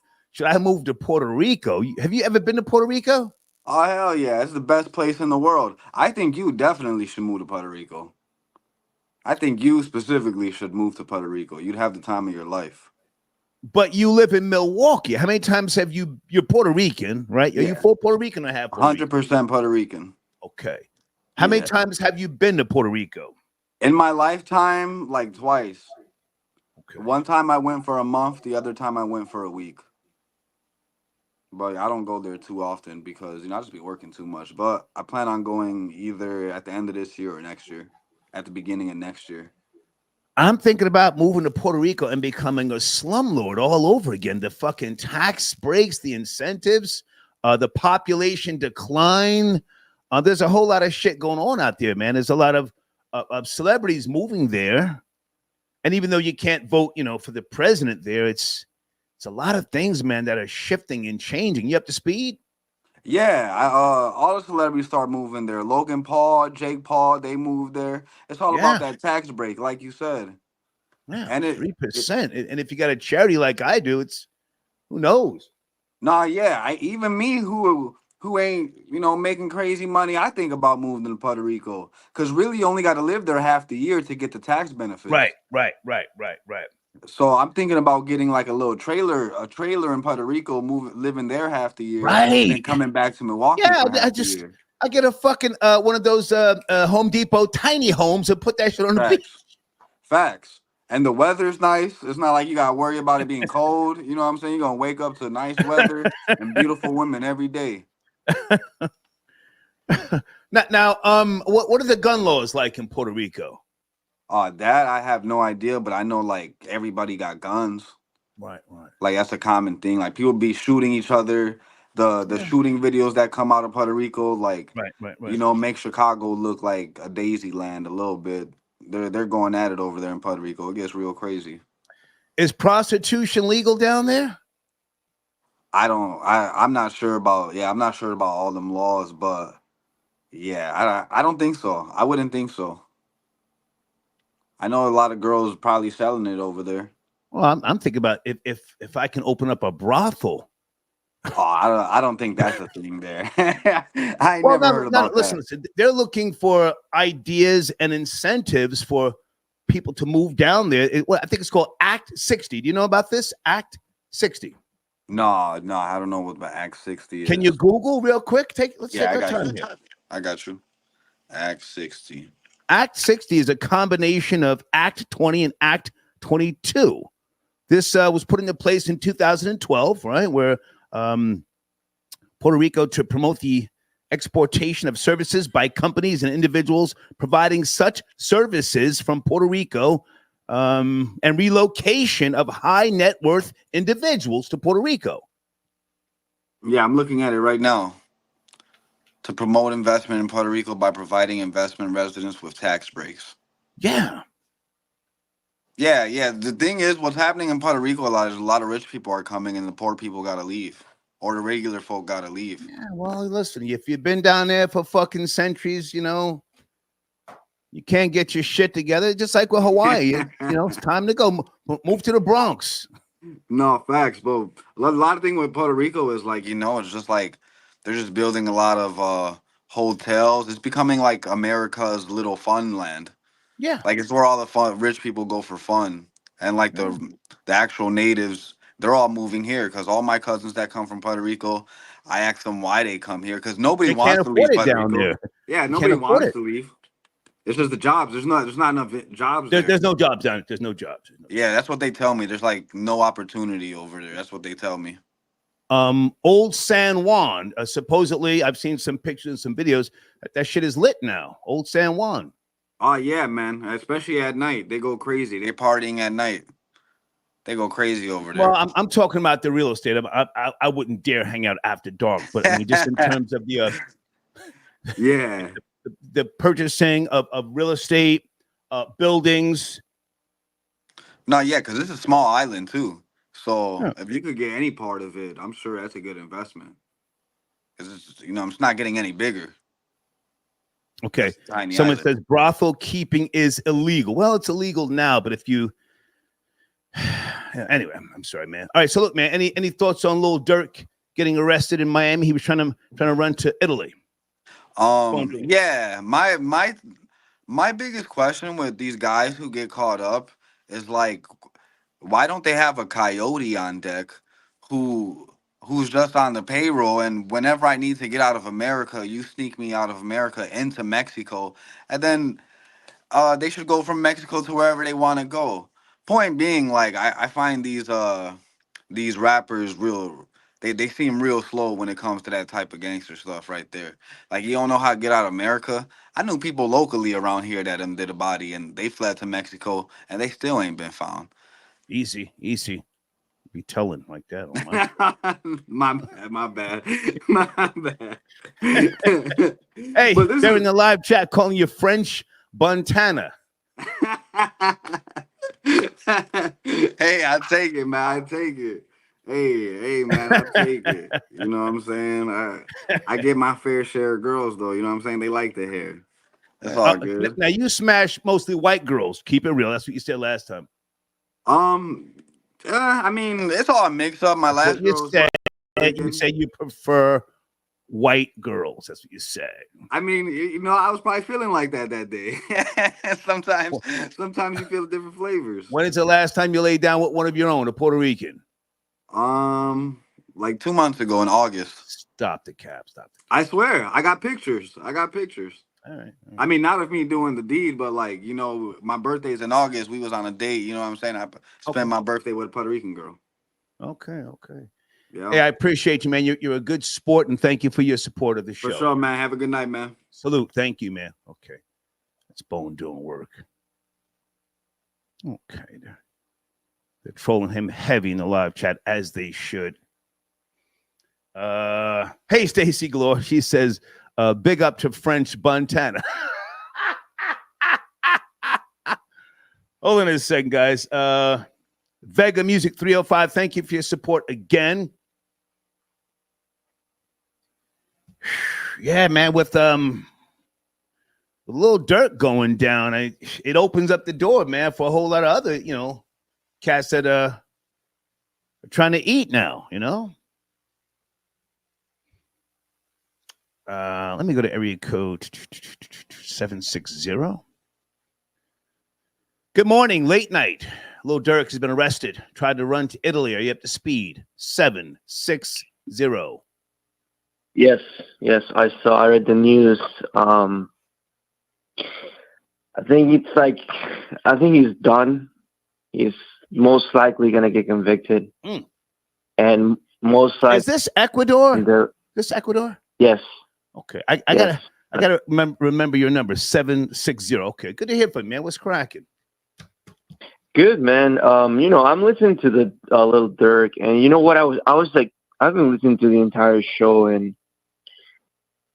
I move to Puerto Rico? Have you ever been to Puerto Rico? Oh hell yeah, it's the best place in the world. I think you definitely should move to Puerto Rico. I think you specifically should move to Puerto Rico. You'd have the time of your life. But you live in Milwaukee. How many times have you're Puerto Rican, right? Are you full Puerto Rican or half? 100% Puerto Rican. Okay. How many times have you been to Puerto Rico? In my lifetime, like twice. Okay. One time I went for a month. The other time I went for a week. But I don't go there too often because, I just be working too much. But I plan on going either at the end of this year or next year. At the beginning of next year. I'm thinking about moving to Puerto Rico and becoming a slumlord all over again. The fucking tax breaks, the incentives, the population decline. There's a whole lot of shit going on out there, man. There's a lot of celebrities moving there. And even though you can't vote, for the president there, it's a lot of things, man, that are shifting and changing. You up to speed? Yeah, all the celebrities start moving there. Logan Paul, Jake Paul, they moved there. It's all about that tax break, like you said. Yeah, and 3%. And if you got a charity like I do, it's who knows? Nah, yeah. Even me who ain't, making crazy money, I think about moving to Puerto Rico. Because really you only got to live there half the year to get the tax benefits. Right. So I'm thinking about getting like a trailer in Puerto Rico, living there half the year, right? And then coming back to Milwaukee. Yeah, I get a fucking one of those Home Depot tiny homes and put that shit on the beach. Facts. And the weather's nice. It's not like you gotta worry about it being cold. You know what I'm saying? You're gonna wake up to nice weather and beautiful women every day. Now, what are the gun laws like in Puerto Rico? That I have no idea, but I know like everybody got guns. Right. Like that's a common thing. Like people be shooting each other. The shooting videos that come out of Puerto Rico, like right. Make Chicago look like a daisy land a little bit. They're going at it over there in Puerto Rico. It gets real crazy. Is prostitution legal down there? I'm not sure about all them laws, but yeah, I don't think so. I wouldn't think so. I know a lot of girls probably selling it over there. Well, I'm thinking about if I can open up a brothel. Oh, I don't think that's a thing there. I never heard about that. Listen, they're looking for ideas and incentives for people to move down there. I think it's called Act 60. Do you know about this? Act 60. No, I don't know what the Act 60 is. Can you Google real quick? Let's take our time here. I got you. Act 60. Act 60 is a combination of Act 20 and Act 22. This was put into place in 2012, right? Where Puerto Rico to promote the exportation of services by companies and individuals providing such services from Puerto Rico, and relocation of high net worth individuals to Puerto Rico. Yeah, I'm looking at it right now. To promote investment in Puerto Rico by providing investment residents with tax breaks. Yeah. Yeah. The thing is, what's happening in Puerto Rico is a lot of rich people are coming and the poor people got to leave. Or the regular folk got to leave. Yeah, well, listen, if you've been down there for fucking centuries, you can't get your shit together. Just like with Hawaii, it's time to go. Move to the Bronx. No, facts, but a lot of thing with Puerto Rico is like, it's just like they're just building a lot of hotels. It's becoming like America's little fun land. Yeah. Like it's where all the rich people go for fun. And like the actual natives, they're all moving here because all my cousins that come from Puerto Rico, I ask them why they come here because nobody wants to leave Puerto Rico. Yeah, nobody wants to leave. It's just the jobs. There's not enough jobs. There's no jobs down there. There's no jobs. Yeah, that's what they tell me. There's like no opportunity over there. That's what they tell me. Old San Juan, supposedly, I've seen some pictures and some videos. That shit is lit now. Old San Juan. Oh yeah, man. Especially at night, they go crazy. They're partying at night. They go crazy over there. Well, I'm talking about the real estate. I wouldn't dare hang out after dark, but I mean, just in terms of the the purchasing of real estate, buildings. No, yeah, because it's a small island too. So if you could get any part of it, I'm sure that's a good investment. Because it's not getting any bigger. Okay. Someone says brothel keeping is illegal. Well, it's illegal now, but if you anyway, I'm sorry, man. All right, so look, man, any thoughts on Lil Durk getting arrested in Miami? He was trying to run to Italy. Yeah, my biggest question with these guys who get caught up is like, why don't they have a coyote on deck who's just on the payroll, and whenever I need to get out of America, you sneak me out of America into Mexico, and then they should go from Mexico to wherever they want to go. Point being, like, I find these rappers real. They seem real slow when it comes to that type of gangster stuff right there. Like, you don't know how to get out of America. I knew people locally around here that did a body, and they fled to Mexico, and they still ain't been found. Easy. Be telling like that. Oh my bad. Hey, they're in the live chat calling you French Montana. Hey, I take it, man. I take it. Hey, man, I take it. You know what I'm saying? I get my fair share of girls, though. You know what I'm saying? They like the hair. That's all good. Now, you smash mostly white girls. Keep it real. That's what you said last time. I mean, it's all a mix up. My last girl you say you prefer white girls. That's what you say. I mean, I was probably feeling like that day. Sometimes you feel different flavors. When is the last time you laid down with one of your own, a Puerto Rican? Like 2 months ago in August. Stop the cap. I swear, I got pictures. All right. I mean, not of me doing the deed, but like, my birthday's in August. We was on a date. You know what I'm saying? I spent my birthday with a Puerto Rican girl. Okay. Yeah. Hey, I appreciate you, man. You're a good sport, and thank you for your support of the show. For sure, man. Have a good night, man. Salute. Thank you, man. Okay. That's Bone doing work. Okay. They're trolling him heavy in the live chat, as they should. Hey, Stacy Glore. She says, big up to French Montana. Hold on a second, guys. Vega Music 305, thank you for your support again. Yeah, man, with Lil Durk going down, it opens up the door, man, for a whole lot of other, cats that are trying to eat now, Let me go to area code 760. Good morning, late night. Lil Durk has been arrested. Tried to run to Italy. Are you up to speed? 760. Yes, I read the news. I think he's done. He's most likely going to get convicted. And most like is this Ecuador? This Ecuador? Yes. Okay, I gotta remember your number 760. Okay, good to hear from you, man. What's cracking? Good, man. I'm listening to the Lil Durk, and you know what? I was like, I've been listening to the entire show, and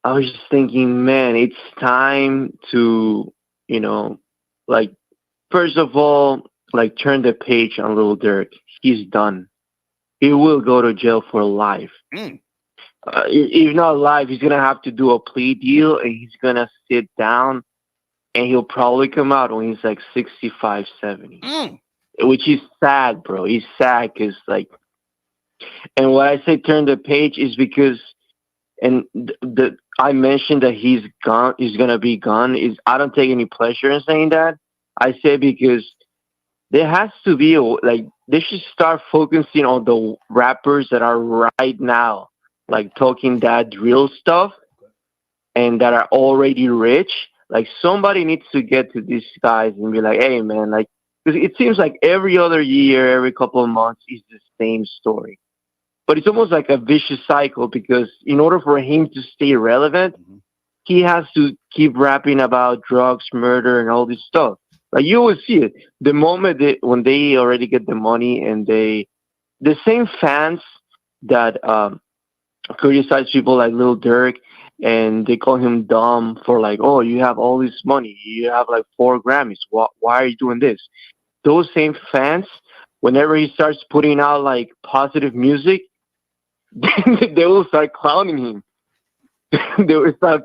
I was just thinking, man, it's time to, like, first of all, like, turn the page on Lil Durk. He's done. He will go to jail for life. If not life, he's gonna have to do a plea deal, and he's gonna sit down, and he'll probably come out when he's like 65, 70. Which is sad, bro. He's sad because, like, and what I say turn the page is because, and I mentioned that he's gonna be gone. I don't take any pleasure in saying that. I say because there has to be they should start focusing on the rappers that are right now, like talking that drill stuff, and that are already rich. Like, somebody needs to get to these guys and be like, hey, man, like, because it seems like every other year, every couple of months is the same story. But it's almost like a vicious cycle, because in order for him to stay relevant, he has to keep rapping about drugs, murder, and all this stuff. Like, you will see it. The moment when they already get the money, and the same fans that criticize people like Lil Durk, and they call him dumb for like, oh, you have all this money, you have like 4 Grammys, why are you doing this? Those same fans, whenever he starts putting out like positive music, they will start clowning him. They will start.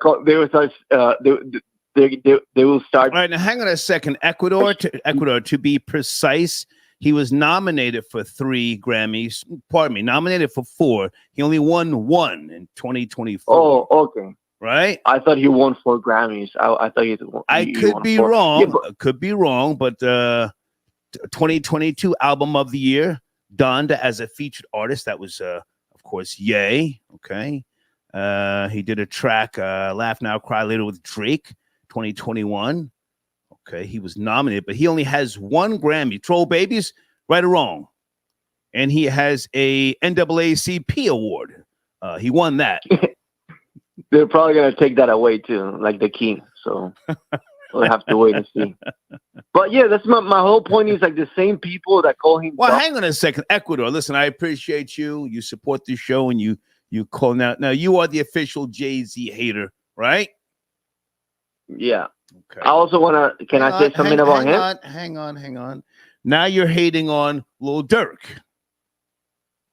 All right, now hang on a second. Ecuador, to be precise, he was nominated for 3 Grammys. Pardon me, nominated for 4. He only won 1 in 2024. Oh, okay. Right? I thought he won 4 Grammys. I thought he won. I could be wrong. Could be wrong, but 2022 Album of the Year, donned as a featured artist. That was, of course, Ye. Okay. He did a track, Laugh Now, Cry Later with Drake, 2021. Okay, he was nominated, but he only has 1 Grammy. Troll Babies, right or wrong? And he has a NAACP award. He won that. They're probably gonna take that away too, like the King. So we'll have to wait and see. But yeah, that's my whole point. Is like the same people that call him. Well, hang on a second, Ecuador. Listen, I appreciate you. You support the show, and you call now. You are the official Jay-Z hater, right? Yeah. Okay. I also want to. Can I say something about him? Hang on. Now you're hating on Lil Durk.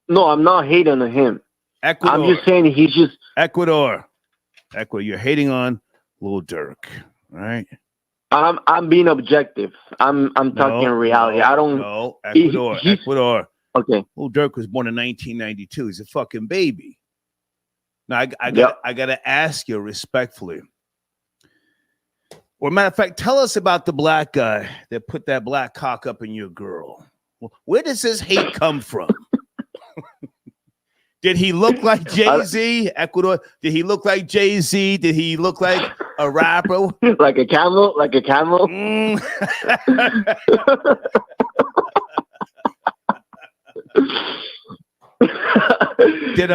No, I'm not hating on him. Ecuador. I'm just saying he's just Ecuador. You're hating on Lil Durk, right? I'm being objective. I'm talking reality. I don't. No, Ecuador. Okay. Lil Durk was born in 1992. He's a fucking baby. Now I gotta ask you respectfully. Well, matter of fact, tell us about the black guy that put that black cock up in your girl. Where does this hate come from? Did he look like Jay-Z, Ecuador? Did he look like Jay-Z? Did he look like a rapper? Like a camel? Like a camel? Did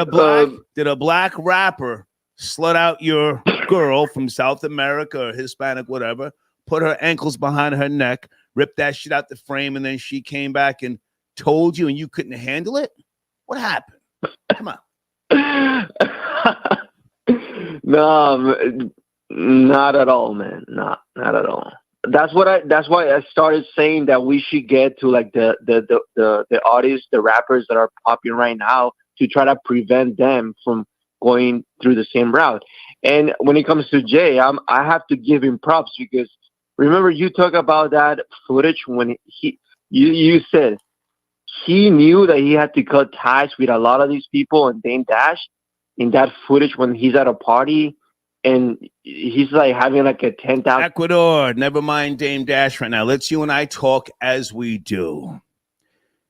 a black rapper slut out your girl from South America or Hispanic, whatever, put her ankles behind her neck, ripped that shit out the frame, and then she came back and told you and you couldn't handle it? What happened? Come on. No, not at all, man. Not at all. That's why I started saying that we should get to like the artists, the rappers that are popular right now, to try to prevent them from going through the same route. And when it comes to Jay, I have to give him props, because remember you talk about that footage when you said he knew that he had to cut ties with a lot of these people and Dame Dash in that footage when he's at a party and he's like having like a 10,000. Ecuador, never mind Dame Dash right now. Let's you and I talk as we do.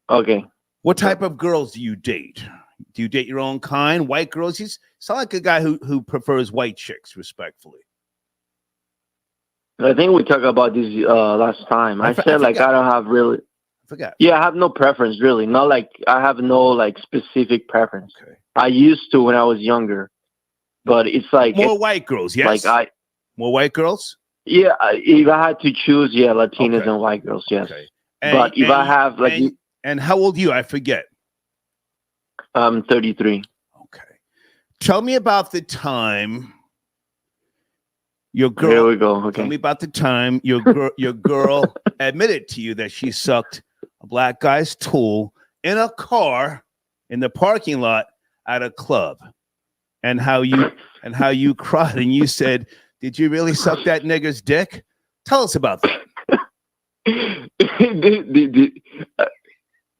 Okay. What type of girls do you date? Do you date your own kind? White girls? You sound like a guy who prefers white chicks, respectfully. I think we talked about this last time. I said I don't have really. forgot. Yeah, I have no preference really. Not like I have no like specific preference. Okay. I used to when I was younger, but it's like more white girls. Yes. Like more white girls. Yeah, if I had to choose, yeah, Latinas and white girls. Yes. Okay. But if I have like, and how old are you? I forget. I'm 33. Okay. Tell me about the time your girl. Here we go. Okay. Tell me about the time your girl admitted to you that she sucked a black guy's tool in a car in the parking lot at a club, and how you cried and you said, "Did you really suck that nigger's dick?" Tell us about that.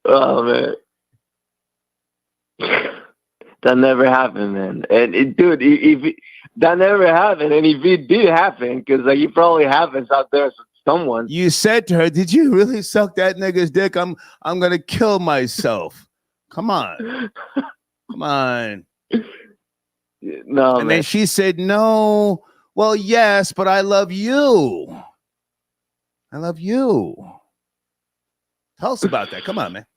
Oh man. That never happened, man. And that never happened, and if it did happen, because like it probably happens out there with someone. You said to her, "Did you really suck that nigger's dick? I'm gonna kill myself." Come on, come on. No, and then she said, "No. Well, yes, but I love you. I love you." Tell us about that. Come on, man.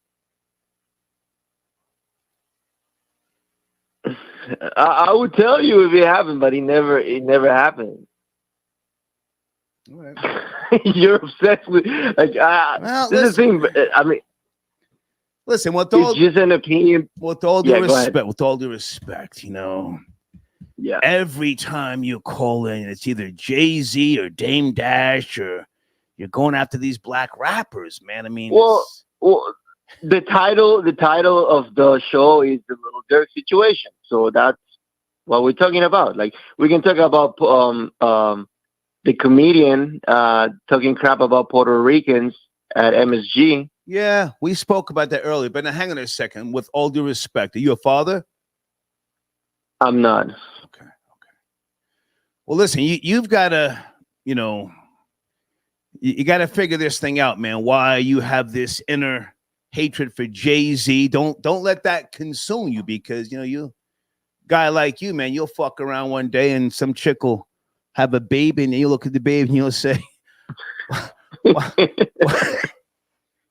I would tell you if it happened, but it never happened. All right. You're obsessed with this is the thing. I mean, listen. It's just an opinion. With all due respect, you know. Yeah. Every time you call in, it's either Jay-Z or Dame Dash, or you're going after these black rappers, man. I mean, well, the title of the show is the Lil Durk situation, so that's what we're talking about. Like, we can talk about the comedian talking crap about Puerto Ricans at MSG. Yeah, we spoke about that earlier, but now hang on a second. With all due respect, are you a father? I'm not. Okay. Well, listen, you've got to, you got to figure this thing out, man. Why you have this inner hatred for Jay-Z? Don't let that consume you, because you guy like you, man, you'll fuck around one day and some chick will have a baby, and then you look at the baby and you'll say,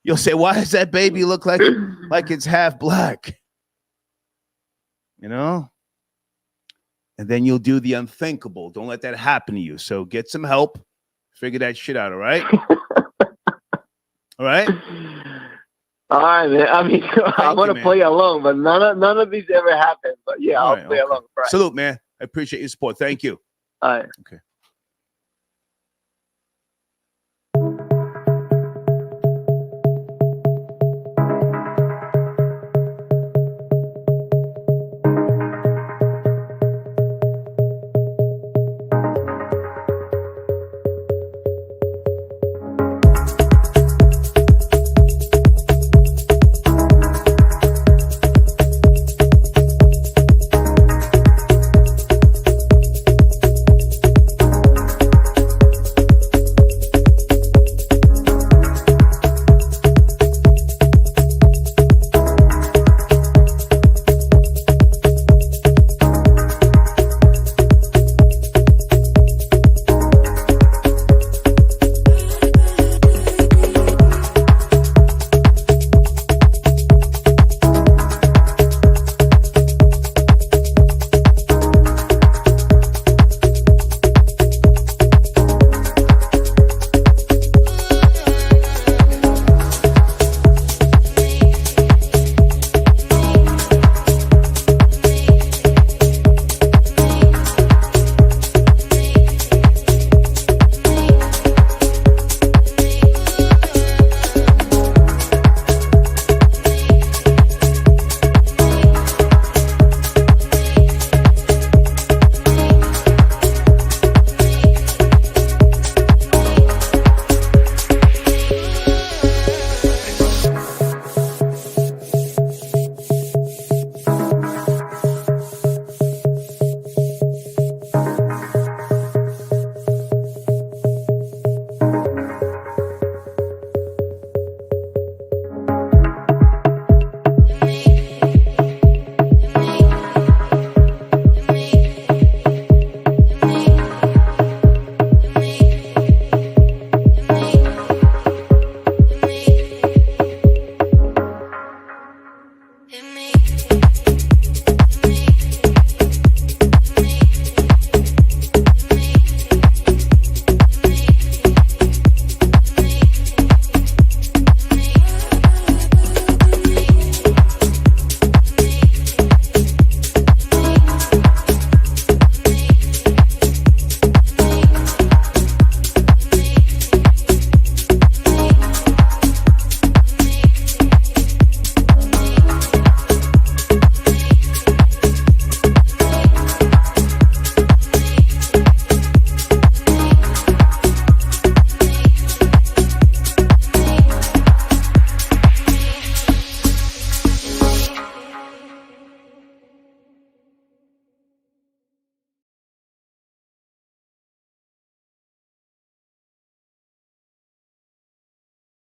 you'll say, "Why does that baby look like it's half black?" And then you'll do the unthinkable. Don't let that happen to you. So get some help. Figure that shit out, all right? All right? All right, man. I mean, I want to play along, but none of these ever happened. But yeah, I'll play along. Right. Salute, man. I appreciate your support. Thank you. All right. Okay.